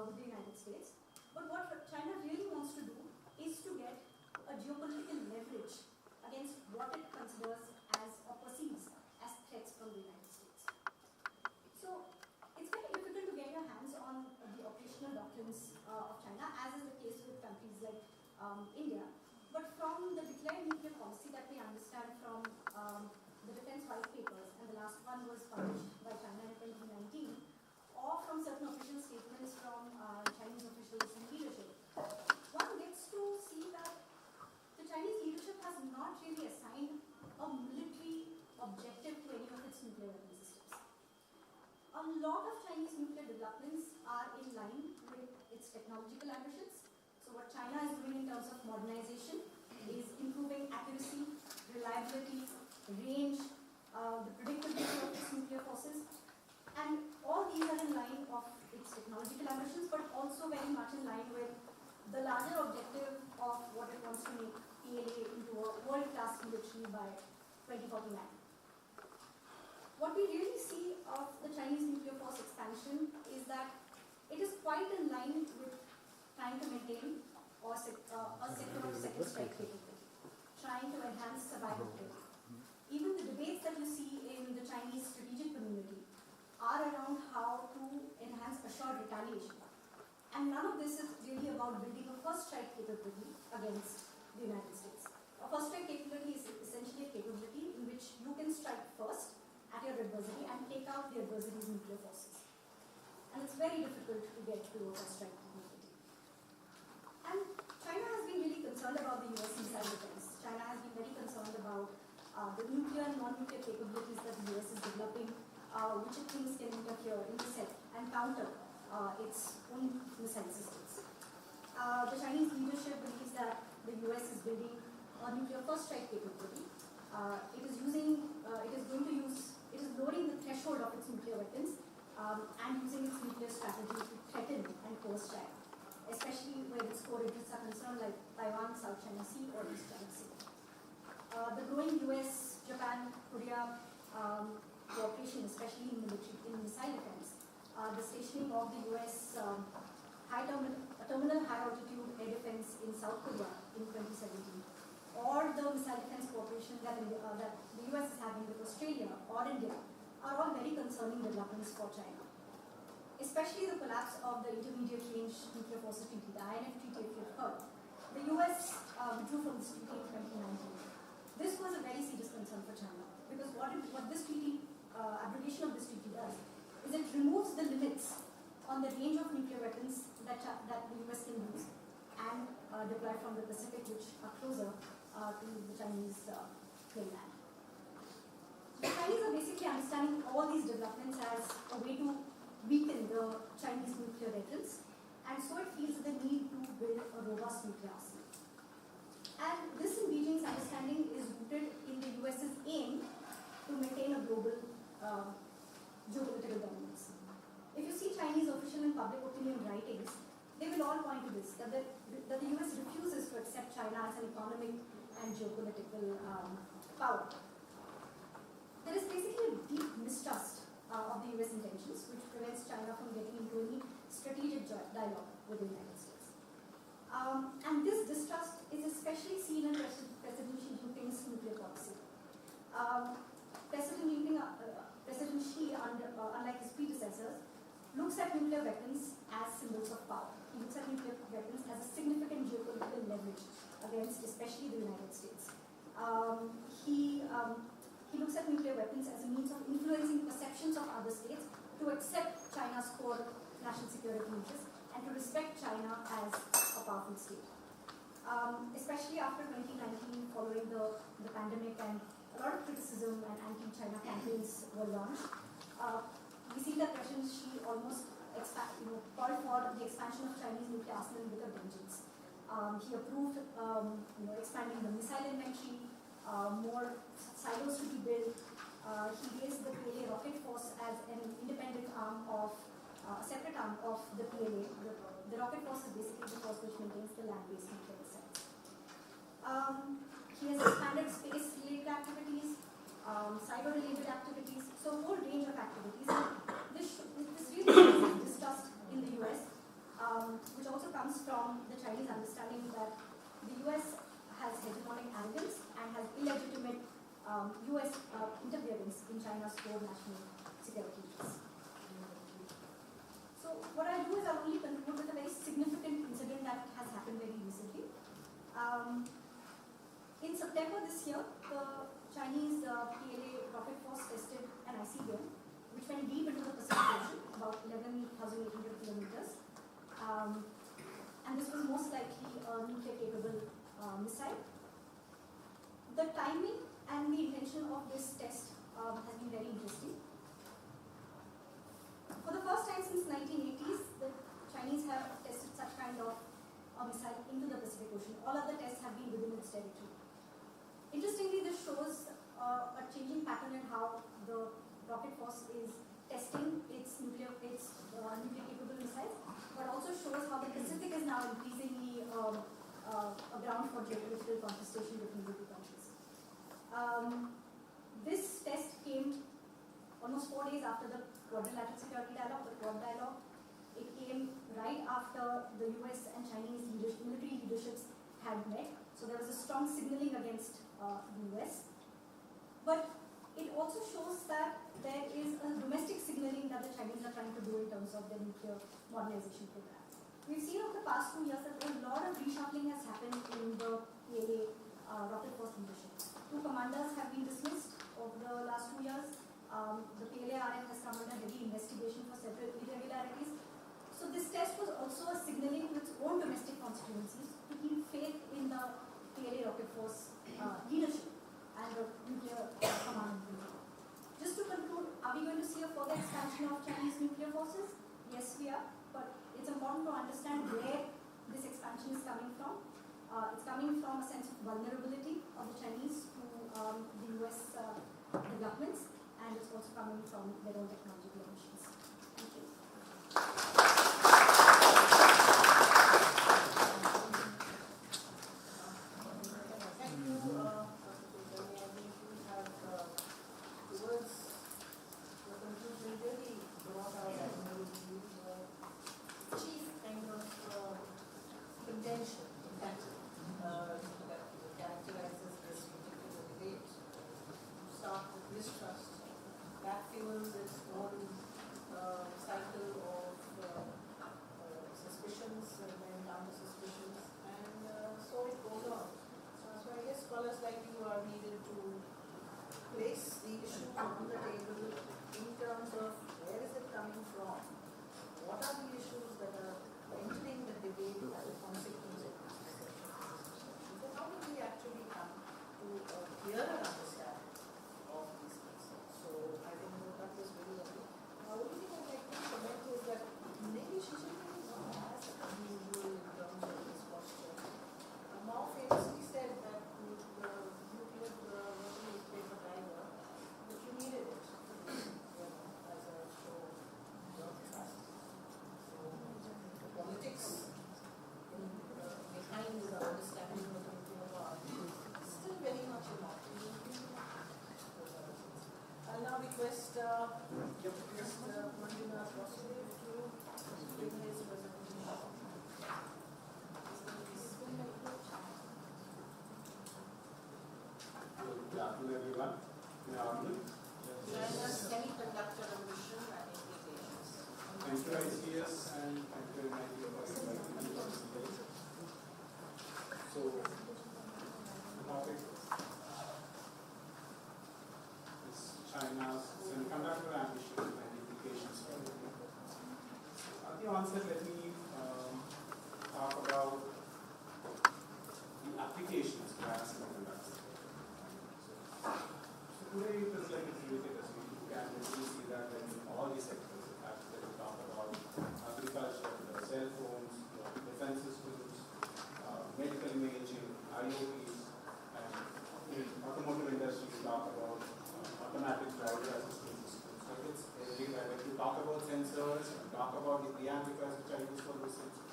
with the United States. But what China really wants to do is to get a geopolitical leverage against what it considers as or perceives as threats from the United States. So it's very difficult to get your hands on the operational doctrines of China, as is the case with countries like India. But from the declared nuclear policy that we understand from the defense white papers, and the last one was published by China in 2019, or from certain official statements from Chinese officials and leadership, one gets to see that the Chinese leadership has not really assigned a military objective to any of its nuclear weapon systems. A lot of Chinese nuclear developments are in line with its technological ambitions. So what China is doing in terms of modernization is improving accuracy, reliability, range, the predictability of its nuclear forces. And all these are in line of its technological ambitions, but also very much in line with the larger objective of what it wants to make PLA into a world-class military by 2049. What we really see of the Chinese nuclear force expansion is that it is quite in line with trying to maintain a sector of second strike capability, trying to enhance survivability. Even the debates that you see in the Chinese strategic community are around how to enhance assured retaliation. And none of this is really about building a first strike capability against the United States. A first strike capability is essentially a capability in which you can strike first at your adversary and take out the adversary's nuclear forces. And it's very difficult to get to a first strike capability. And China has been really concerned about the US missile defense. China has been very concerned about the nuclear and non-nuclear capabilities that the US is developing, which it thinks can interfere, intercept, and counter its own missile systems. the Chinese leadership believes that the US is building a nuclear first strike capability. It is lowering the threshold of its nuclear weapons and using its nuclear strategy to threaten and coerce China, especially where its core interests are concerned, like Taiwan, South China Sea, or East China Sea. The growing US, Japan, Korea cooperation, especially in missile defense, the stationing of the US terminal high altitude air defense in South Korea in 2017, or the missile defense cooperation that the US is having with Australia or India, are all very concerning developments for China. Especially the collapse of the Intermediate Range Nuclear Forces Treaty, the INF Treaty, if you've heard. The US withdrew from this treaty in 2019. This was a very serious concern for China, because what this treaty, abrogation of this treaty does, is it removes the limits on the range of nuclear weapons that the US can use and deploy from the Pacific, which are closer to the Chinese mainland. The Chinese are basically understanding all these developments as a way to weaken the Chinese nuclear veterans, and so it feels the need to build a robust nuclear arsenal. And this in Beijing's understanding is rooted in the US's aim to maintain a global geopolitical dominance. If you see Chinese official and public opinion writings, they will all point to this, that the US refuses to accept China as an economic and geopolitical power. There is basically a deep mistrust of the US intentions, which prevents China from getting into any strategic dialogue with the United States. And this distrust is especially seen in President Xi Jinping's nuclear policy. President Xi, unlike his predecessors, looks at nuclear weapons as symbols of power. He looks at nuclear weapons as a significant geopolitical leverage against especially the United States. He looks at nuclear weapons as a means of influencing perceptions of other states to accept China's core national security interests and to respect China as a powerful state. Especially after 2019, following the pandemic, and a lot of criticism and anti-China campaigns were launched, we see that President Xi almost called for the expansion of Chinese nuclear arsenal with a vengeance. He approved expanding the missile inventory, more silos to be built. He raised the PLA rocket force as an independent arm of, a separate arm of the PLA. The rocket force is basically the force which maintains the land-based nuclear sites. He has expanded space-related activities, cyber-related activities, so a whole range of activities. This really shows distrust in the US, which also comes from the Chinese understanding that the US has hegemonic arrogance and has illegitimate US interference in China's core national security interests. So what I'll do is I'll only conclude with a very significant incident that has happened very recently. In September this year, the Chinese PLA rocket force tested an ICBM, which went deep into the Pacific Ocean, about 11,800 kilometers. And this was most likely a nuclear-capable missile. The timing and the intention of this test has been very interesting. For the first time since 1980s, the Chinese have tested such kind of a missile into the Pacific Ocean. All other tests have been within its territory. Interestingly, this shows a changing pattern in how the rocket force is testing its nuclear-capable missiles, but also shows how the Pacific is now increasingly a ground for geopolitical contestation between the two countries. This test came almost 4 days after the quadrilateral security dialogue, the Quad dialogue. It came right after the US and Chinese military leaderships had met, so there was a strong signaling against the US. But it also shows that there is a domestic signaling that the Chinese are trying to do in terms of their nuclear modernization program. We've seen over the past 2 years that a lot of reshuffling has happened in the PLA rocket force leadership. 2 commanders have been dismissed over the last 2 years. The PLA-RF has come under heavy investigation for several irregularities. So this test was also a signaling to its own domestic constituencies to keep faith in the PLA rocket force leadership and the nuclear command and control. Just to conclude, are we going to see a further expansion of Chinese nuclear forces? Yes, we are, but it's important to understand where this expansion is coming from. It's coming from a sense of vulnerability of the Chinese to the US developments, and it's also coming from their own technological ambitions. Thank you. Contention, in fact, characterizes this particular debate. Start with mistrust. That fuels its own cycle of suspicions and then counter suspicions, and so it goes on. So I guess scholars like you are needed to place the issue on the table in terms of where is it coming from? What are the issues that are entering the debate as a consequence of this discussion? So how do we actually come to a clearer understanding of these concepts? So I think that was very lovely. Now, the only thing I'd like to comment is that maybe Xi Jinping is not as unusual in terms of his posture. Mao famously said that the nuclear version is paper tiger, but you needed it, as a show of trust. Politics behind the understanding of nuclear power is still very much alive. I'll now request Mr. Manjunath Vasudev to bring his presentation. Good afternoon, everyone. Good afternoon. China's semiconductor ambition and implications. Thank you, ICS, and thank you, MIT, for inviting me today. So, the topic is China's semiconductor ambition and implications for India. At the onset, let me talk about the applications of semiconductors. So today it is like a ubiquitous. You can really see that in all these sectors. In fact, when we talk about agriculture, cell phones, defense systems, medical imaging, IoTs, and in automotive industry, we talk about automatic driver assistance systems. So it's everywhere. When you talk about sensors, you talk about the amplifiers which are used for those sensors,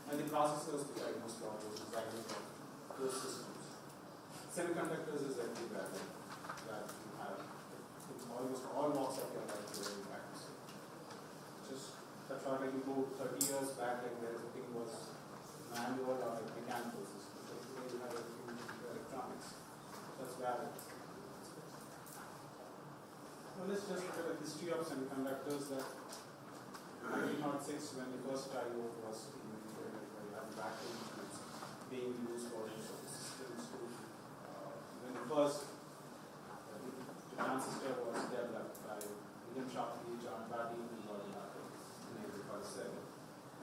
and the processors which are used for those designing those systems. Semiconductors is everywhere that you have in almost all walks of your life where you practice it. Just that's why when you go 30 years back, like where everything was manual or like mechanical system. So today you have everything electronics. That's where it is. So let's just look at the history of semiconductors. That 1906, when the first IO was invented, where you have vacuum tubes being used for systems to when the first transistor was developed by William Shockley, John Barty, and Gordon Arthur in 1947.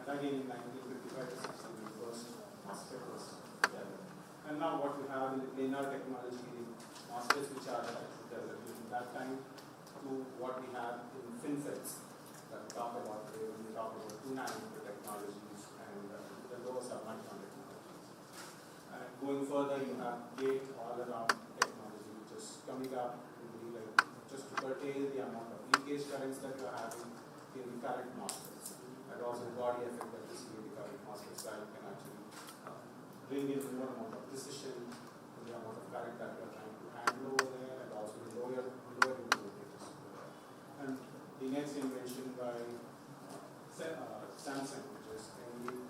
And again in 1955 to 60, the first MOSFET was developed. And now what we have in the planar technology, the MOSFETs which are developed in that time, to what we have in FinFETs that we talk about today when we talk about 2 nanometer technologies, and the lowest are micron technologies. And going further, you have gate all-around technology which is coming up just to curtail the amount of leakage currents that you are having in the current MOSFETs, and also the body effect that you see in the current MOSFETs, that you can actually bring in more amount of precision to the amount of current that you are trying to handle over there, and also the lower voltages. And the next invention by Samsung, which is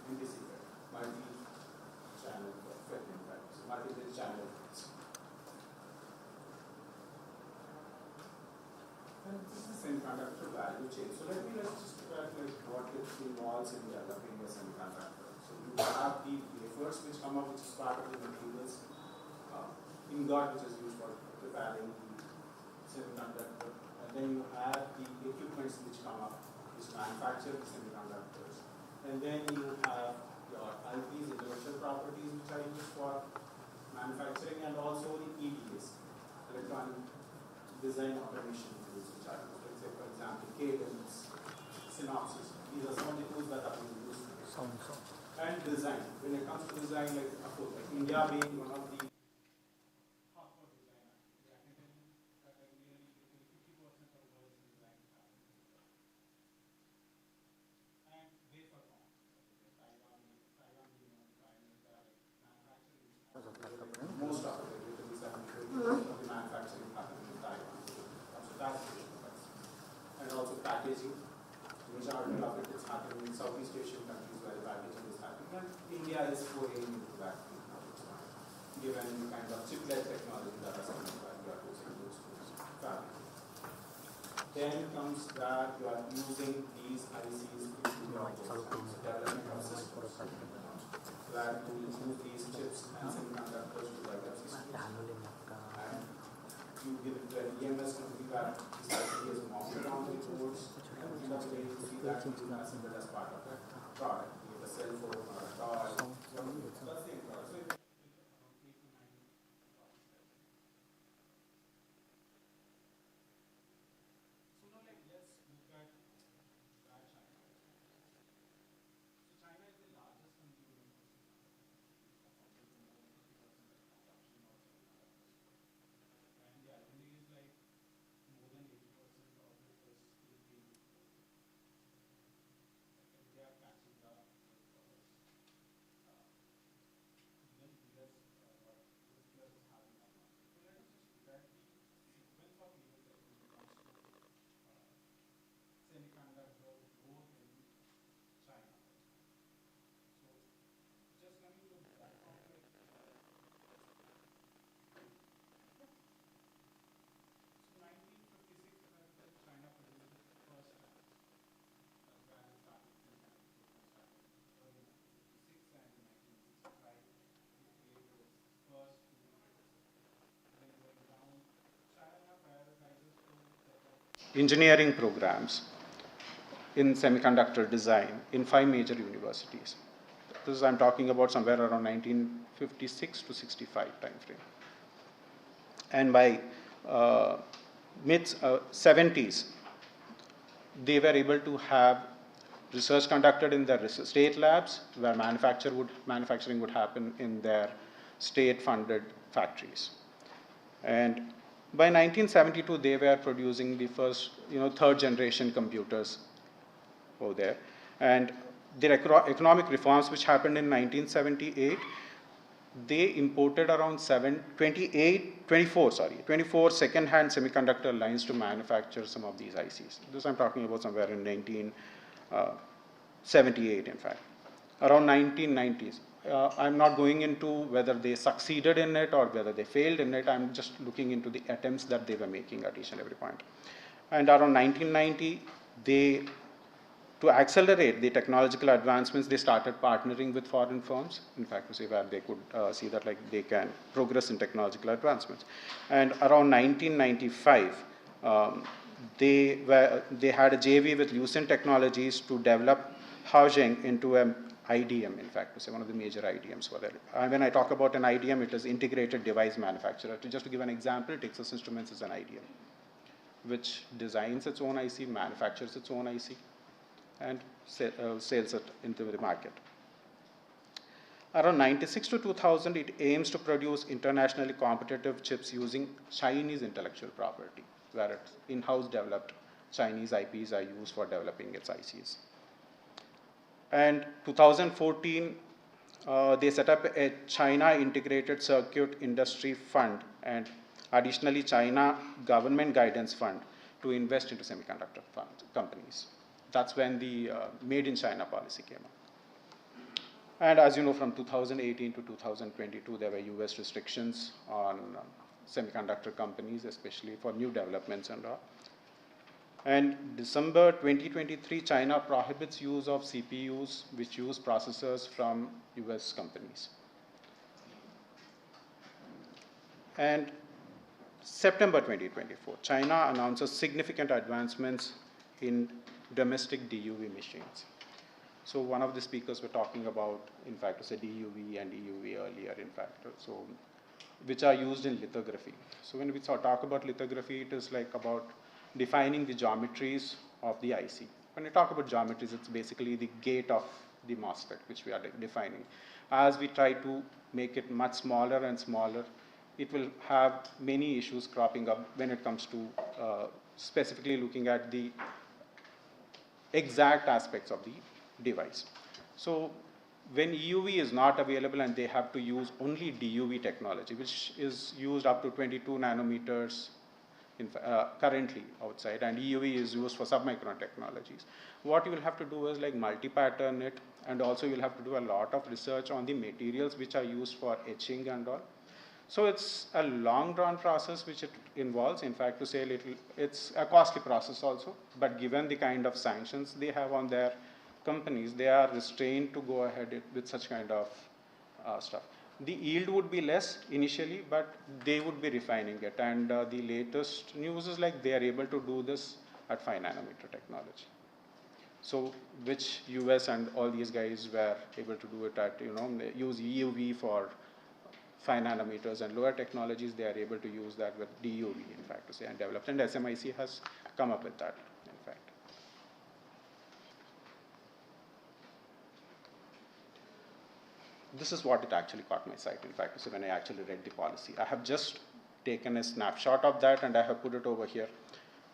NDC, multi-channel FET, in fact, so multi-bit channel FETs. And this is the semiconductor value chain. So let's just look at like what it involves in developing a semiconductor. So you have the wafers which come up, which is part of the materials, ingot, which is used for preparing the semiconductor, and then you have the equipments which come up, which manufacture the semiconductors, and then you have your IPs, intellectual properties, which are used for manufacturing, and also the EDAs, electronic design automation tools, which are used. Let's say, for example, Cadence, Synopsys. These are some of the tools that are being used. And design. India being one of the hub for design, actually, I can tell you that like nearly 50% of world's design happen in India. And wafer form. Taiwan being one of the pioneers that are like manufacturing. Most of it, literally 70% of the manufacturing happens in Taiwan. So that's and also packaging. Majority of it is happening in Southeast Asian countries where packaging is happening, and India is pouring into that field now. Given the kind of chiplet technology that is coming by, you are using those tools. Then comes that you are using these ICs into your development of systems. Where you use these chips and semiconductors to develop systems. And you give it the EMS company that this IC is mounted on the boards. And you see that being assembled as part of that product, be it a cell phone or a toy. So that's the end product. So now let's look at where China is. So China is the largest consumer of accounting for more than 50% of consumption of semiconductors. And the irony is like more than 80% of it is still being imported. They are catching up with us. Even US, what US is having on market. So let us just look at the sequence of events like when it comes to semiconductor growth in China. So just let me look back from like so 1956 when China produced its first chips. That's where it started. Semiconductor started early 1956, and in 1965 it created its first human prototype. Then going down, China prioritizes to set up engineering programs in semiconductor design in 5 major universities. This is, I'm talking about somewhere around 1956 to 65 time frame. And by mid 70s, they were able to have research conducted in their state labs, where manufacturing would happen in their state-funded factories. And by 1972, they were producing the first, third-generation computers over there. And their economic reforms, which happened in 1978, they imported around 24 second-hand semiconductor lines to manufacture some of these ICs. This I'm talking about somewhere in 1978, in fact. Around 1990s. I'm not going into whether they succeeded in it or whether they failed in it. I'm just looking into the attempts that they were making at each and every point. And around 1990, to accelerate the technological advancements, they started partnering with foreign firms, in fact, to see where they could see that like they can progress in technological advancements. And around 1995, they had a JV with Lucent Technologies to develop housing into an IDM, in fact, to say one of the major IDMs for that. When I talk about an IDM, it is integrated device manufacturer. Just to give an example, Texas Instruments is an IDM, which designs its own IC, manufactures its own IC, and sells it into the market. Around 96 to 2000, it aims to produce internationally competitive chips using Chinese intellectual property, where it's in-house developed Chinese IPs are used for developing its ICs. And 2014, they set up a China Integrated Circuit Industry Fund and additionally China Government Guidance Fund to invest into semiconductor companies. That's when the Made in China policy came up. And as you know, from 2018 to 2022, there were US restrictions on semiconductor companies, especially for new developments and all. And December 2023, China prohibits use of CPUs which use processors from US companies. And September 2024, China announces significant advancements in domestic DUV machines. So one of the speakers were talking about, in fact, it's a DUV and EUV earlier, in fact, so which are used in lithography. So when we talk about lithography, it is like about defining the geometries of the IC. When we talk about geometries, it's basically the gate of the MOSFET, which we are defining. As we try to make it much smaller and smaller, it will have many issues cropping up when it comes to specifically looking at the exact aspects of the device. So when EUV is not available and they have to use only DUV technology, which is used up to 22 nanometers currently outside, and EUV is used for submicron technologies, what you will have to do is like multi-pattern it, and also you'll have to do a lot of research on the materials which are used for etching and all. So it's a long drawn process which it involves. In fact, to say a little, it's a costly process also, but given the kind of sanctions they have on their companies, they are restrained to go ahead with such kind of stuff. The yield would be less initially, but they would be refining it. And the latest news is like they are able to do this at 5 nanometer technology. So which US and all these guys were able to do it at, they use EUV for 5 nanometers, and lower technologies, they are able to use that with DUV, in fact, to say, and developed. And SMIC has come up with that, in fact. This is what it actually caught my sight, in fact, to say, when I actually read the policy. I have just taken a snapshot of that, and I have put it over here.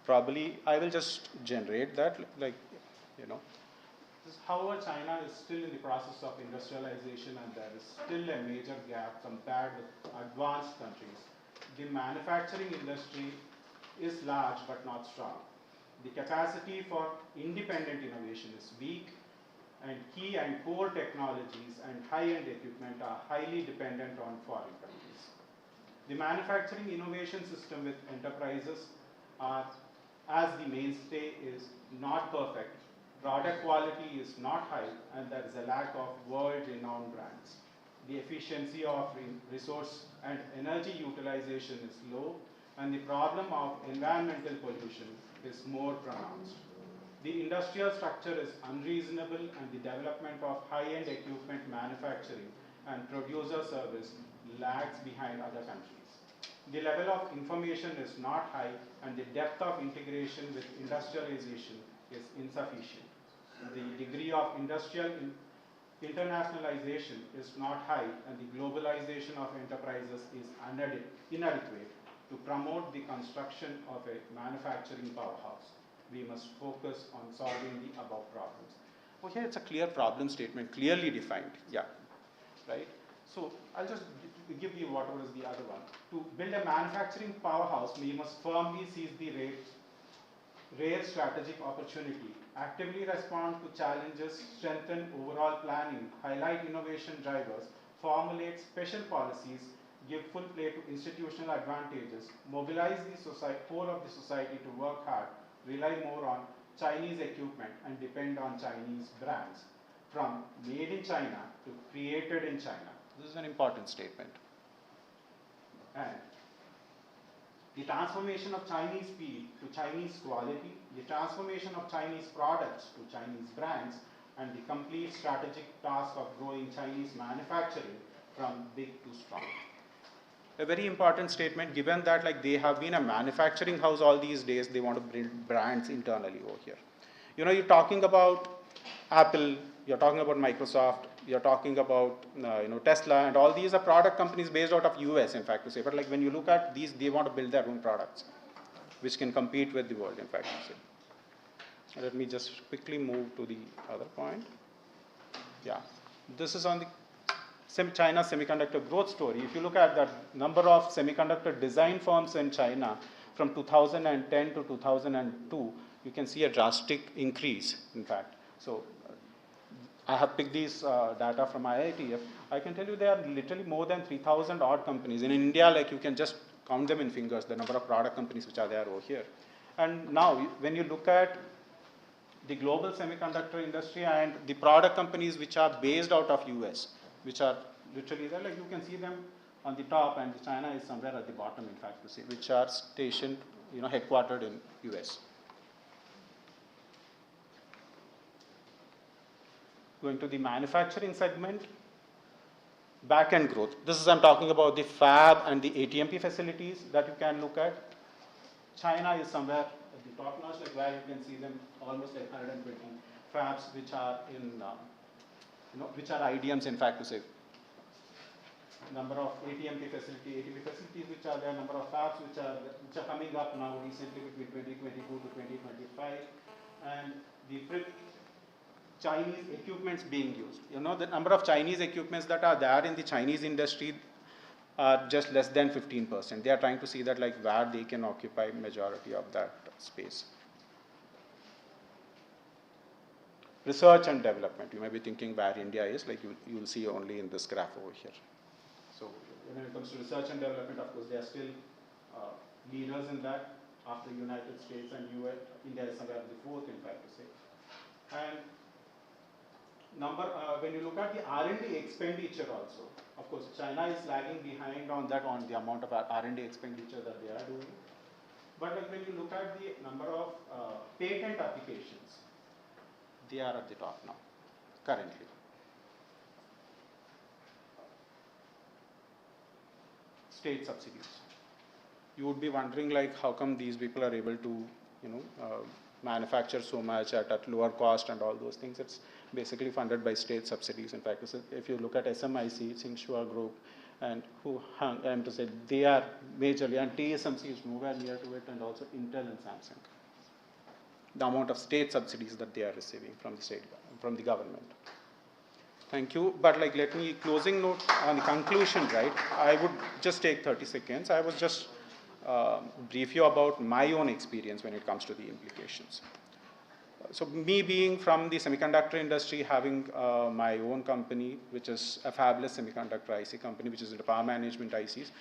Probably, I will just generate that, like, However, China is still in the process of industrialization, and there is still a major gap compared with advanced countries. The manufacturing industry is large but not strong. The capacity for independent innovation is weak, and key and core technologies and high-end equipment are highly dependent on foreign countries. The manufacturing innovation system with enterprises are, as the mainstay, is not perfect. Product quality is not high, and there is a lack of world-renowned brands. The efficiency of resource and energy utilization is low, and the problem of environmental pollution is more pronounced. The industrial structure is unreasonable, and the development of high-end equipment manufacturing and producer service lags behind other countries. The level of information is not high, and the depth of integration with industrialization is insufficient. The degree of industrial internationalization is not high, and the globalization of enterprises is inadequate to promote the construction of a manufacturing powerhouse. We must focus on solving the above problems. Well, here it's a clear problem statement, clearly defined. Yeah, right? So I'll just give you whatever is the other one. To build a manufacturing powerhouse, we must firmly seize the rare strategic opportunity, actively respond to challenges, strengthen overall planning, highlight innovation drivers, formulate special policies, give full play to institutional advantages, mobilize the whole of the society to work hard, rely more on Chinese equipment and depend on Chinese brands, from made in China to created in China. This is an important statement. And the transformation of Chinese speed to Chinese quality, the transformation of Chinese products to Chinese brands, and the complete strategic task of growing Chinese manufacturing from big to strong. A very important statement, given that like they have been a manufacturing house all these days, they want to build brands internally over here. You're talking about Apple, you're talking about Microsoft, you're talking about Tesla, and all these are product companies based out of US, in fact, to say. But like when you look at these, they want to build their own products, which can compete with the world, in fact, to say. Let me just quickly move to the other point. Yeah, this is on the China semiconductor growth story. If you look at the number of semiconductor design firms in China from 2010 to 2002, you can see a drastic increase, in fact. So I have picked these data from IITF. I can tell you there are literally more than 3,000 odd companies. In India, like you can just count them in fingers, the number of product companies which are there over here. And now, when you look at the global semiconductor industry and the product companies which are based out of US, which are literally there, like you can see them on the top, and China is somewhere at the bottom, in fact, to see, which are stationed, headquartered in US. Going to the manufacturing segment, back-end growth. This is, I'm talking about the fab and the ATMP facilities that you can look at. China is somewhere at the top notch, like where you can see them almost like 120 fabs, which are in, which are IDMs, in fact, to say, number of ATMP facilities which are there, number of fabs which are coming up now recently between 2022 to 2025, and the Chinese equipments being used. You know, the number of Chinese equipments that are there in the Chinese industry are just less than 15%. They are trying to see that like where they can occupy majority of that space. Research and development. You may be thinking where India is, like you will see only in this graph over here. So when it comes to research and development, of course, they are still leaders in that after United States and US. India is somewhere the fourth, in fact, to say. And when you look at the R&D expenditure also, of course, China is lagging behind on that, on the amount of R&D expenditure that they are doing. But like when you look at the number of patent applications, they are at the top now, currently. State subsidies. You would be wondering like how come these people are able to, manufacture so much at lower cost and all those things. It's basically funded by state subsidies. In fact, if you look at SMIC, Tsinghua Group, and I'm to say they are majorly, and TSMC is nowhere near to it, and also Intel and Samsung. The amount of state subsidies that they are receiving from the government. Thank you. But like, let me closing note on the conclusion, right? I would just take 30 seconds. I was just brief you about my own experience when it comes to the implications. So me being from the semiconductor industry, having my own company, which is a fabless semiconductor IC company, which is into power management ICs,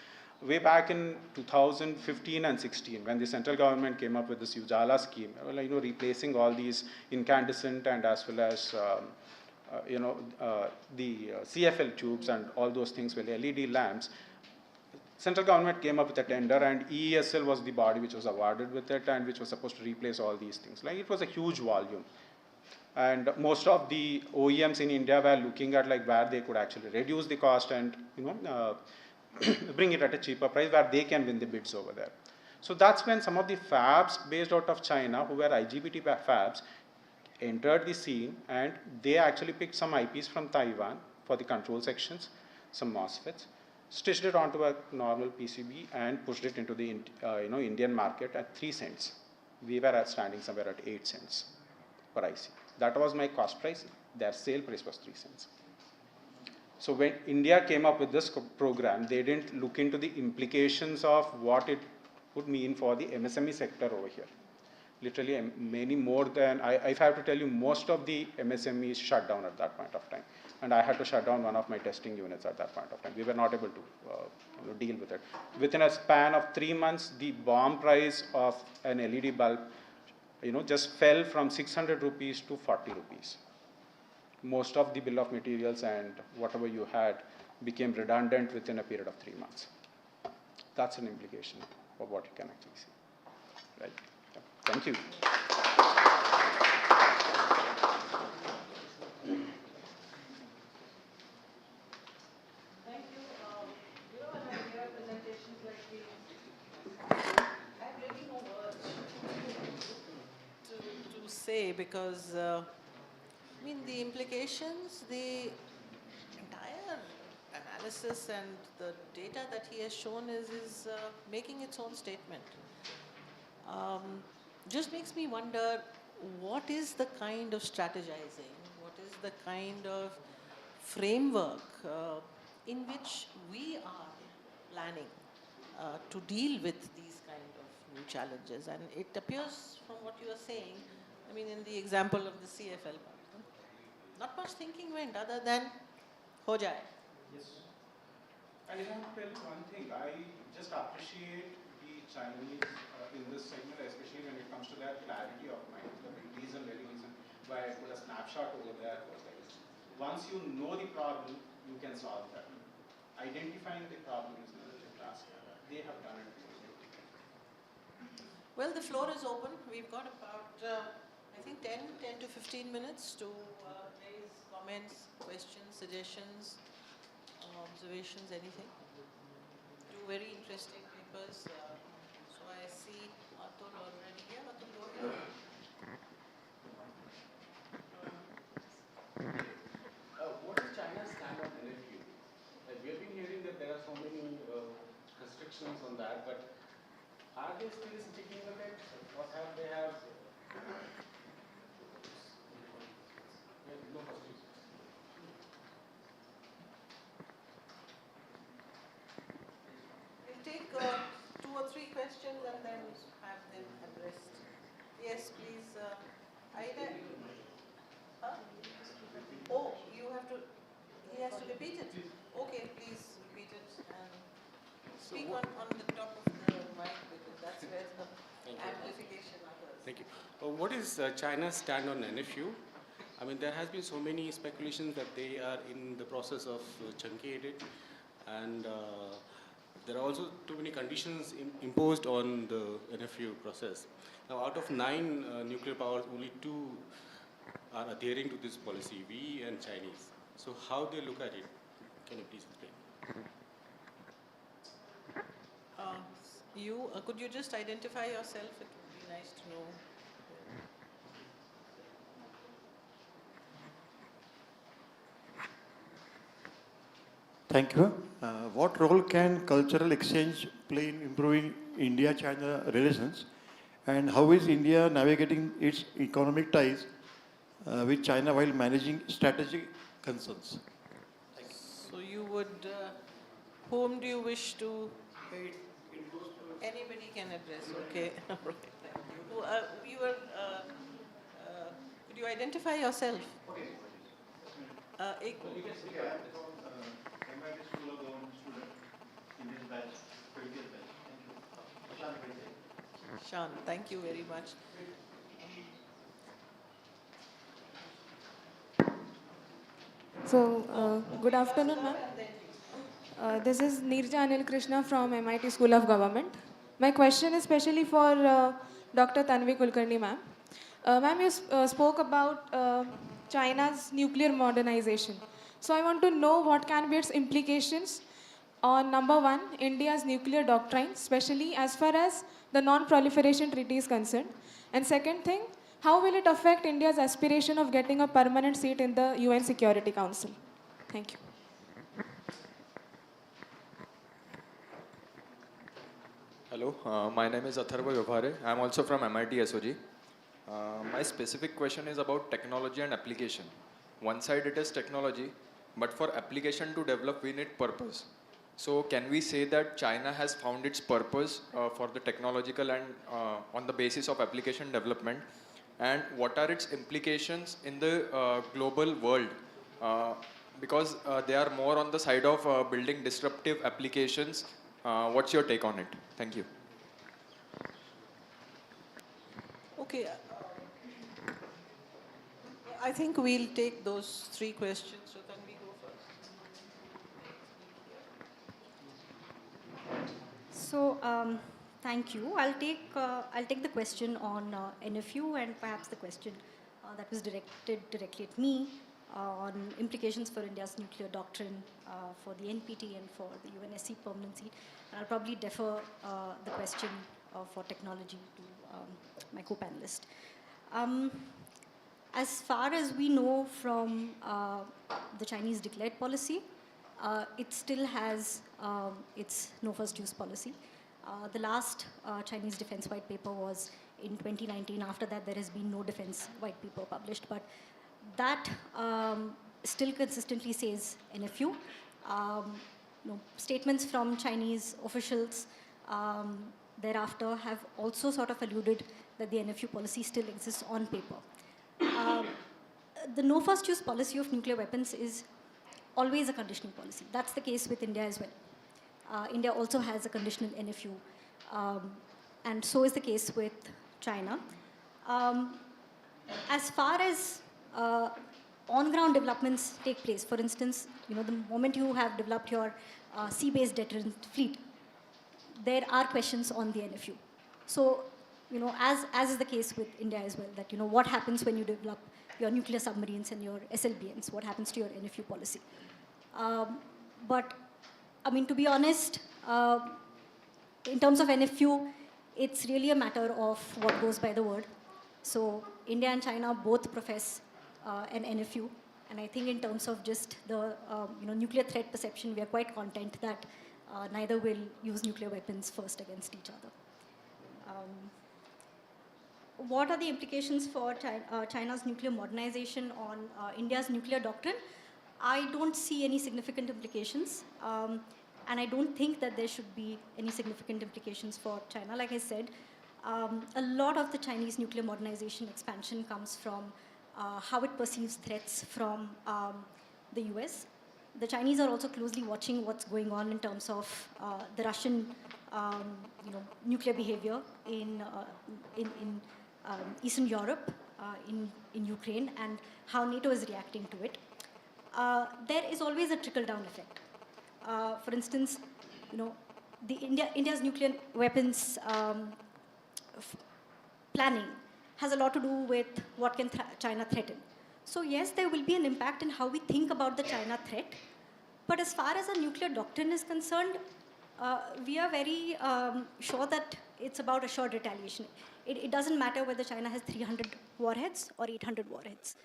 way back in 2015 and 16, when the central government came up with this Ujala scheme, replacing all these incandescent and as well as the CFL tubes and all those things with LED lamps, central government came up with a tender, and EESL was the body which was awarded with it and which was supposed to replace all these things. Like, it was a huge volume. And most of the OEMs in India were looking at like where they could actually reduce the cost and bring it at a cheaper price where they can win the bids over there. So that's when some of the fabs based out of China, who were IGBT fabs, entered the scene, and they actually picked some IPs from Taiwan for the control sections, some MOSFETs, stitched it onto a normal PCB and pushed it into the Indian market at 3 cents. We were standing somewhere at 8 cents per IC. That was my cost price. Their sale price was 3 cents. So when India came up with this program, they didn't look into the implications of what it would mean for the MSME sector over here. Literally, many more than, if I have to tell you, most of the MSMEs shut down at that point of time. And I had to shut down one of my testing units at that point of time. We were not able to deal with it. Within a span of 3 months, the BOM price of an LED bulb, just fell from 600 rupees to 40 rupees. Most of the bill of materials and whatever you had became redundant within a period of 3 months. That's an implication of what you can actually see. Right? Thank you. Thank you. When I hear presentations like this, I have really no words to say, because the implications, the entire analysis and the data that he has shown is making its own statement. Just makes me wonder, what is the kind of strategizing, what is the kind of framework in which we are planning to deal with these kind of new challenges? And it appears from what you are saying, in the example of the CFL, not much thinking went other than ho jaye. Yes. And if I have to tell you one thing, I just appreciate the Chinese in this segment, especially when it comes to their clarity of mind. The reason why I put a snapshot over there was like, once you know the problem, you can solve that. Identifying the problem is not a task. They have done it. Well, the floor is open. We've got about, I think, 10 to 15 minutes to raise comments, questions, suggestions, observations, anything. Two very interesting papers. So I see Atul already here. Atul, go ahead. What is China's stand on LFU? Like, we have been hearing that there please taking a look at what have they have? We'll take 2 or 3 questions and then have them addressed. Yes, please. Aida. Huh? Oh, you have to. He has to repeat it. Okay, please repeat it and speak on the top of the mic because that's where the amplification occurs. Thank you. What is China's stand on NFU? I mean, there has been so many speculations that they are in the process of chunking it, and there are also too many conditions imposed on the NFU process. Now, out of 9 nuclear powers, only 2 are adhering to this policy, we and Chinese. So how they look at it? Can you please explain? Could you just identify yourself? It would be nice to know. Thank you. What role can cultural exchange play in improving India-China relations? And how is India navigating its economic ties with China while managing strategic concerns? So you would, whom do you wish to? Anybody can address, okay. You were, could you identify yourself? Shan, thank you very much. So, good afternoon, ma'am. This is Neerja Anil Krishna from MIT School of Government. My question is specially for Dr. Tanvi Kulkarni, ma'am. Ma'am, you spoke about China's nuclear modernization. So, I want to know what can be its implications on number 1, India's nuclear doctrine, especially as far as the non-proliferation treaty is concerned. And second thing, how will it affect India's aspiration of getting a permanent seat in the UN Security Council? Thank you. Hello, my name is Atharva Yobhare. I am also from MIT SOG. My specific question is about technology and application. One side it is technology, but for application to develop we need purpose. So can we say that China has found its purpose for the technological and on the basis of application development? And what are its implications in the global world? Because they are more on the side of building disruptive applications. What's your take on it? Thank you. Okay. I think we'll take those 3 questions. So can we go first? So, thank you. I'll take the question on NFU and perhaps the question that was directed directly at me on implications for India's nuclear doctrine for the NPT and for the UNSC permanent seat. And I'll probably defer the question for technology to my co-panelist. As far as we know from the Chinese declared policy, it still has its no first use policy. The last Chinese defense white paper was in 2019. After that, there has been no defense white paper published, but that still consistently says NFU. Statements from Chinese officials thereafter have also sort of alluded that the NFU policy still exists on paper. The no first use policy of nuclear weapons is always a conditional policy. That's the case with India as well. India also has a conditional NFU, and so is the case with China. As far as on-ground developments take place, for instance, the moment you have developed your sea-based deterrent fleet, there are questions on the NFU. So, as is the case with India as well, that what happens when you develop your nuclear submarines and your SLBNs? What happens to your NFU policy? But, I mean, to be honest, in terms of NFU, it's really a matter of what goes by the word. So India and China both profess an NFU, and I think in terms of just the nuclear threat perception, we are quite content that neither will use nuclear weapons first against each other. what are the implications for China's nuclear modernization on India's nuclear doctrine? I don't see any significant implications. And I don't think that there should be any significant implications for China. Like I said, a lot of the Chinese nuclear modernization expansion comes from how it perceives threats from the US. The Chinese are also closely watching what's going on in terms of the Russian nuclear behavior in Eastern Europe, in Ukraine, and how NATO is reacting to it. There is always a trickle-down effect. For instance, India's nuclear weapons planning has a lot to do with what can China threaten. So yes, there will be an impact in how we think about the China threat. But as far as our nuclear doctrine is concerned, we are very sure that it's about assured retaliation. It doesn't matter whether China has 300 warheads or 800 warheads.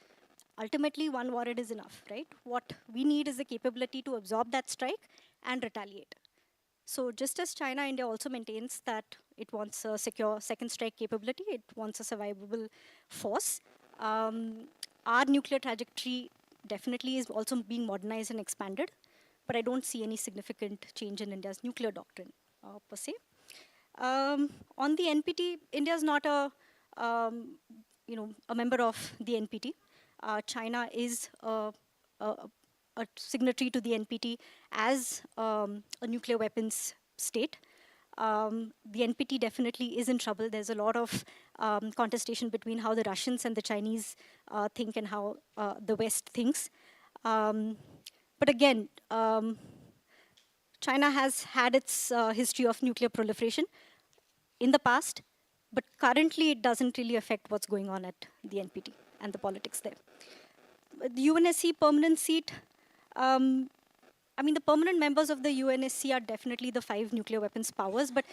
Ultimately, one warhead is enough, right? What we need is the capability to absorb that strike and retaliate. So just as China, India also maintains that it wants a secure second strike capability, it wants a survivable force. Our nuclear trajectory definitely is also being modernized and expanded, but I don't see any significant change in India's nuclear doctrine per se. On the NPT, India is not a member of the NPT. China is a signatory to the NPT as a nuclear weapons state. The NPT definitely is in trouble. There's a lot of contestation between how the Russians and the Chinese think and how the West thinks. But again, China has had its history of nuclear proliferation in the past, but currently it doesn't really affect what's going on at the NPT and the politics there. The UNSC permanent seat, the permanent members of the UNSC are definitely the 5 nuclear weapons powers, but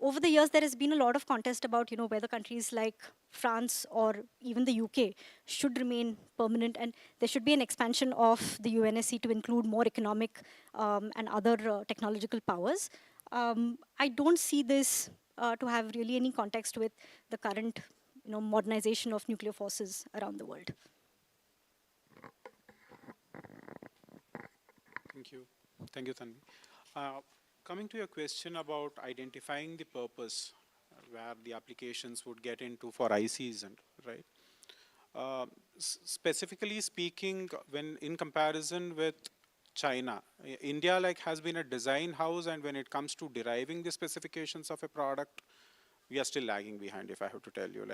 over the years there has been a lot of contest about whether countries like France or even the UK should remain permanent, and there should be an expansion of the UNSC to include more economic and other technological powers. I don't see this to have really any context with the current modernization of nuclear forces around the world. Thank you. Thank you, Tanvi. Coming to your question about identifying the purpose where the applications would get into for ICs, and right? Specifically speaking, when in comparison with China, India has been a design house, and when it comes to deriving the specifications of a product, we are still lagging behind, if I have to tell you.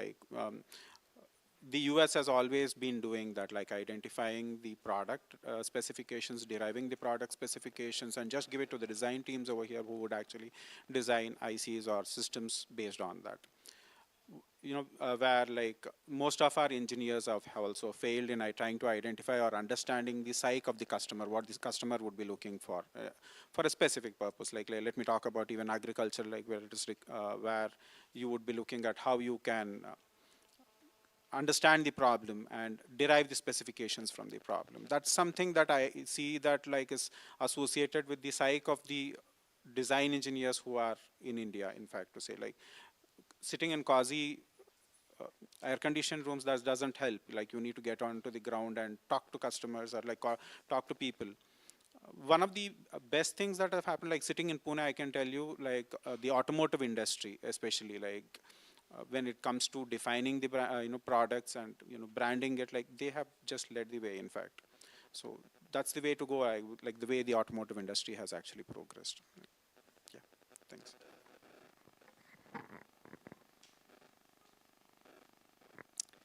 The US has always been doing that, identifying the product specifications, deriving the product specifications, and just give it to the design teams over here who would actually design ICs or systems based on that. Where most of our engineers have also failed in trying to identify or understanding the psyche of the customer, what this customer would be looking for a specific purpose. Let me talk about even agriculture, where it is where you would be looking at how you can understand the problem and derive the specifications from the problem. That's something that I see that is associated with the psyche of the design engineers who are in India, in fact, to say sitting in cozy air-conditioned rooms, that doesn't help. You need to get onto the ground and talk to customers or talk to people. One of the best things that have happened, sitting in Pune, I can tell you, the automotive industry, especially when it comes to defining the products and branding it, they have just led the way, in fact. So that's the way to go. The way the automotive industry has actually progressed. Yeah, thanks.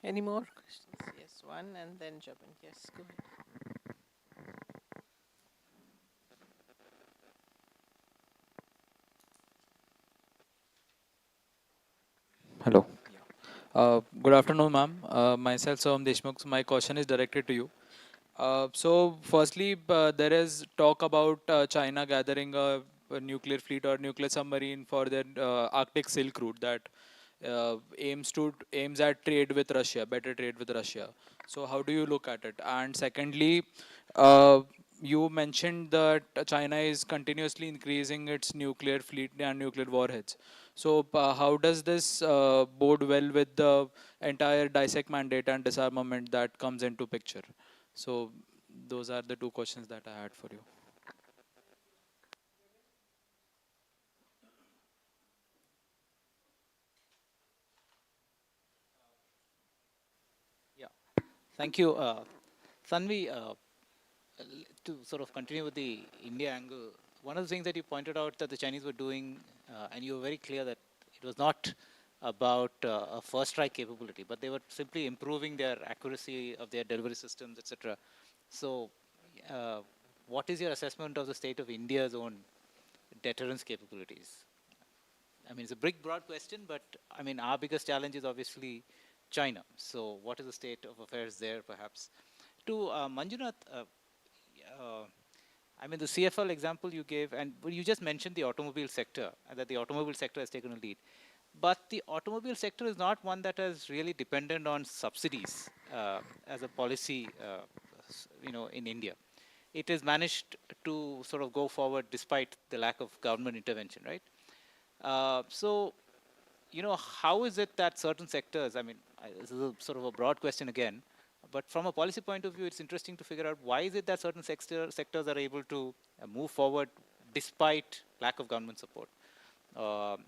Any more questions? Yes, one, and then Jabin. Yes, go ahead. Hello. Good afternoon, ma'am. Myself, Soham Deshmukh. My question is directed to you. So, firstly, there is talk about China gathering a nuclear fleet or nuclear submarine for their Arctic Silk Route that aims at trade with Russia, better trade with Russia. So, how do you look at it? And secondly, you mentioned that China is continuously increasing its nuclear fleet and nuclear warheads. So how does this bode well with the entire dissect mandate and disarmament that comes into picture? So those are the two questions that I had for you. Yeah, thank you. Sanvi, to sort of continue with the India angle, one of the things that you pointed out that the Chinese were doing, and you were very clear that it was not about a first strike capability, but they were simply improving their accuracy of their delivery systems, etc. So, uh, what is your assessment of the state of India's own deterrence capabilities? I mean, it's a big, broad question, but I mean, our biggest challenge is obviously China. So, what is the state of affairs there, perhaps? To Manjunath, uh, I mean, the CFL example you gave, and you just mentioned the automobile sector, and that the automobile sector has taken a lead. But the automobile sector is not one that is really dependent on subsidies as a policy, in India. It has managed to sort of go forward despite the lack of government intervention, right? So, how is it that certain sectors, I mean, this is a sort of a broad question again, but from a policy point of view, it's interesting to figure out why is it that certain sectors are able to move forward despite lack of government support. Um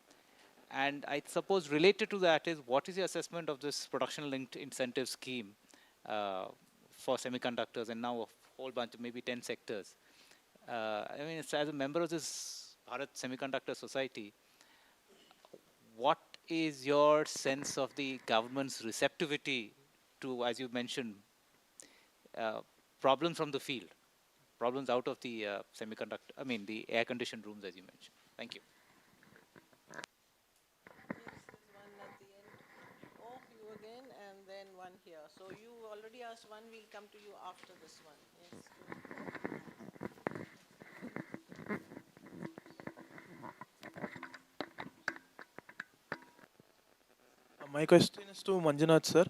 and I suppose related to that is what is your assessment of this production linked incentive scheme uh, for semiconductors and now a whole bunch of maybe 10 sectors? I mean, as a member of this Bharat Semiconductor Society, what is your sense of the government's receptivity to, as you mentioned, uh, problems from the field, problems out of the semiconductor, I mean, the air conditioned rooms, as you mentioned? Thank you. Of you again, and then one here. So you already asked one, we'll come to you after this one. Yes. My question is to Manjunath sir.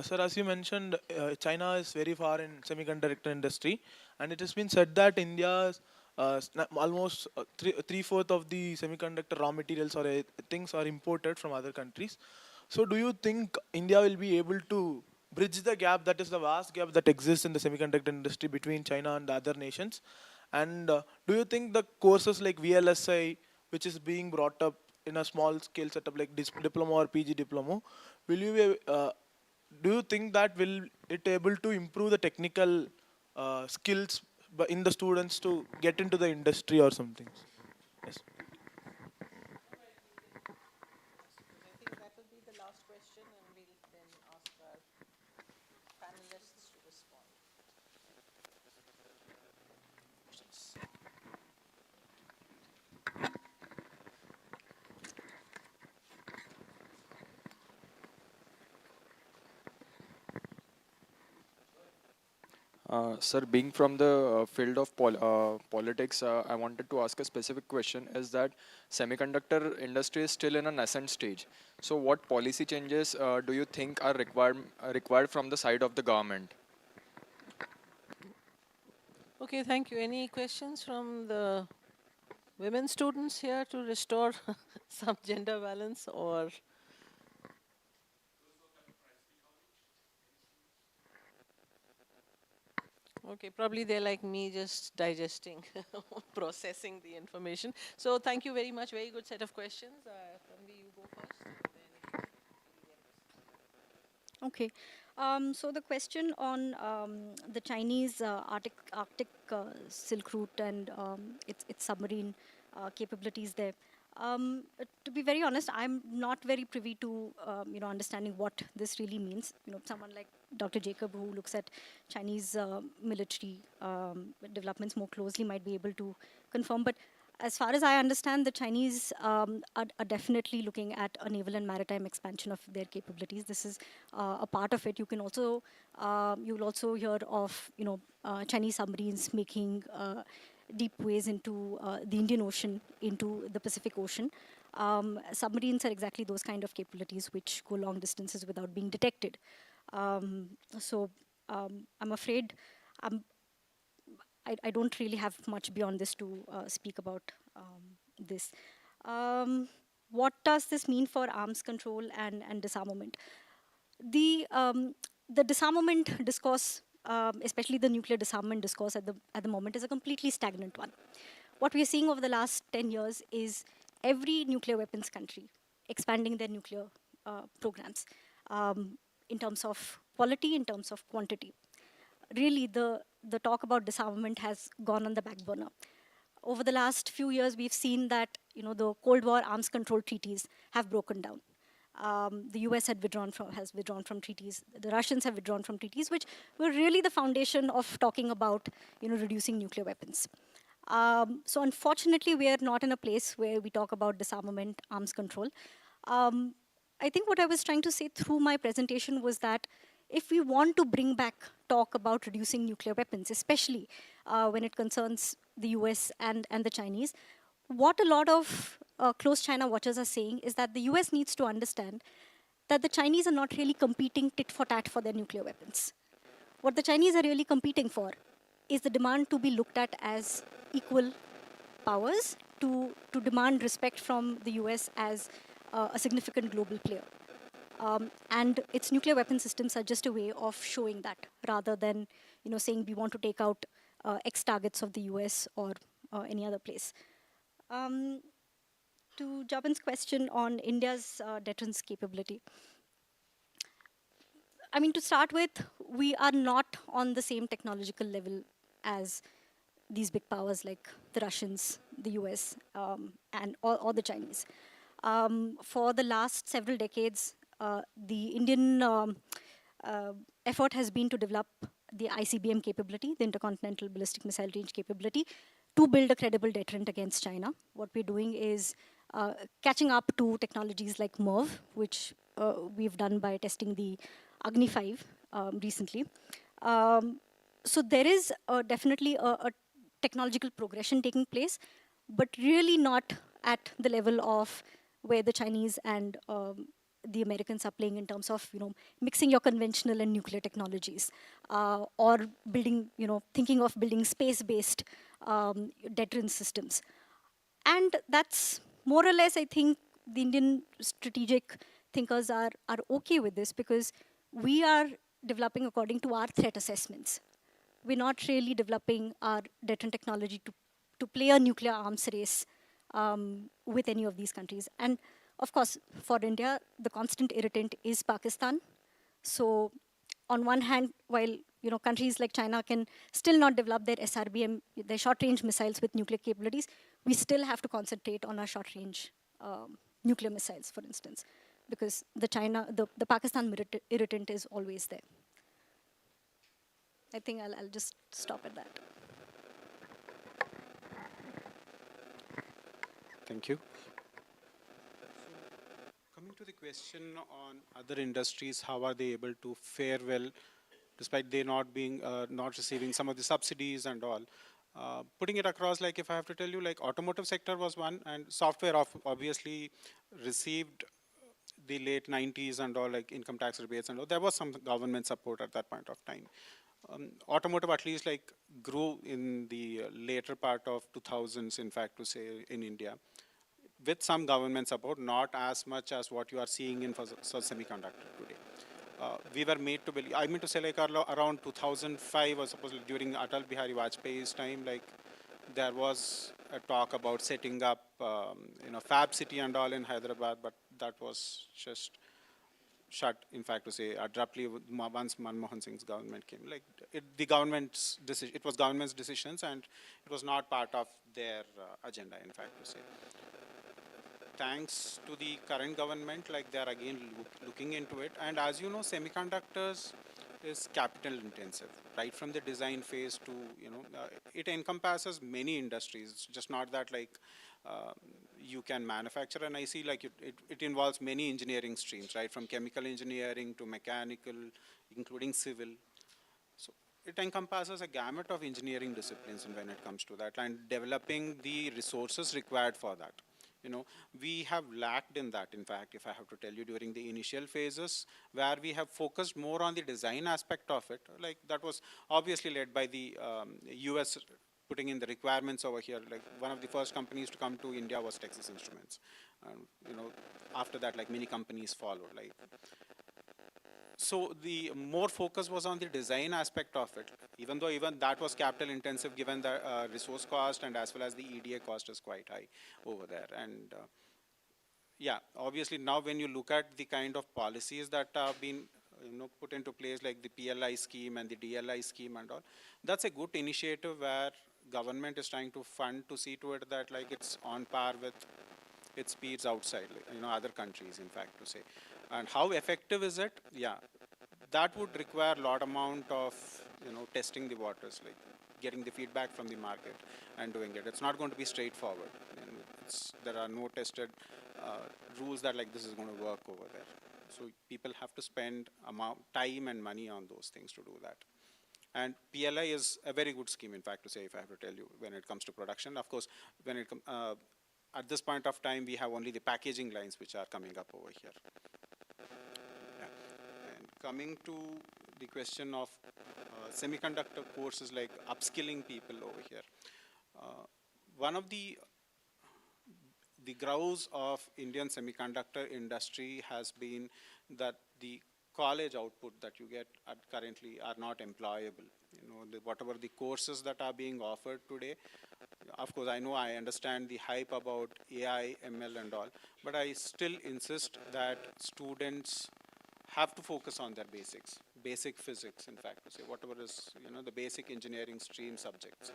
Sir, as you mentioned, China is very far in semiconductor industry, and it has been said that India's almost three-fourth of the semiconductor raw materials or things are imported from other countries. So, do you think India will be able to bridge the gap, that is the vast gap that exists in the semiconductor industry between China and the other nations? And do you think the courses like VLSI, which is being brought up in a small scale setup like diploma or PG diploma, will you do you think that will it able to improve the technical skills in the students to get into the industry or something? Yes. I think that will be the last question, and we'll then ask our panelists to respond. Sir, being from the field of politics, I wanted to ask a specific question is that semiconductor industry is still in a nascent stage. So what policy changes do you think are required from the side of the government? Okay, thank you. Any questions from the women students here to restore some gender balance, or? Okay, probably they're like me, just digesting, processing the information. So thank you very much. Very good set of questions. Tanvi, you go first. Okay. So the question on the Chinese Arctic Silk Route and its submarine capabilities there. To be very honest, I'm not very privy to understanding what this really means. Someone like Dr. Jacob, who looks at Chinese military developments more closely, might be able to confirm. But as far as I understand, the Chinese are definitely looking at a naval and maritime expansion of their capabilities. This is a part of it. You will also hear of Chinese submarines making deep ways into the Indian Ocean, into the Pacific Ocean. Submarines are exactly those kind of capabilities which go long distances without being detected. So I'm afraid I don't really have much beyond this to speak about this. Um, what does this mean for arms control and disarmament? The disarmament discourse, especially the nuclear disarmament discourse at the moment, is a completely stagnant one. What we are seeing over the last 10 years is every nuclear weapons country expanding their nuclear programs, in terms of quality, in terms of quantity. Really, the talk about disarmament has gone on the back burner. Over the last few years, we've seen that the Cold War arms control treaties have broken down. The US has withdrawn from treaties. The Russians have withdrawn from treaties, which were really the foundation of talking about reducing nuclear weapons. So unfortunately, we are not in a place where we talk about disarmament, arms control. Um, I think what I was trying to say through my presentation was that if we want to bring back talk about reducing nuclear weapons, especially when it concerns the US and the Chinese, what a lot of close China watchers are saying is that the US needs to understand that the Chinese are not really competing tit for tat for their nuclear weapons. What the Chinese are really competing for is the demand to be looked at as equal powers, to demand respect from the US as a significant global player. And its nuclear weapon systems are just a way of showing that, rather than saying we want to take out X targets of the US or any other place. To Jabin's question on India's deterrence capability, I mean, to start with, we are not on the same technological level as these big powers like the Russians, the US, or the Chinese. For the last several decades, the Indian effort has been to develop the ICBM capability, the Intercontinental Ballistic Missile Range capability, to build a credible deterrent against China. What we're doing is catching up to technologies like MERV, which we've done by testing the Agni 5 recently. So there is definitely a technological progression taking place, but really not at the level of where the Chinese and the Americans are playing in terms of mixing your conventional and nuclear technologies, or building thinking of building space-based deterrence systems. And that's more or less, I think, the Indian strategic thinkers are okay with this, because we are developing according to our threat assessments. We're not really developing our deterrent technology to play a nuclear arms race with any of these countries. And of course, for India, the constant irritant is Pakistan. So on one hand, while countries like China can still not develop their SRBM, their short-range missiles with nuclear capabilities, we still have to concentrate on our short-range nuclear missiles, for instance, because the Pakistan irritant is always there. I think I'll just stop at that. Thank you. Coming to the question on other industries, how are they able to fare well despite they not being not receiving some of the subsidies and all? Putting it across, like if I have to tell you, like automotive sector was one, and software obviously received the late 90s and all, like income tax rebates and all. There was some government support at that point of time. Automotive at least like grew in the later part of 2000s, in fact, to say, in India, with some government support, not as much as what you are seeing in for semiconductor today. We were made to believe, I mean to say, like around 2005 or supposedly during Atal Bihari Vajpayee's time, like there was a talk about setting up Fab City and all in Hyderabad, but that was just shut, in fact, to say, abruptly once Manmohan Singh's government came. Like the government's decision, it was government's decisions, and it was not part of their agenda, in fact, to say. Thanks to the current government, like they are again looking into it. And as you know, semiconductors is capital intensive, right from the design phase to, it encompasses many industries. It's just not that like you can manufacture, and I see like it involves many engineering streams, right, from chemical engineering to mechanical, including civil. So it encompasses a gamut of engineering disciplines, and when it comes to that, and developing the resources required for that. We have lacked in that, in fact, if I have to tell you, during the initial phases, where we have focused more on the design aspect of it. Like that was obviously led by the US putting in the requirements over here. Like one of the first companies to come to India was Texas Instruments. And, after that, like many companies followed. So the more focus was on the design aspect of it, even though even that was capital intensive given the resource cost and as well as the EDA cost is quite high over there. And yeah, obviously now when you look at the kind of policies that have been put into place, like the PLI scheme and the DLI scheme and all, that's a good initiative where government is trying to fund to see to it that like it's on par with its peers outside, other countries, in fact, to say. And how effective is it? Yeah, that would require a lot amount of testing the waters, like getting the feedback from the market and doing it. It's not going to be straightforward. There are no tested rules that like this is going to work over there. So people have to spend time and money on those things to do that. And PLI is a very good scheme, in fact, to say, if I have to tell you, when it comes to production. Of course, when it at this point of time, we have only the packaging lines which are coming up over here. Yeah. And coming to the question of semiconductor courses, like upskilling people over here. One of the grows of Indian semiconductor industry has been that the college output that you get currently are not employable. Whatever the courses that are being offered today, of course, I understand the hype about AI, ML and all, but I still insist that students have to focus on their basics, basic physics, in fact, to say whatever is, the basic engineering stream subjects.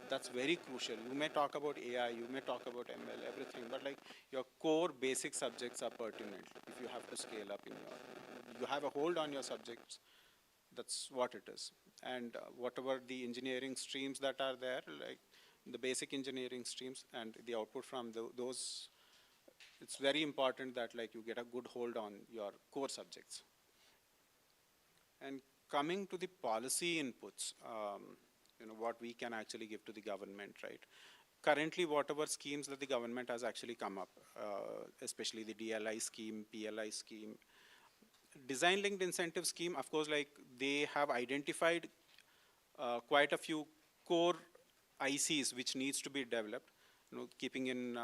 That's very crucial. You may talk about AI, you may talk about ML, everything, but like your core basic subjects are pertinent if you have to scale up you have a hold on your subjects. That's what it is. And whatever the engineering streams that are there, like the basic engineering streams and the output from those, it's very important that like you get a good hold on your core subjects. And coming to the policy inputs, what we can actually give to the government, right? Currently, whatever schemes that the government has actually come up, especially the DLI scheme, PLI scheme, design-linked incentive scheme, of course, like they have identified quite a few core ICs which needs to be developed, keeping in,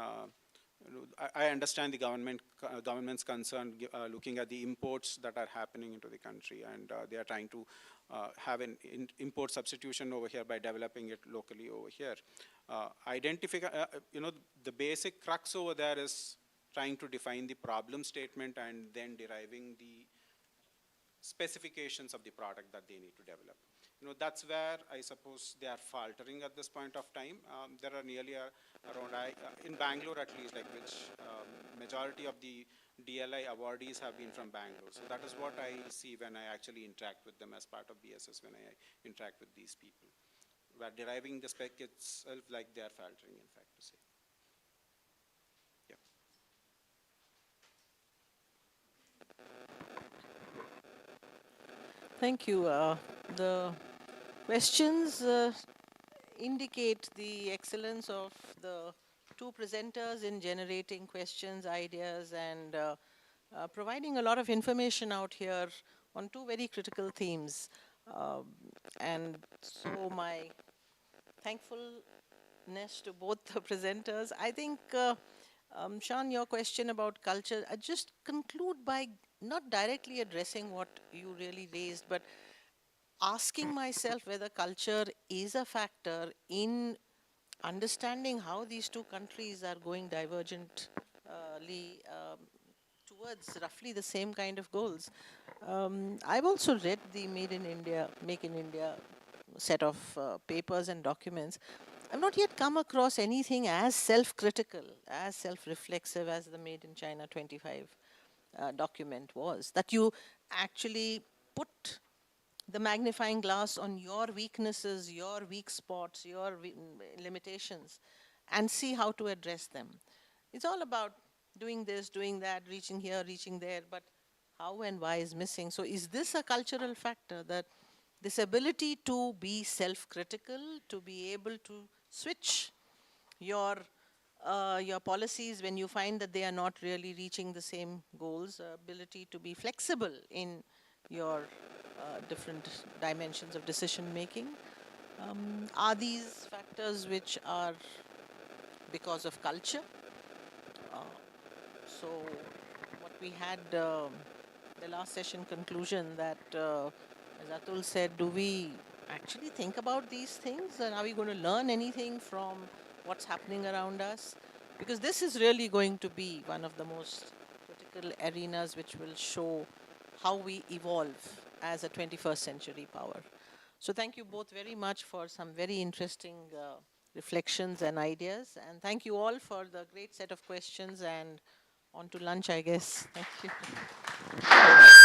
I understand the government's concern looking at the imports that are happening into the country, and they are trying to have an import substitution over here by developing it locally over here. The basic crux over there is trying to define the problem statement and then deriving the specifications of the product that they need to develop. That's where I suppose they are faltering at this point of time. There are nearly around, in Bangalore at least, like which majority of the DLI awardees have been from Bangalore. So that is what I see when I actually interact with them as part of BSS, when I interact with these people. Where deriving the spec itself, like they are faltering, in fact, to say. Yeah. Thank you. The questions indicate the excellence of the two presenters in generating questions, ideas, and providing a lot of information out here on two very critical themes. And so my thankfulness to both the presenters. I think, Sean, your question about culture, I just conclude by not directly addressing what you really raised, but asking myself whether culture is a factor in understanding how these two countries are going divergently towards roughly the same kind of goals. I've also read the Make in India set of papers and documents. I've not yet come across anything as self-critical, as self-reflexive as the Made in China 25 document was, that you actually put the magnifying glass on your weaknesses, your weak spots, your limitations, and see how to address them. It's all about doing this, doing that, reaching here, reaching there, but how and why is missing. So is this a cultural factor, that this ability to be self-critical, to be able to switch your policies when you find that they are not really reaching the same goals, ability to be flexible in your different dimensions of decision making. Are these factors which are because of culture? also what we had the last session conclusion that, as Atul said, do we actually think about these things, and are we going to learn anything from what's happening around us? Because this is really going to be one of the most critical arenas which will show how we evolve as a 21st century power. So thank you both very much for some very interesting reflections and ideas, and thank you all for the great set of questions, and on to lunch, I guess. Thank you.